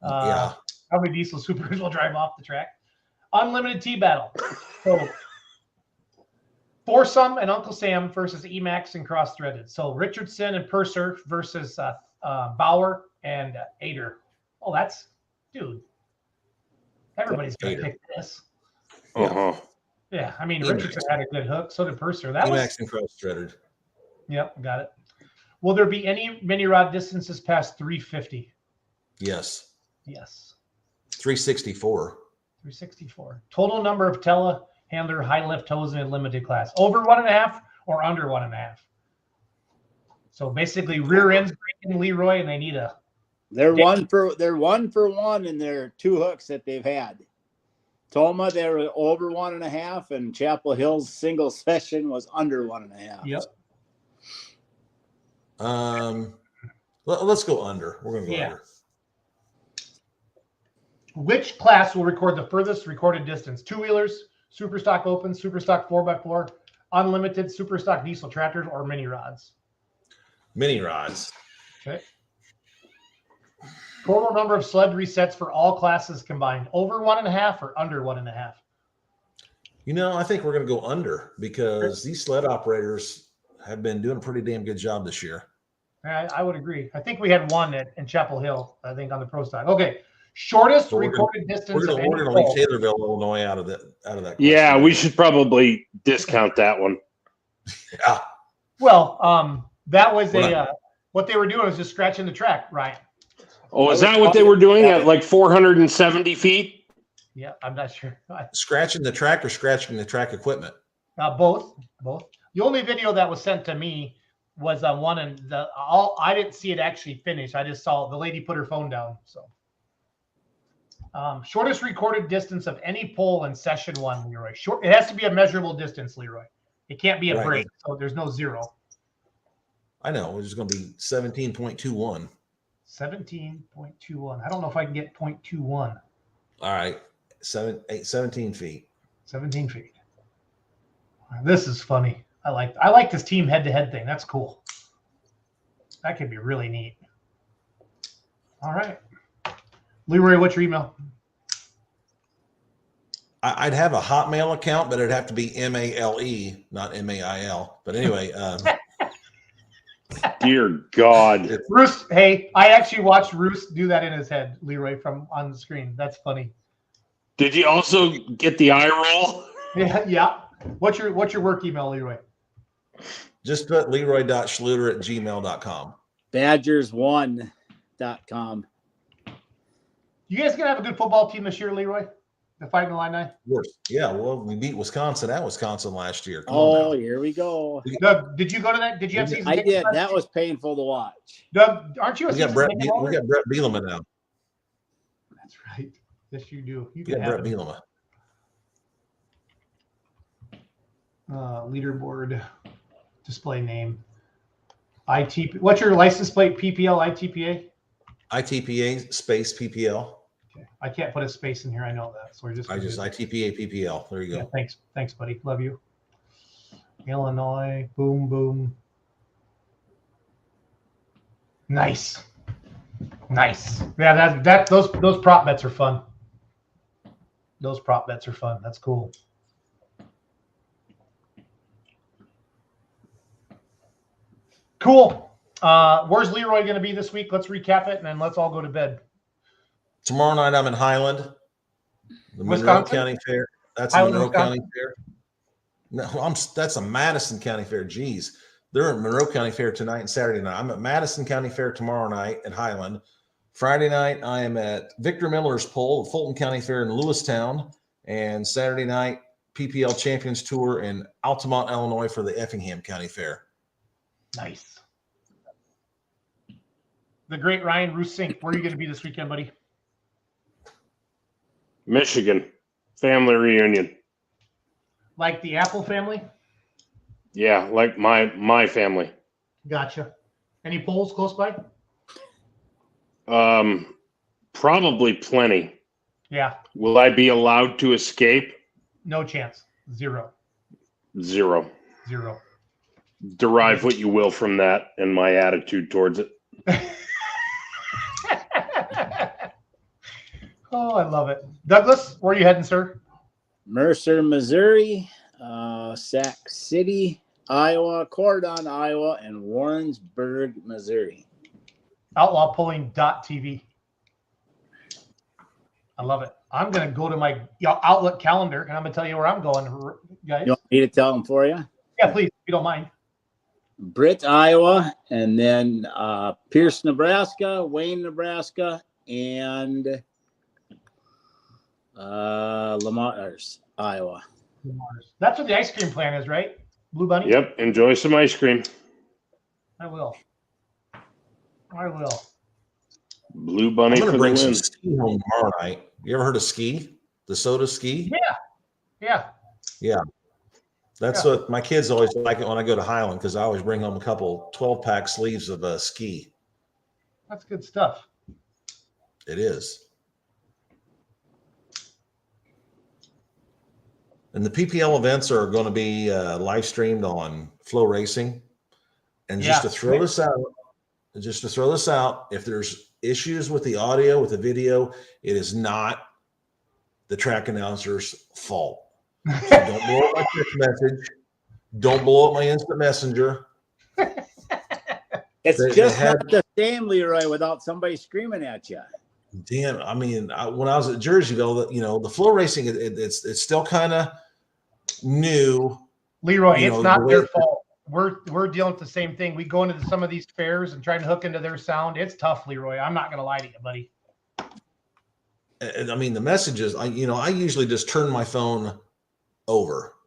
Yeah. How many diesel supers will drive off the track? Unlimited T battle. So Foursome and Uncle Sam versus Emax and Cross Threaded. So Richardson and Mercer versus Bauer and Ader. Oh, that's dude. Everybody's gonna pick this. Uh-huh. Yeah, I mean Emax. Richardson had a good hook. So did Mercer. That Emax was and cross threaded. Yep, got it. Will there be any mini rod distances past 350? Yes. Yes. 364. 364. Total number of telehandler high lift tows in a limited class. Over 1.5 or under 1.5. So basically rear ends breaking Leroy and they need a They're one for one in their two hooks that they've had. Toma, they were over 1.5, and Chapel Hill's single session was under 1.5. Yep. Let's go under. We're gonna go under. Which class will record the furthest recorded distance? Two-wheelers, Superstock Open, Superstock 4x4, Unlimited, Superstock Diesel Tractors, or Mini Rods? Mini rods. Okay. Total number of sled resets for all classes combined. Over 1.5 or under 1.5? You know, I think we're gonna go under because these sled operators have been doing a pretty damn good job this year. I would agree. I think we had one in Chapel Hill, I think, on the pro stock. Okay. Shortest So recorded distance of any we're gonna leave pole. Taylorville, Illinois out of that Yeah, question. we should probably discount that one. Yeah. Well, that was what they were doing was just scratching the track, Ryan. Oh, is that what they were doing at like 470 feet? Yeah, I'm not sure. Scratching the track or scratching the track equipment? Both. The only video that was sent to me was one, and I didn't see it actually finish. I just saw the lady put her phone down. So, shortest recorded distance of any pole in session 1, Leroy. It has to be a measurable distance, Leroy. It can't be a Right. break, so there's no zero. I know it's going to be 17.21. 17.21. I don't know if I can get 0.21. All right, 17 feet. 17 feet. This is funny. I like this team head-to-head thing. That's cool. That could be really neat. All right. Leroy, what's your email? I'd have a Hotmail account, but it'd have to be MALE, not MAIL. But anyway, Dear God. Roos, hey, I actually watched Roos do that in his head, Leroy, from on the screen. That's funny. Did you also get the eye roll? Yeah. What's your work email, Leroy? just put leroy.schluter@gmail.com. Badgers1.com. You guys gonna have a good football team this year, Leroy? The Fighting Illini? Of course. Yeah, well, we beat Wisconsin at Wisconsin last year. Come on Oh, now. here we go. Doug, did you go to that? Did you have season I tickets? did. That was painful to watch. Doug, aren't you a We got season Brett. ticket holder? We got Brett Bielema now. That's right. Yes, you do. You We can got have Brett it. Bielema. Leaderboard display name. ITP. What's your license plate? PPL, ITPA? ITPA space PPL. Okay. I can't put a space in here. I know that. So we're just. ITPA PPL. There you go. Yeah, thanks, buddy. Love you. Illinois. Boom, boom. Nice. Yeah, those prop bets are fun. Those prop bets are fun. That's cool. Cool. Where's Leroy going to be this week? Let's recap it, and then let's all go to bed. Tomorrow night I'm in Highland, the Monroe Wisconsin? County Fair. That's a Highland, Monroe County Wisconsin. Fair. No, that's a Madison County Fair. Geez, they're at Monroe County Fair tonight and Saturday night. I'm at Madison County Fair tomorrow night at Highland. Friday night, I am at Victor Miller's Pull, Fulton County Fair in Lewistown, and Saturday night, PPL Champions Tour in Altamont, Illinois for the Effingham County Fair. Nice. The great Ryan Rusink, where are you going to be this weekend, buddy? Michigan family reunion. Like the Apple family? Yeah, like my family. Gotcha. Any polls close by? Probably plenty. Yeah. Will I be allowed to escape? No chance. Zero. Zero. Derive what you will from that and my attitude towards it. Oh, I love it. Douglas, where are you heading, sir? Mercer, Missouri, Sac City, Iowa, Cordon, Iowa, and Warrensburg, Missouri. Outlawpulling.tv. I love it. I'm going to go to my Outlook calendar, and I'm going to tell you where I'm going, guys. You want me to tell them for you? Yeah, please, if you don't mind. Britt, Iowa, and then Pierce, Nebraska, Wayne, Nebraska, and Lamar's, Iowa. That's what the ice cream plan is, right? Blue Bunny? Yep. Enjoy some ice cream. I will. Blue Bunny I'm for going to the bring some win. ski home tomorrow night. You ever heard of ski? The soda ski? Yeah. That's what my kids always like it when I go to Highland, because I always bring home a couple 12-pack sleeves of ski. That's good stuff. It is. And the PPL events are going to be live streamed on Flow Racing. And just to throw this out, if there's issues with the audio, with the video, it is not the track announcer's fault. So don't blow up my text message. Don't blow up my instant messenger. It's not the same, Leroy, without somebody screaming at you. Damn, I mean, when I was at Jerseyville, the Flow Racing, it's still kind of new. Leroy, it's not their fault. We're dealing with the same thing. We go into some of these fairs and trying to hook into their sound. It's tough, Leroy. I'm not going to lie to you, buddy. And I mean, the messages, I usually just turn my phone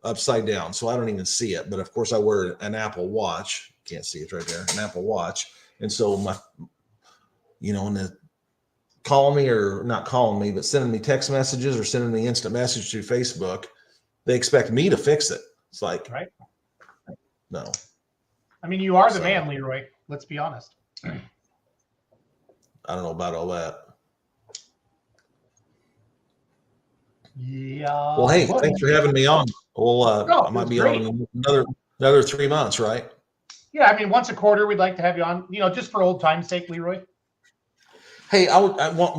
upside down, so I don't even see it. But of course, I wear an Apple Watch. Can't see it right there, an Apple Watch. And so when they're calling me, or not calling me, but sending me text messages or sending me instant message through Facebook, they expect me to fix it. It's like, right? No. I mean, you are the man, Leroy. Let's be honest. I don't know about all that. Yeah. Well, hey, thanks for having me on. Well, I might be on another 3 months, right? Yeah, I mean, once a quarter, we'd like to have you on. Just for old time's sake, Leroy. Hey,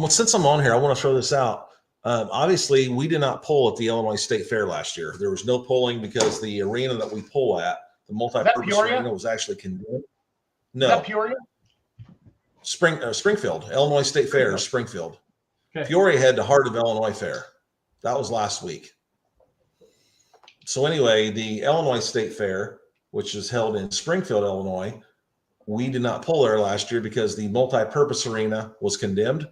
since I'm on here, I want to throw this out. Obviously, we did not pull at the Illinois State Fair last year. There was no pulling because the arena that we pull at, the multi-purpose arena, was actually condemned. No. Is that Peoria? Springfield. Illinois State Fair is Springfield. Okay. Peoria had the Heart of Illinois Fair. That was last week. So anyway, the Illinois State Fair, which is held in Springfield, Illinois, we did not pull there last year because the multi-purpose arena was condemned.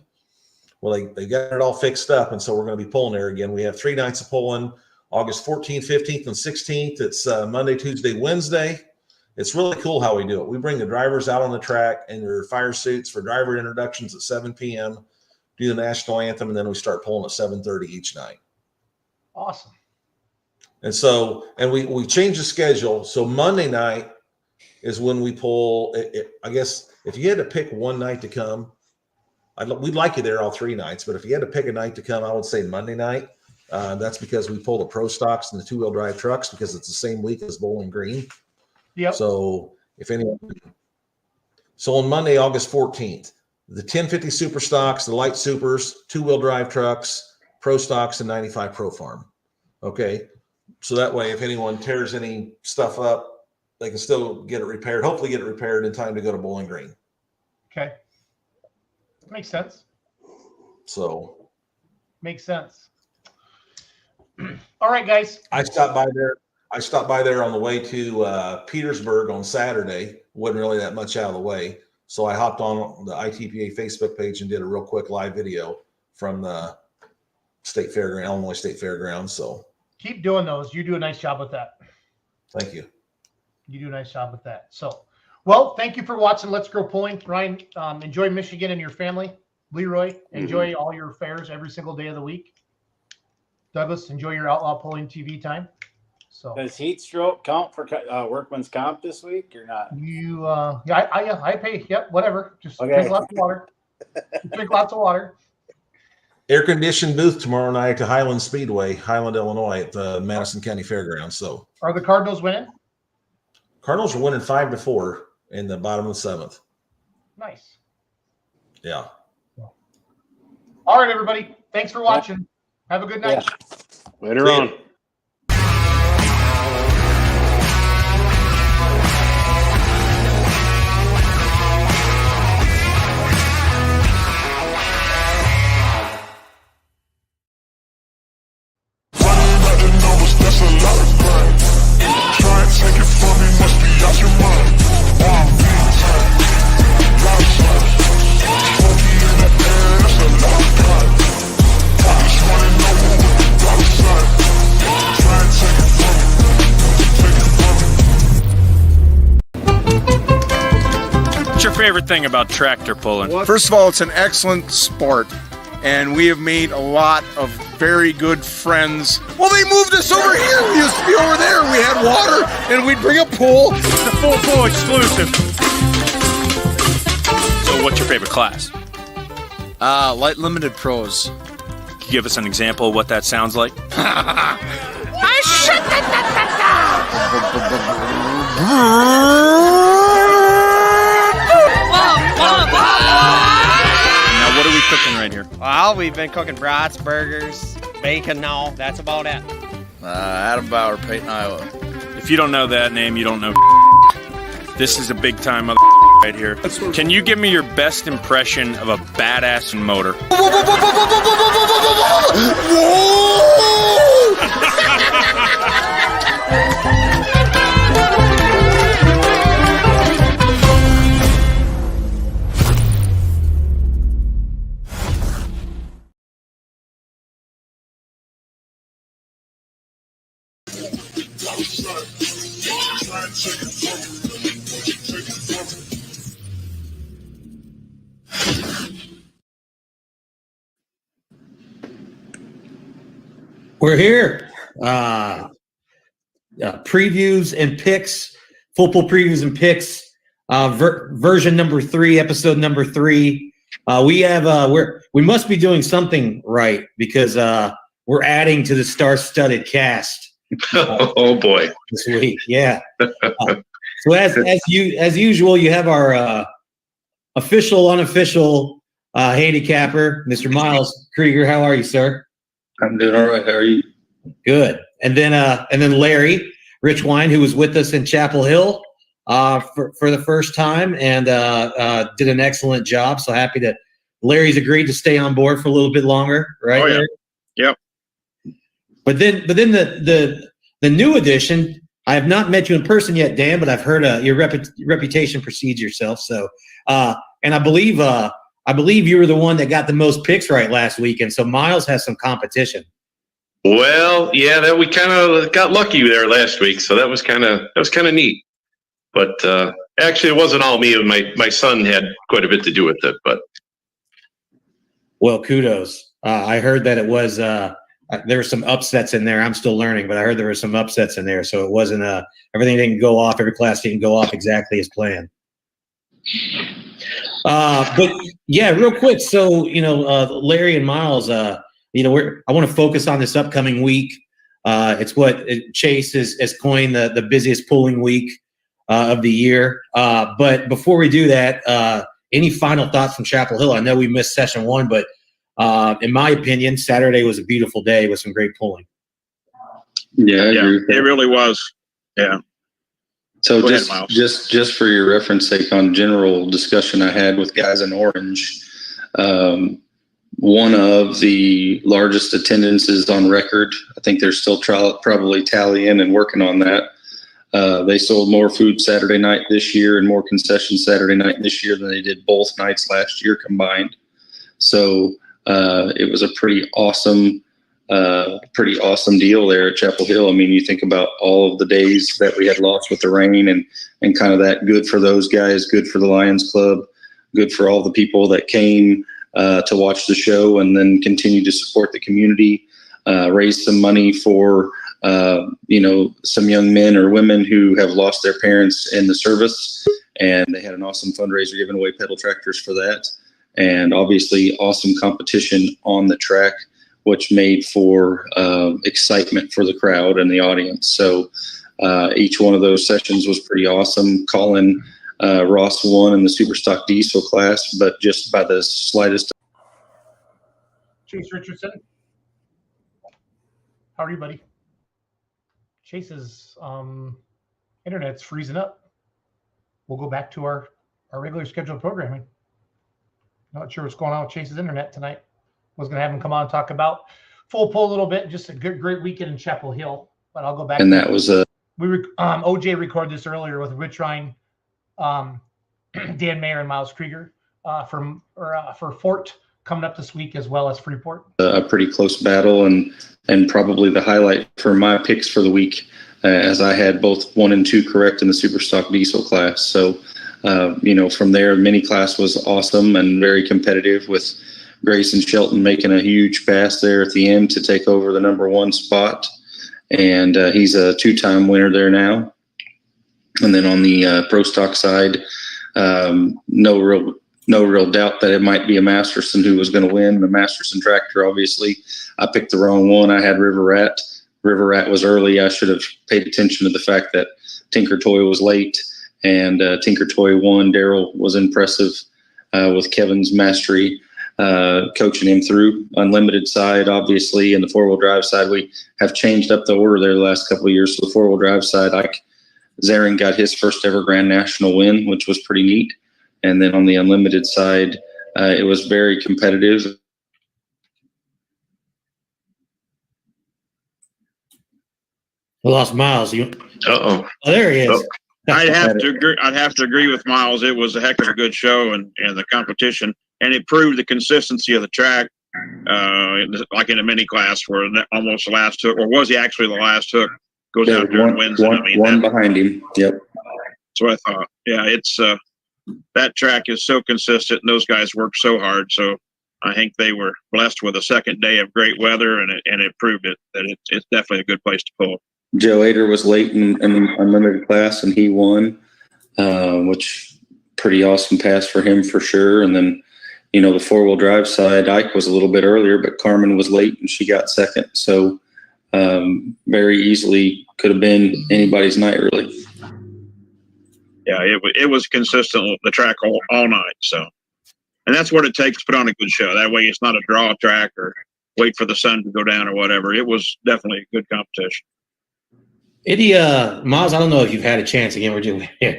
Well, they got it all fixed up, and so we're going to be pulling there again. We have 3 nights of pulling, August 14th, 15th, and 16th. It's Monday, Tuesday, Wednesday. It's really cool how we do it. We bring the drivers out on the track in their fire suits for driver introductions at 7 p.m., do the national anthem, and then we start pulling at 7:30 each night. Awesome. And so, we change the schedule. So Monday night is when we pull. I guess if you had to pick one night to come, we'd like you there all 3 nights. But if you had to pick a night to come, I would say Monday night. That's because we pull the pro stocks and the 2-wheel drive trucks because it's the same week as Bowling Green. Yep. So on Monday, August 14th, the 1050 super stocks, the light supers, 2-wheel drive trucks, pro stocks, and 95 Pro Farm. Okay. So that way, if anyone tears any stuff up, they can still get it repaired, hopefully get it repaired in time to go to Bowling Green. Okay. Makes sense. So. Makes sense. All right, guys. I stopped by there on the way to Petersburg on Saturday. Wasn't really that much out of the way. So I hopped on the ITPA Facebook page and did a real quick live video from the Illinois State Fairgrounds. So Keep doing those. You do a nice job with that. thank you. You do a nice job with that. So, well, thank you for watching Let's Grow Pulling. Ryan, enjoy Michigan and your family. Leroy, enjoy all your fairs every single day of the week. Douglas, enjoy your Outlaw Pulling TV time. So Does heat stroke count for workman's comp this week or not? you, I pay. Yep, whatever. Just Okay. drink lots of water. Drink lots of water. Air conditioned booth tomorrow night at Highland Speedway, Highland, Illinois, at the Madison County Fairgrounds. So Are the Cardinals winning? Cardinals are winning 5-4 in the bottom of the 7th. Nice. Yeah. All right, everybody. Thanks for watching. Have a good night. Later See on. ya. What's your favorite thing about tractor pulling? First of all, it's an excellent sport, and we have made a lot of very good friends. Well, they moved us over here. We used to be over there. We had water, and we'd bring a pool. It's a full pull exclusive. So what's your favorite class? Light limited pros. Can you give us an example of what that sounds like? Now, what are we cooking right here? Well, we've been cooking brats, burgers, bacon now. That's about it. Adam Bauer, Peyton, Iowa. If you don't know that name, you don't know. This is a big time mother right here. Can you give me your best impression of a badass motor? We're here. Previews and picks, full pull previews and picks. Version number 3, episode number 3. We must be doing something right because we're adding to the star-studded cast. Oh boy! This week, yeah. So as usual, you have our official, unofficial handicapper, Mr. Miles Krieger. How are you, sir? I'm doing all right. How are you? Good. And then Larry Richwine, who was with us in Chapel Hill for the first time and did an excellent job. So happy that Larry's agreed to stay on board for a little bit longer, right? Oh, yeah. Larry? Yep. But then the new addition, I have not met you in person yet, Dan, but I've heard your reputation precedes yourself. So and I believe you were the one that got the most picks right last week, and so Miles has some competition. Well, yeah, that we kind of got lucky there last week, so that was kind of neat. But actually, it wasn't all me. My son had quite a bit to do with it. But well, kudos. I heard that it was there were some upsets in there. I'm still learning, but I heard there were some upsets in there, so it wasn't everything didn't go off. Every class didn't go off exactly as planned. But yeah, real quick. So, Larry and Miles, I want to focus on this upcoming week. It's what Chase has coined the busiest pulling week of the year. But before we do that, any final thoughts from Chapel Hill? I know we missed session 1, but in my opinion, Saturday was a beautiful day with some great pulling. Yeah, I agree with that. It really was. Yeah. So Go ahead, just for your reference sake, on general discussion I had with guys in Orange, one of the largest attendances on record. I think they're still probably tallying and working on that. They sold more food Saturday night this year and more concessions Saturday night this year than they did both nights last year combined. So it was a pretty awesome deal there at Chapel Hill. I mean, you think about all of the days that we had lost with the rain and kind of that good for those guys, good for the Lions Club, good for all the people that came to watch the show and then continue to support the community, raise some money for some young men or women who have lost their parents in the service. And they had an awesome fundraiser giving away pedal tractors for that. And obviously awesome competition on the track, which made for excitement for the crowd and the audience. So each one of those sessions was pretty awesome. Colin Ross won in the Superstock Diesel class, but just by the slightest. Chase Richardson, how are you, buddy? Chase's internet's freezing up. We'll go back to our regular scheduled programming. Not sure what's going on with Chase's internet tonight. Was going to have him come on and talk about full pull a little bit. Just a great weekend in Chapel Hill. But I'll go back. And that was OJ recorded this earlier with Rich Ryan, Dan Mayer, and Miles Krieger for Fort coming up this week, as well as Freeport. A pretty close battle, and probably the highlight for my picks for the week, as I had both 1 and 2 correct in the Superstock Diesel class. So, from there, mini class was awesome and very competitive, with Grayson Shelton making a huge pass there at the end to take over the number 1 spot. And he's a 2-time winner there now. And then on the Pro Stock side, no real doubt that it might be a Masterson who was going to win. The Masterson tractor, obviously. I picked the wrong one. I had River Rat. River Rat was early. I should have paid attention to the fact that Tinker Toy was late, and Tinker Toy won. Daryl was impressive with Kevin's mastery, coaching him through. Unlimited side, obviously, and the 4-wheel drive side, we have changed up the order there the last couple of years. So the 4-wheel drive side, Ike Zaring got his first ever Grand National win, which was pretty neat. And then on the unlimited side, it was very competitive. We lost Miles. Oh, there he is. Oh. I'd have to agree with Miles. It was a heck of a good show, and the competition, and it proved the consistency of the track. Like in a mini class where almost the last hook, or was he actually the last hook, goes out there and wins. One behind him. Yep. That's what I thought. Yeah, it's that track is so consistent, and those guys work so hard. So I think they were blessed with a second day of great weather, and it proved that it's definitely a good place to pull. Joe Ader was late in unlimited class, and he won, which pretty awesome pass for him for sure. And then, the 4-wheel drive side, Ike was a little bit earlier, but Carmen was late and she got second. So very easily could have been anybody's night, really. Yeah, it was consistent with the track all night. So, and that's what it takes to put on a good show. That way it's not a draw track or wait for the sun to go down or whatever. It was definitely a good competition. Miles, I don't know if you've had a chance. Again,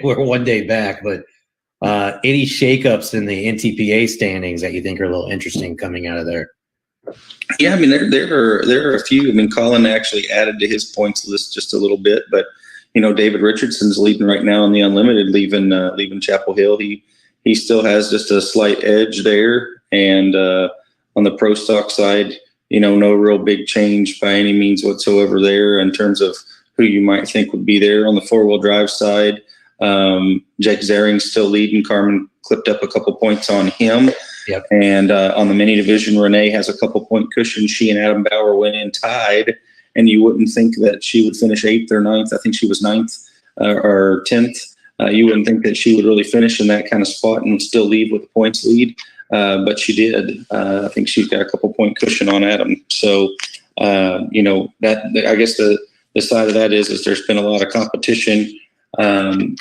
we're 1 day back, but any shakeups in the NTPA standings that you think are a little interesting coming out of there? Yeah, I mean there are a few. I mean, Colin actually added to his points list just a little bit, but David Richardson's leading right now in the unlimited, leaving Chapel Hill. He still has just a slight edge there, and on the Pro Stock side, no real big change by any means whatsoever there in terms of who you might think would be there. On the 4-wheel drive side, Jake Zaring's still leading. Carmen clipped up a couple points on him. Yep. And on the mini division, Renee has a couple point cushion. She and Adam Bauer went in tied, and you wouldn't think that she would finish 8th or 9th. I think she was 9th or 10th. You wouldn't think that she would really finish in that kind of spot and still leave with the points lead, but she did. I think she's got a couple point cushion on Adam. So, that I guess the side of that is there's been a lot of competition.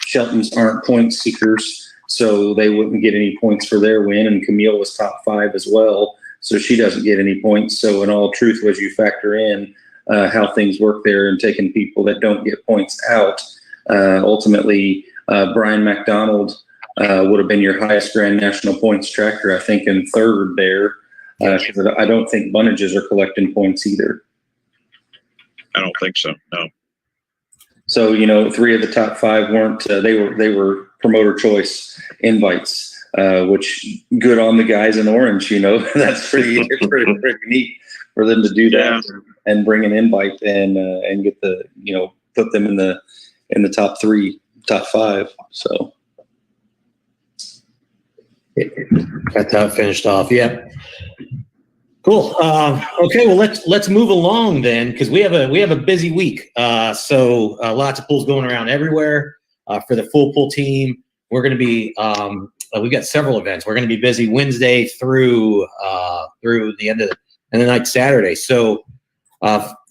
Sheltons aren't point seekers, so they wouldn't get any points for their win. And Camille was top 5 as well, so she doesn't get any points. So in all truth, as you factor in how things work there and taking people that don't get points out, ultimately Brian McDonald would have been your highest Grand National points tractor, I think, in 3rd there. Because I don't think Bunnages are collecting points either. I don't think so. No. So, 3 of the top 5 weren't, they were promoter choice invites, which good on the guys in orange, that's pretty neat for them to do that and bring an invite and get the, put them in the top 3, top 5. So. That's how it finished off. Yeah. Cool. Okay. Well, let's move along then, because we have a busy week. So lots of pools going around everywhere. For the full pool team, we're going to be. We've got several events. We're going to be busy Wednesday through the end of the night Saturday. So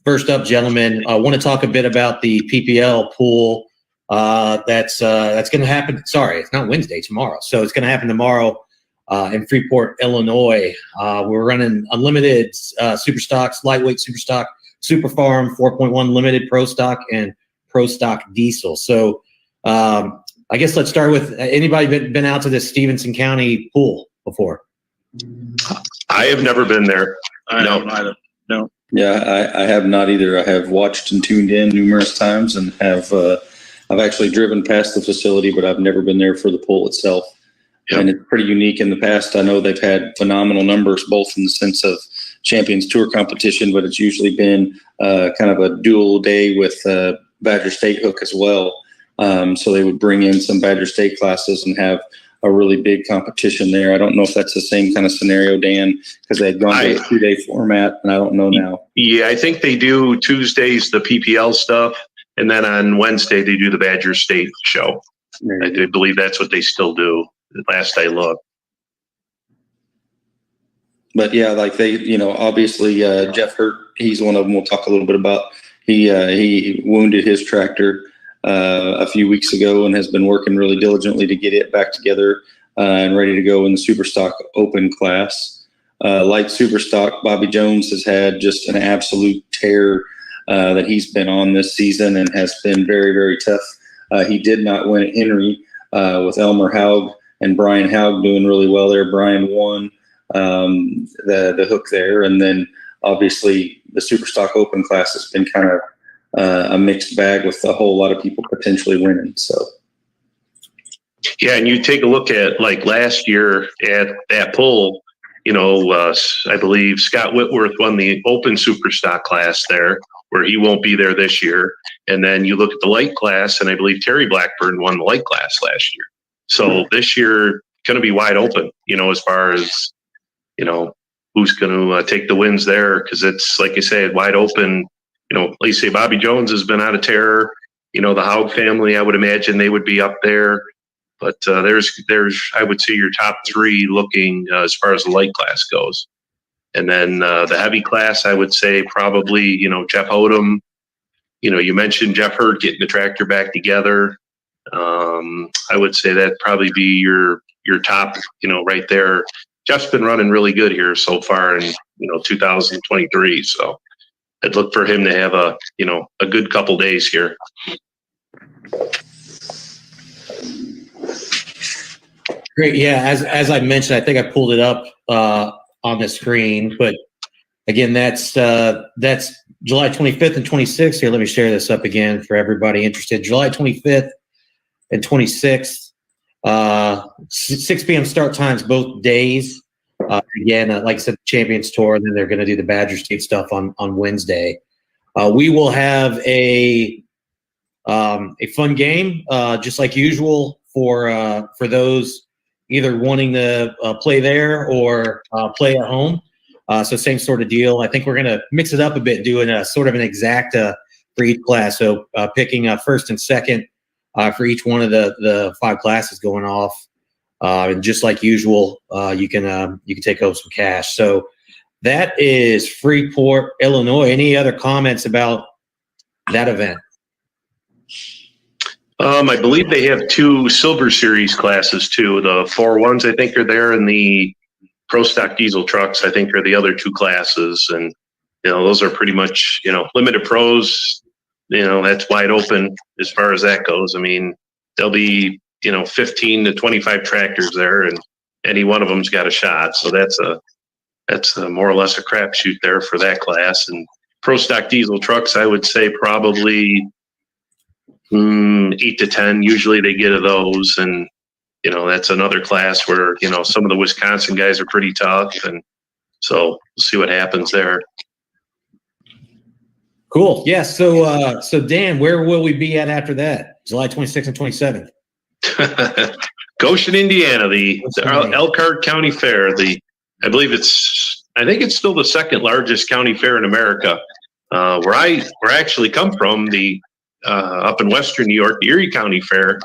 first up, gentlemen, I want to talk a bit about the PPL pool. That's going to happen. Sorry, it's not Wednesday. Tomorrow. So it's going to happen tomorrow. In Freeport, Illinois. We're running unlimited super stocks, lightweight super stock, super farm, 4.1 limited pro stock, and pro stock diesel. So I guess let's start with anybody been out to this Stevenson County pool before? I have never been there. No. Yeah, I have not either. I have watched and tuned in numerous times and I've actually driven past the facility, but I've never been there for the pool itself. Yep. And it's pretty unique in the past. I know they've had phenomenal numbers, both in the sense of Champions Tour competition, but it's usually been kind of a dual day with Badger State Hook as well. So they would bring in some Badger State classes and have a really big competition there. I don't know if that's the same kind of scenario, Dan, because they've gone to a 2-day format, and I don't know now. Yeah, I think they do Tuesdays, the PPL stuff, and then on Wednesday they do the Badger State show. I do believe that's what they still do. Last I looked. But yeah, like they, obviously Jeff Hurt, he's one of them we'll talk a little bit about. He wounded his tractor a few weeks ago and has been working really diligently to get it back together and ready to go in the Superstock Open class. Like Superstock, Bobby Jones has had just an absolute tear that he's been on this season and has been very, very tough. He did not win at Henry with Elmer Haug and Brian Haug doing really well there. Brian won the hook there. And then obviously the Superstock Open class has been kind of a mixed bag with a whole lot of people potentially winning. So. Yeah, and you take a look at like last year at that poll, I believe Scott Whitworth won the Open Superstock class there, where he won't be there this year. And then you look at the light class, and I believe Terry Blackburn won the light class last year. So this year going to be wide open, as far as, who's going to take the wins there. Cause it's like you said, wide open, like you say, Bobby Jones has been out of terror, the Haug family, I would imagine they would be up there, but there's, I would say your top 3 looking as far as the light class goes. And then the heavy class, I would say probably, Jeff Odom, you mentioned Jeff Hurd getting the tractor back together. I would say that'd probably be your top, right there. Jeff's been running really good here so far in, 2023. So I'd look for him to have a good couple days here. Great. Yeah. As I mentioned, I think I pulled it up on the screen, but again, that's July 25th and 26th. Here, let me share this up again for everybody interested. July 25th and 26th, 6 p.m. start times both days. Again, like I said, the Champions Tour, and then they're going to do the Badger State stuff on Wednesday. We will have a fun game, just like usual for those either wanting to play there or play at home. So same sort of deal. I think we're going to mix it up a bit, doing a sort of an exacta for each class. So picking first and second for each one of the 5 classes going off. And just like usual, you can take home some cash. So that is Freeport, Illinois. Any other comments about that event? I believe they have 2 Silver Series classes too. The 4-1s, I think, are there, and the Pro Stock Diesel trucks, I think, are the other 2 classes. And those are pretty much limited pros. That's wide open as far as that goes. I mean, there'll be 15 to 25 tractors there, and any one of them's got a shot. So that's a that's more or less a crapshoot there for that class. And pro stock diesel trucks, I would say probably 8 to 10. Usually they get of those, and that's another class where some of the Wisconsin guys are pretty tough, and so we'll see what happens there. Cool. Yeah. So Dan, where will we be at after that? July 26th and 27th. Goshen, Indiana, the Elkhart County Fair. I think it's still the second largest county fair in America. Where I actually come from, up in Western New York, the Erie County Fair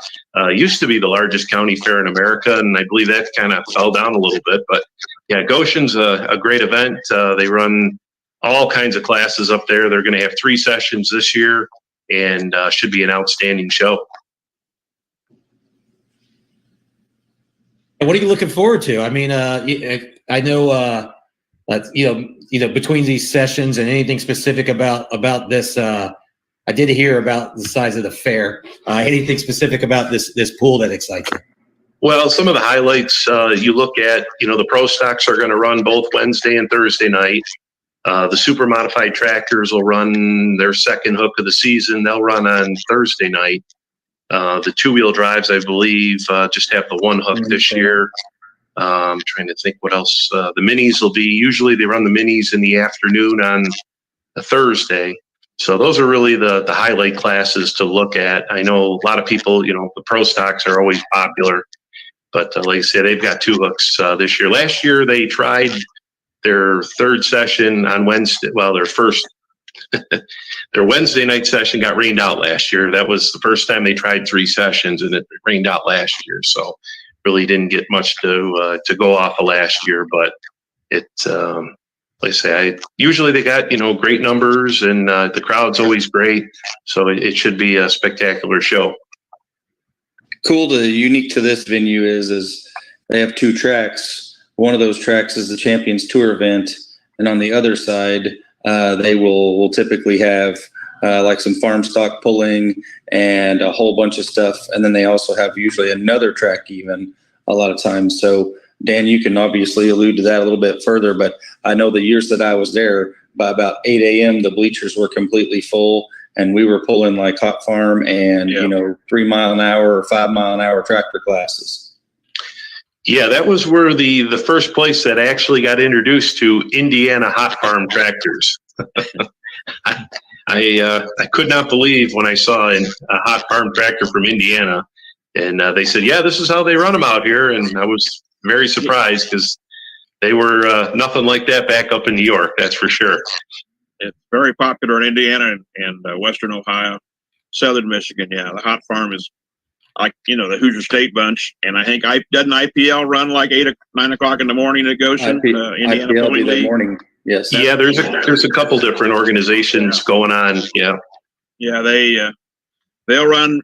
used to be the largest county fair in America, and I believe that kind of fell down a little bit. But yeah, Goshen's a great event. They run all kinds of classes up there. They're going to have 3 sessions this year, and should be an outstanding show. And what are you looking forward to? I mean, I know, between these sessions and anything specific about this. I did hear about the size of the fair. Anything specific about this pool that excites you? Well, some of the highlights you look at, the pro stocks are going to run both Wednesday and Thursday night. The super modified tractors will run their second hook of the season. They'll run on Thursday night. The 2-wheel drives, I believe, just have the 1 hook this year. I'm trying to think what else. The minis will be, usually they run the minis in the afternoon on a Thursday. So those are really the highlight classes to look at. I know a lot of people, the pro stocks are always popular, but like I said, they've got 2 hooks this year. Last year they tried their third session on Wednesday. Well, their Wednesday night session got rained out last year. That was the first time they tried 3 sessions, and it rained out last year. So really didn't get much to go off of last year, but like I say, usually they got, great numbers, and the crowd's always great. So it should be a spectacular show. Unique to this venue is they have 2 tracks. One of those tracks is the Champions Tour event. And on the other side, they will typically have like some farm stock pulling and a whole bunch of stuff. And then they also have usually another track even a lot of times. So Dan, you can obviously allude to that a little bit further, but I know the years that I was there, by about 8 a.m., the bleachers were completely full, and we were pulling like hot farm and, 3 mile an hour or 5 mile an hour tractor classes. Yeah, that was where the first place that actually got introduced to Indiana hot farm tractors. I could not believe when I saw a hot farm tractor from Indiana, and they said, yeah, this is how they run them out here. And I was very surprised because they were nothing like that back up in New York, that's for sure. It's very popular in Indiana and Western Ohio, Southern Michigan. Yeah, the hot farm is like, the Hoosier State bunch. And I think doesn't IPL run like 9 o'clock in the morning at Goshen? Indiana IPL Pulling League. Morning. Yes. Yeah, there's a couple different organizations going on. Yeah. Yeah, they'll run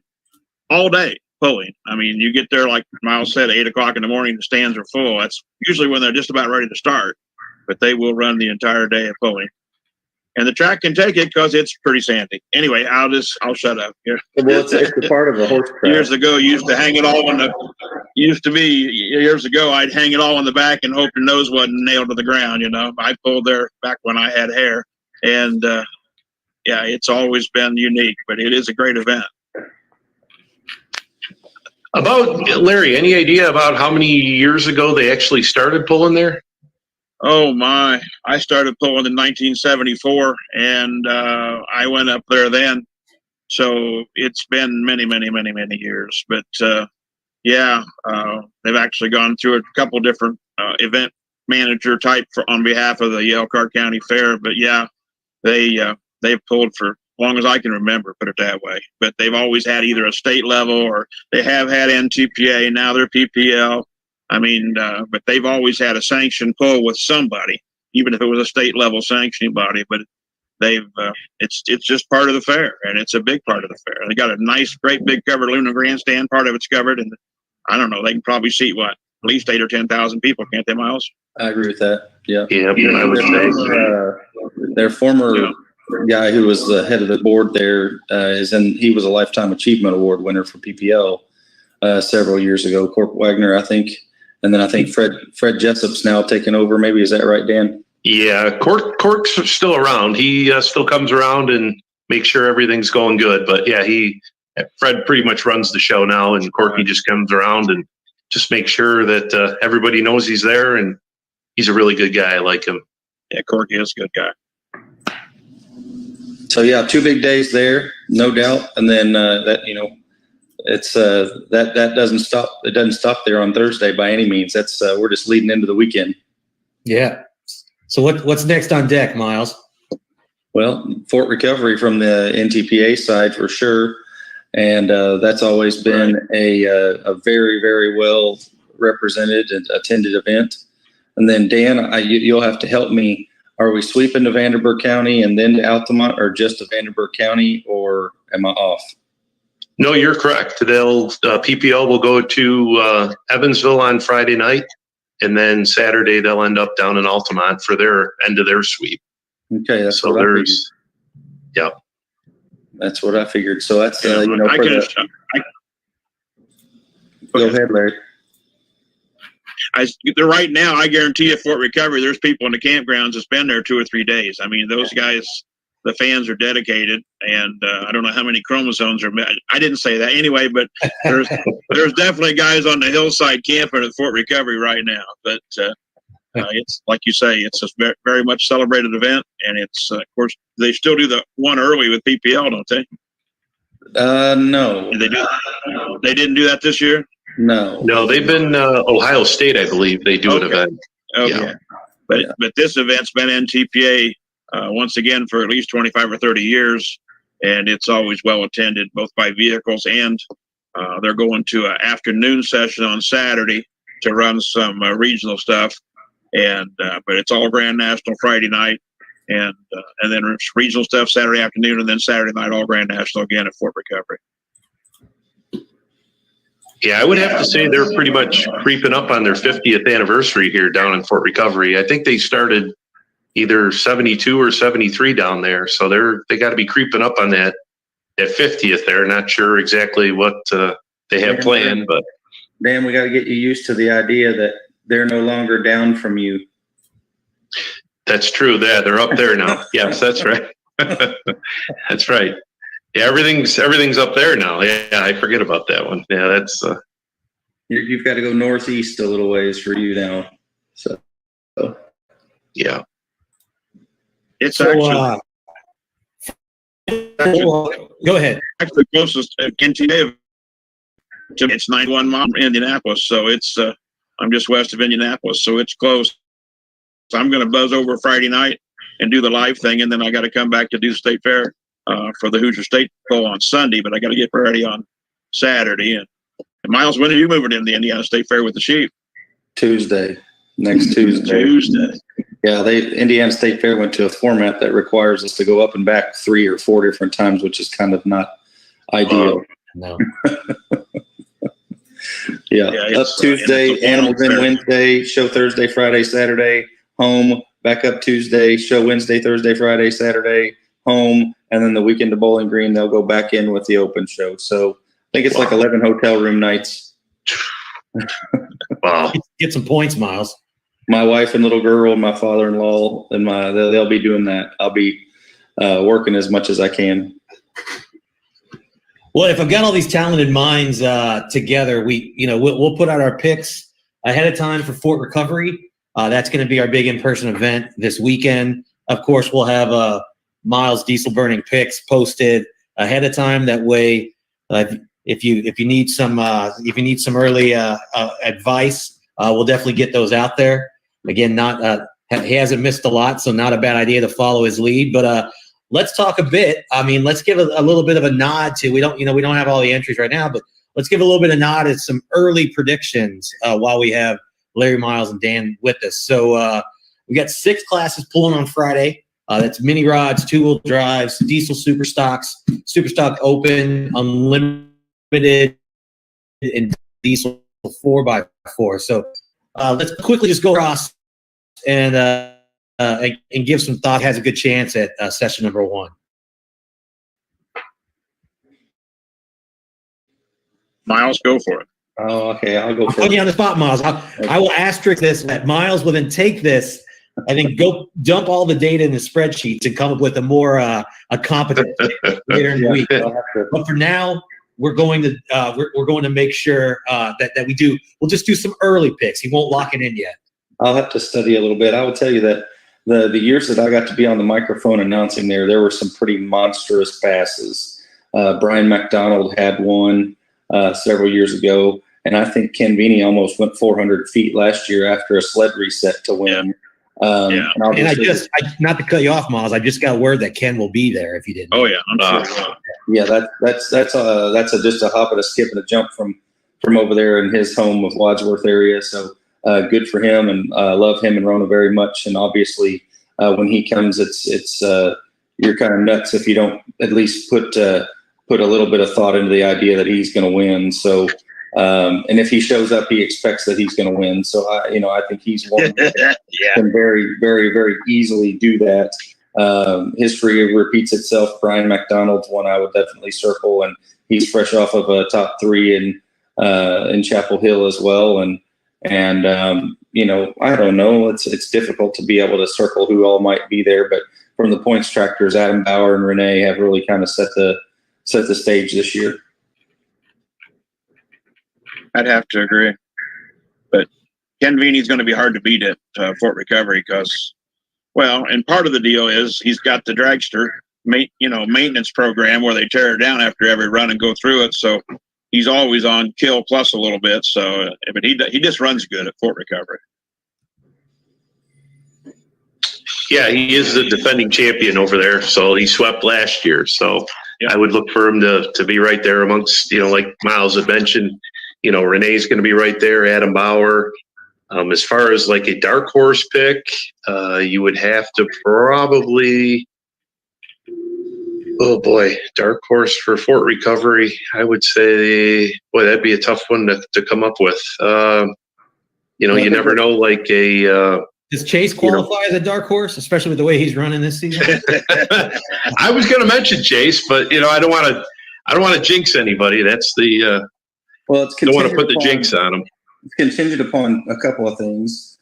all day pulling. I mean, you get there, like Miles said, 8 o'clock in the morning, the stands are full. That's usually when they're just about ready to start, but they will run the entire day of pulling. And the track can take it because it's pretty sandy. Anyway, I'll shut up here. Well, it's a part of a horse track. Years ago, used to hang it all years ago, I'd hang it all on the back and hope your nose wasn't nailed to the ground. I pulled there back when I had hair, and yeah, it's always been unique, but it is a great event. About Larry, any idea about how many years ago they actually started pulling there? Oh my, I started pulling in 1974, and I went up there then. So it's been many, many, many, many years. But yeah, they've actually gone through a couple different event manager type on behalf of the Elkhart County Fair. But yeah, they've pulled for as long as I can remember, put it that way. But they've always had either a state level or they have had NTPA. Now they're PPL. I mean, but they've always had a sanctioned pull with somebody, even if it was a state level sanctioning body. But it's just part of the fair, and it's a big part of the fair. They got a nice, great big covered aluminum grandstand. Part of it's covered, and I don't know, they can probably seat at least 8,000 or 10,000 people, can't they, Miles? I agree with that. Yeah. Yeah, I would say their former guy who was the head of the board there he was a Lifetime Achievement Award winner for PPL several years ago. Corp Wagner, I think. And then I think Fred Jessup's now taking over. Maybe, is that right, Dan? Yeah, Cork's still around. He still comes around and makes sure everything's going good. But yeah, Fred pretty much runs the show now, and Corky just comes around and just makes sure that everybody knows he's there, and he's a really good guy. I like him. Yeah, Corky is a good guy. So yeah, 2 big days there, no doubt. And then it's that doesn't stop. It doesn't stop there on Thursday by any means. That's we're just leading into the weekend. Yeah. So what's next on deck, Miles? Well, Fort Recovery from the NTPA side for sure, and that's always been a very, very well represented and attended event. And then Dan, you'll have to help me. Are we sweeping to Vanderburgh County and then to Altamont, or just to Vanderburgh County, or am I off? No, you're correct. PPL will go to Evansville on Friday night, and then Saturday they'll end up down in Altamont for their end of their sweep. Okay, that's so what there's, yeah, that's what I figured. So that's go ahead, Larry. Right now, I guarantee you, Fort Recovery, there's people in the campgrounds that's been there 2 or 3 days. I mean, those guys, the fans are dedicated, and I don't know how many chromosomes are. I didn't say that anyway, but there's definitely guys on the hillside camping at Fort Recovery right now. But it's like you say, it's a very, very much celebrated event, and it's of course they still do the one early with PPL, don't they? No, they didn't do that this year. No, they've been Ohio State, I believe. They do an event. Okay. Yeah. But this event's been NTPA once again for at least 25 or 30 years, and it's always well attended both by vehicles and they're going to an afternoon session on Saturday to run some regional stuff, and but it's all Grand National Friday night, and then regional stuff Saturday afternoon, and then Saturday night all Grand National again at Fort Recovery. Yeah, I would have to say they're pretty much creeping up on their 50th anniversary here down in Fort Recovery. I think they started either 72 or 73 down there, so they got to be creeping up on that 50th there. Not sure exactly what they have planned, but Dan, we got to get you used to the idea that they're no longer down from you. That's true. They're up there now. Yes, that's right. That's right. Yeah, everything's up there now. Yeah, I forget about that one. Yeah, that's you've got to go northeast a little ways for you now. So yeah, it's so, actually go ahead. Actually, the closest NTA. It's 91 miles from Indianapolis, so it's I'm just west of Indianapolis, so it's close. So I'm going to buzz over Friday night and do the live thing, and then I got to come back to do the state fair for the Hoosier State Bowl on Sunday. But I got to get ready on Saturday. And Miles, when are you moving into the Indiana State Fair with the sheep? Next Tuesday. Yeah, Indiana State Fair went to a format that requires us to go up and back 3 or 4 different times, which is kind of not ideal. No. Yeah, up Tuesday, animals in Wednesday, show Thursday, Friday, Saturday, home, back up Tuesday, show Wednesday, Thursday, Friday, Saturday, home, and then the weekend to Bowling Green, they'll go back in with the open show. So I think it's like 11 hotel room nights. Wow. Get some points, Miles. My wife and little girl, my father-in-law, and they'll be doing that. I'll be working as much as I can. Well, if I've got all these talented minds together, we'll put out our picks ahead of time for Fort Recovery. That's going to be our big in-person event this weekend. Of course, we'll have Miles diesel burning picks posted ahead of time. That way, if you need some early advice, we'll definitely get those out there. Again, he hasn't missed a lot, so not a bad idea to follow his lead. But let's talk a bit. I mean, let's give a little bit of a nod to. We don't have all the entries right now, but let's give a little bit of nod at some early predictions while we have Larry, Miles, and Dan with us. So we got 6 classes pulling on Friday. That's mini rods, 2-wheel drives, diesel super stocks, super stock open, unlimited, and diesel 4x4. So let's quickly just go across and give some thought. Has a good chance at session number 1. Miles, go for it. Oh, okay. I'll go I'm first. putting you on the spot, Miles. I will asterisk this. That Miles will then take this and then go dump all the data in the spreadsheets and come up with a more a competent later in the week. But for now, we're going to we're going to make sure that we do. We'll just do some early picks. He won't lock it in yet. I'll have to study a little bit. I will tell you that the years that I got to be on the microphone announcing there were some pretty monstrous passes. Brian McDonald had one several years ago, and I think Ken Veeney almost went 400 feet last year after a sled reset to win. And I not to cut you off, Miles. I just got word that Ken will be there if you didn't. Oh yeah, I'm sure. Yeah, that's just a hop and a skip and a jump from over there in his home of Wadsworth area. So good for him, and love him and Rona very much. And obviously, when he comes, it's you're kind of nuts if you don't at least put a little bit of thought into the idea that he's going to win. So. And if he shows up, he expects that he's going to win. So I think he's one that can very, very, very easily do that. History repeats itself. Brian McDonald's one I would definitely circle, and he's fresh off of a top 3 in Chapel Hill as well. And I don't know. It's difficult to be able to circle who all might be there, but from the points tractors, Adam Bauer and Renee have really kind of set the stage this year. I'd have to agree, but Ken Veeney's going to be hard to beat at Fort Recovery because, and part of the deal is he's got the dragster, maintenance program where they tear it down after every run and go through it. So he's always on kill plus a little bit. So, but he just runs good at Fort Recovery. Yeah, he is the defending champion over there. So he swept last year. So I would look for him to be right there amongst, like Miles had mentioned. Renee's going to be right there, Adam Bauer. As far as like a dark horse pick, you would have to probably, dark horse for Fort Recovery. I would say, that'd be a tough one to come up with. You never know, like does Chase qualify as a dark horse, especially with the way he's running this season? I was going to mention Chase, but I don't want to jinx anybody. That's the it's don't want to put the jinx on them. It's contingent upon a couple of things.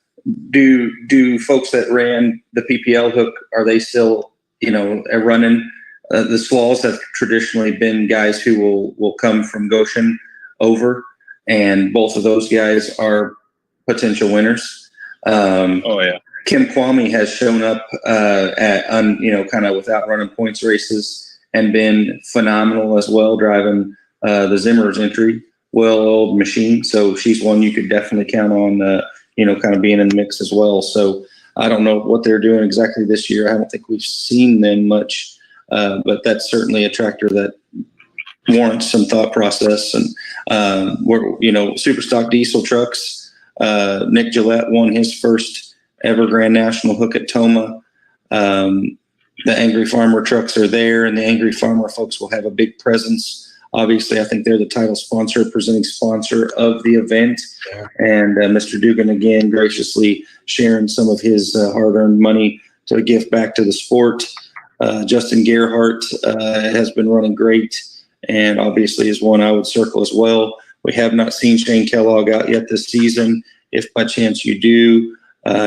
Do folks that ran the PPL hook, are they still running? The Swalls have traditionally been guys who will come from Goshen over, and both of those guys are potential winners. Kim Kwame has shown up kind of without running points races and been phenomenal as well, driving the Zimmer's entry. Well-oiled machine, so she's one you could definitely count on, kind of being in the mix as well. So I don't know what they're doing exactly this year. I don't think we've seen them much, but that's certainly a tractor that warrants some thought process. And we're, super stock diesel trucks. Nick Gillette won his first ever Grand National hook at Toma. The Angry Farmer trucks are there, and the Angry Farmer folks will have a big presence. Obviously, I think they're the title sponsor, presenting sponsor of the event. And Mr. Dugan, again, graciously sharing some of his hard-earned money to give back to the sport. Justin Gerhardt has been running great, and obviously is one I would circle as well. We have not seen Shane Kellogg out yet this season. If by chance you do,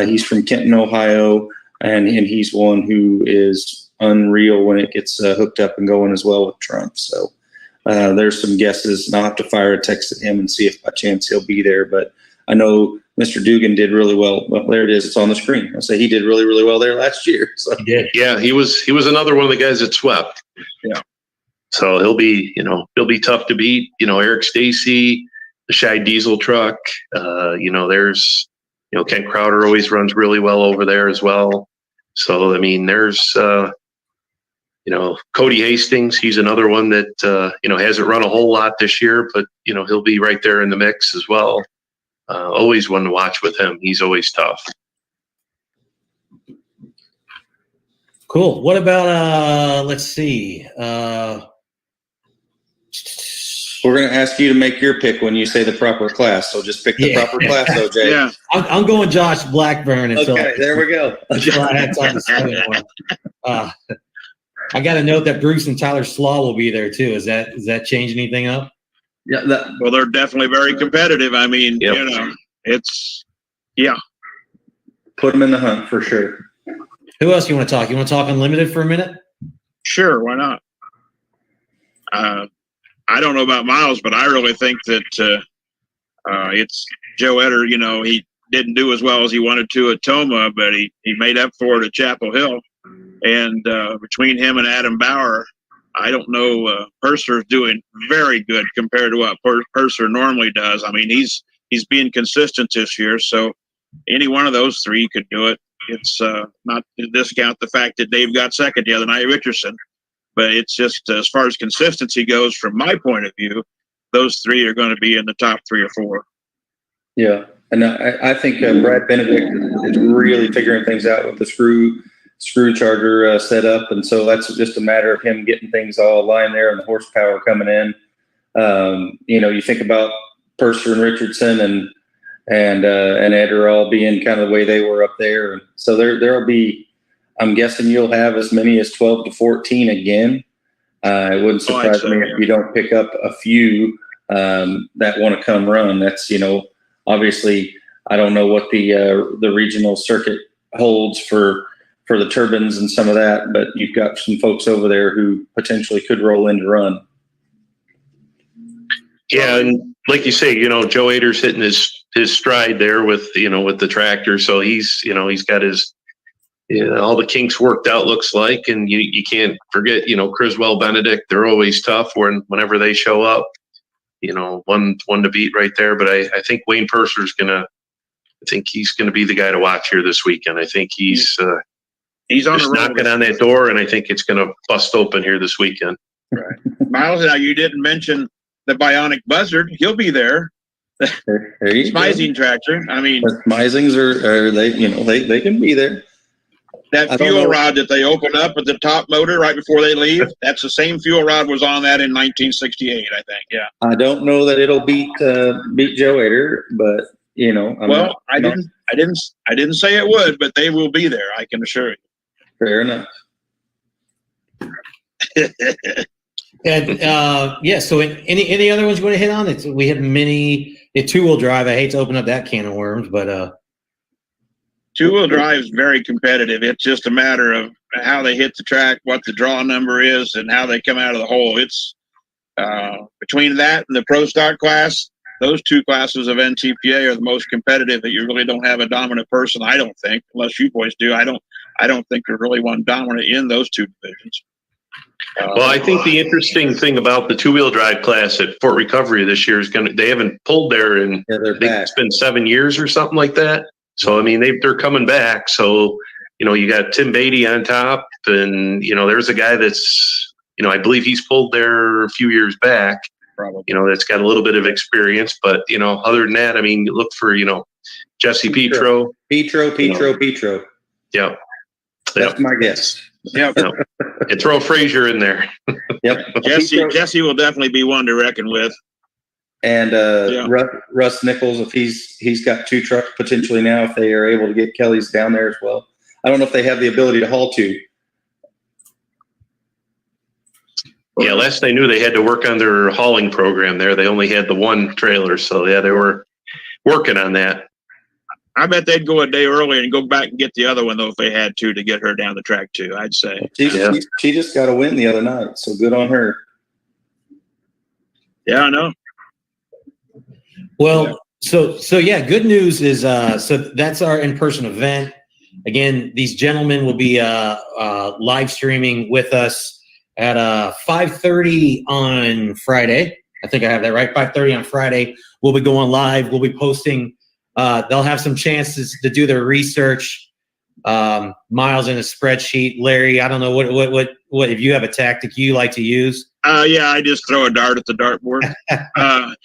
he's from Kenton, Ohio, and he's one who is unreal when it gets hooked up and going as well with Trump. So there's some guesses, and I'll have to fire a text at him and see if by chance he'll be there. But I know Mr. Dugan did really well. Well, there it is. It's on the screen. I say he did really, really well there last year. So. He did. Yeah, he was another one of the guys that swept. Yeah. So he'll be tough to beat. Eric Stacy, the Shy Diesel truck. There's Ken Crowder always runs really well over there as well. So there's Cody Hastings, he's another one that, hasn't run a whole lot this year, but, he'll be right there in the mix as well. Always one to watch with him. He's always tough. Cool. What about, let's see. We're going to ask you to make your pick when you say the proper class. So just pick the proper class, OJ. Yeah. I'm going Josh Blackburn. Okay, there we go. Until I have time to say one. I got a note that Bruce and Tyler Slaw will be there too. Does that change anything up? Yeah. Well, they're definitely very competitive. I mean, Yep. you know, it's yeah. Put them in the hunt for sure. Who else you want to talk? You want to talk unlimited for a minute? Sure, why not? I don't know about Miles, but I really think that it's Joe Etter. You know, he didn't do as well as he wanted to at Toma, but he made up for it at Chapel Hill. And between him and Adam Bauer, I don't know. Mercer's doing very good compared to what Mercer normally does. I mean, he's being consistent this year, so any one of those three could do it. It's not to discount the fact that Dave got second the other night, Richardson, but it's just as far as consistency goes, from my point of view, those three are going to be in the top 3 or 4. Yeah, and I think Brad Benedict is really figuring things out with the screw charger setup, and so that's just a matter of him getting things all aligned there and the horsepower coming in. You know, you think about Mercer and Richardson and Eder all being kind of the way they were up there, and so there'll be. I'm guessing you'll have as many as 12 to 14 again. It wouldn't surprise me if you don't pick up a few that want to come run. That's, you know, obviously I don't know what the regional circuit holds for the turbines and some of that, but you've got some folks over there who potentially could roll in to run. Yeah, and like you say, you know, Joe Eder's hitting his stride there with the tractor. So he's got his, all the kinks worked out, looks like, and you can't forget, Criswell, Benedict, they're always tough whenever they show up. One to beat right there. But I think Wayne Purser's he's gonna be the guy to watch here this weekend. I think he's on just knocking on that door, and I think it's gonna bust open here this weekend. Right. Miles, now you didn't mention the Bionic Buzzard. He'll be there. There you go. Smizing tractor. I mean, Smizings are they can be there. That fuel rod that they open up at the top motor right before they leave, that's the same fuel rod was on that in 1968, I think. Yeah. I don't know that it'll beat Joe Eder, but I didn't say it would, but they will be there. I can assure you. Fair enough. And so any other ones you want to hit on? We have many. Two-wheel drive. I hate to open up that can of worms, but two-wheel drive is very competitive. It's just a matter of how they hit the track, what the draw number is, and how they come out of the hole. It's between that and the pro stock class. Those two classes of NTPA are the most competitive. That you really don't have a dominant person, I don't think, unless you boys do. I don't think there's really one dominant in those two divisions. Well, I think the interesting thing about the two-wheel drive class at Fort Recovery this year is they haven't pulled there in I think it's been 7 years or something like that. So I mean they're coming back. So you got Tim Beatty on top, and there's a guy that's I believe he's pulled there a few years back. Probably. That's got a little bit of experience, but other than that, I mean, look for Jesse Petro. Yeah, that's my guess. Yep. And throw Frazier in there. Yep. Jesse will definitely be one to reckon with. And Russ Nichols, if he's got two trucks potentially now, if they are able to get Kelly's down there as well. I don't know if they have the ability to haul two. Yeah, last I knew they had to work on their hauling program there. They only had the one trailer, so yeah, they were working on that. I bet they'd go a day early and go back and get the other one, though, if they had to get her down the track, too, I'd say. She just got a win the other night, so good on her. Yeah, I know. Well, so yeah, good news is so that's our in-person event. Again, these gentlemen will be live streaming with us at 5:30 on Friday. I think I have that right. 5:30 on Friday. We'll be going live. We'll be posting. They'll have some chances to do their research. Miles in a spreadsheet. Larry, I don't know what if you have a tactic you like to use. Yeah, I just throw a dart at the dartboard. I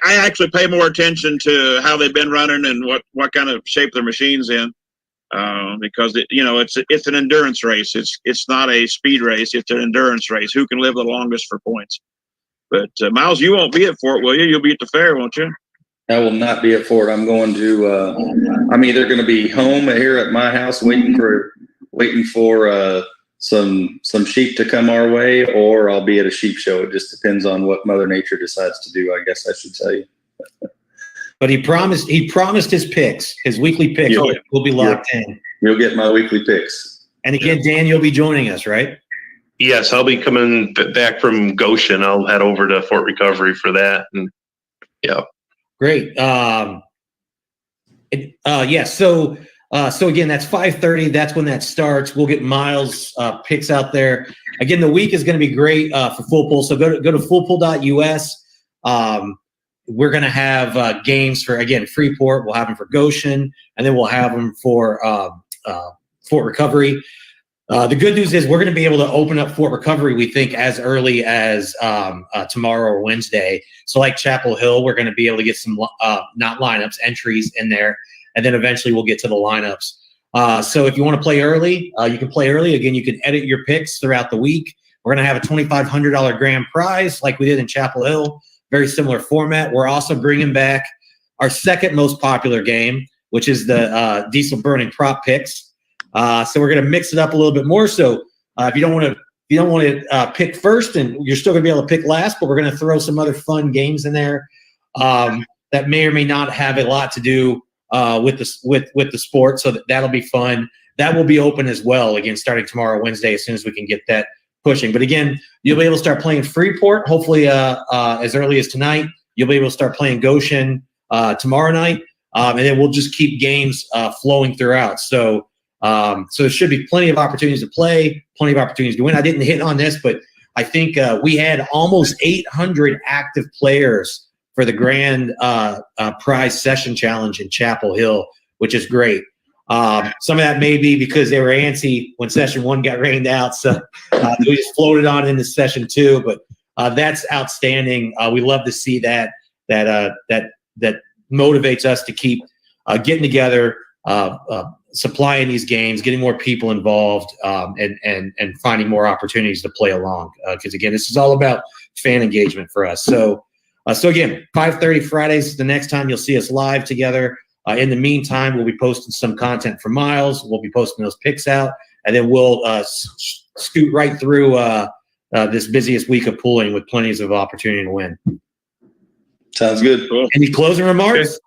actually pay more attention to how they've been running and what kind of shape their machine's in, because it's an endurance race. It's not a speed race. It's an endurance race. Who can live the longest for points? But Miles, you won't be at Fort, will you? You'll be at the fair, won't you? I will not be at Fort. I'm going to. I'm either going to be home here at my house waiting for some sheep to come our way, or I'll be at a sheep show. It just depends on what Mother Nature decides to do, I guess I should tell you. But he promised his picks, his weekly picks will be locked in. You'll get my weekly picks. And again, Dan, you'll be joining us, right? Yes, I'll be coming back from Goshen. I'll head over to Fort Recovery for that. And great. So again, that's 5:30. That's when that starts. We'll get Miles picks out there. Again, the week is going to be great for Full Pull. So go to fullpull.us. We're going to have games for, again, Freeport. We'll have them for Goshen, and then we'll have them for Fort Recovery. The good news is we're going to be able to open up Fort Recovery, we think, as early as tomorrow or Wednesday. So like Chapel Hill, we're going to be able to get some, not lineups, entries in there. And then eventually we'll get to the lineups. So if you want to play early, you can play early. Again, you can edit your picks throughout the week. We're going to have a $2,500 grand prize like we did in Chapel Hill. Very similar format. We're also bringing back our second most popular game, which is the diesel burning prop picks. So we're going to mix it up a little bit more. So if you don't want to pick first, and you're still going to be able to pick last, but we're going to throw some other fun games in there that may or may not have a lot to do with the sport. So that'll be fun. That will be open as well. Again, starting tomorrow, Wednesday, as soon as we can get that pushing. But again, you'll be able to start playing Freeport, hopefully as early as tonight. You'll be able to start playing Goshen tomorrow night. And then we'll just keep games flowing throughout. So there should be plenty of opportunities to play, plenty of opportunities to win. I didn't hit on this, but I think we had almost 800 active players for the grand prize session challenge in Chapel Hill, which is great. Some of that may be because they were antsy when session 1 got rained out. So we just floated on into session 2, but that's outstanding. We love to see that motivates us to keep getting together, supplying these games, getting more people involved, and finding more opportunities to play along. Because again, this is all about fan engagement for us. So again, 5:30 Fridays, the next time you'll see us live together. In the meantime, we'll be posting some content for Miles. We'll be posting those picks out, and then we'll scoot right through this busiest week of pooling with plenty of opportunity to win. Sounds good. Any closing remarks,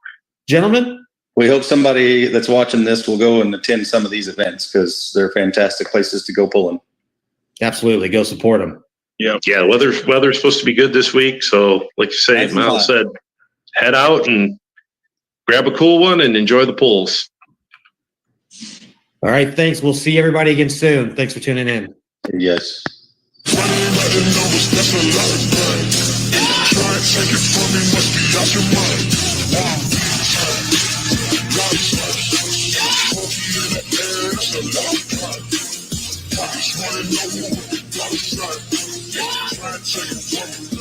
gentlemen? We hope somebody that's watching this will go and attend some of these events because they're fantastic places to go pulling. Absolutely. Go support them. Yeah. Weather's supposed to be good this week. So like you say, Miles said, head out and grab a cool one and enjoy the pulls. All right. Thanks. We'll see everybody again soon. Thanks for tuning in. Yes. Try to take it from me.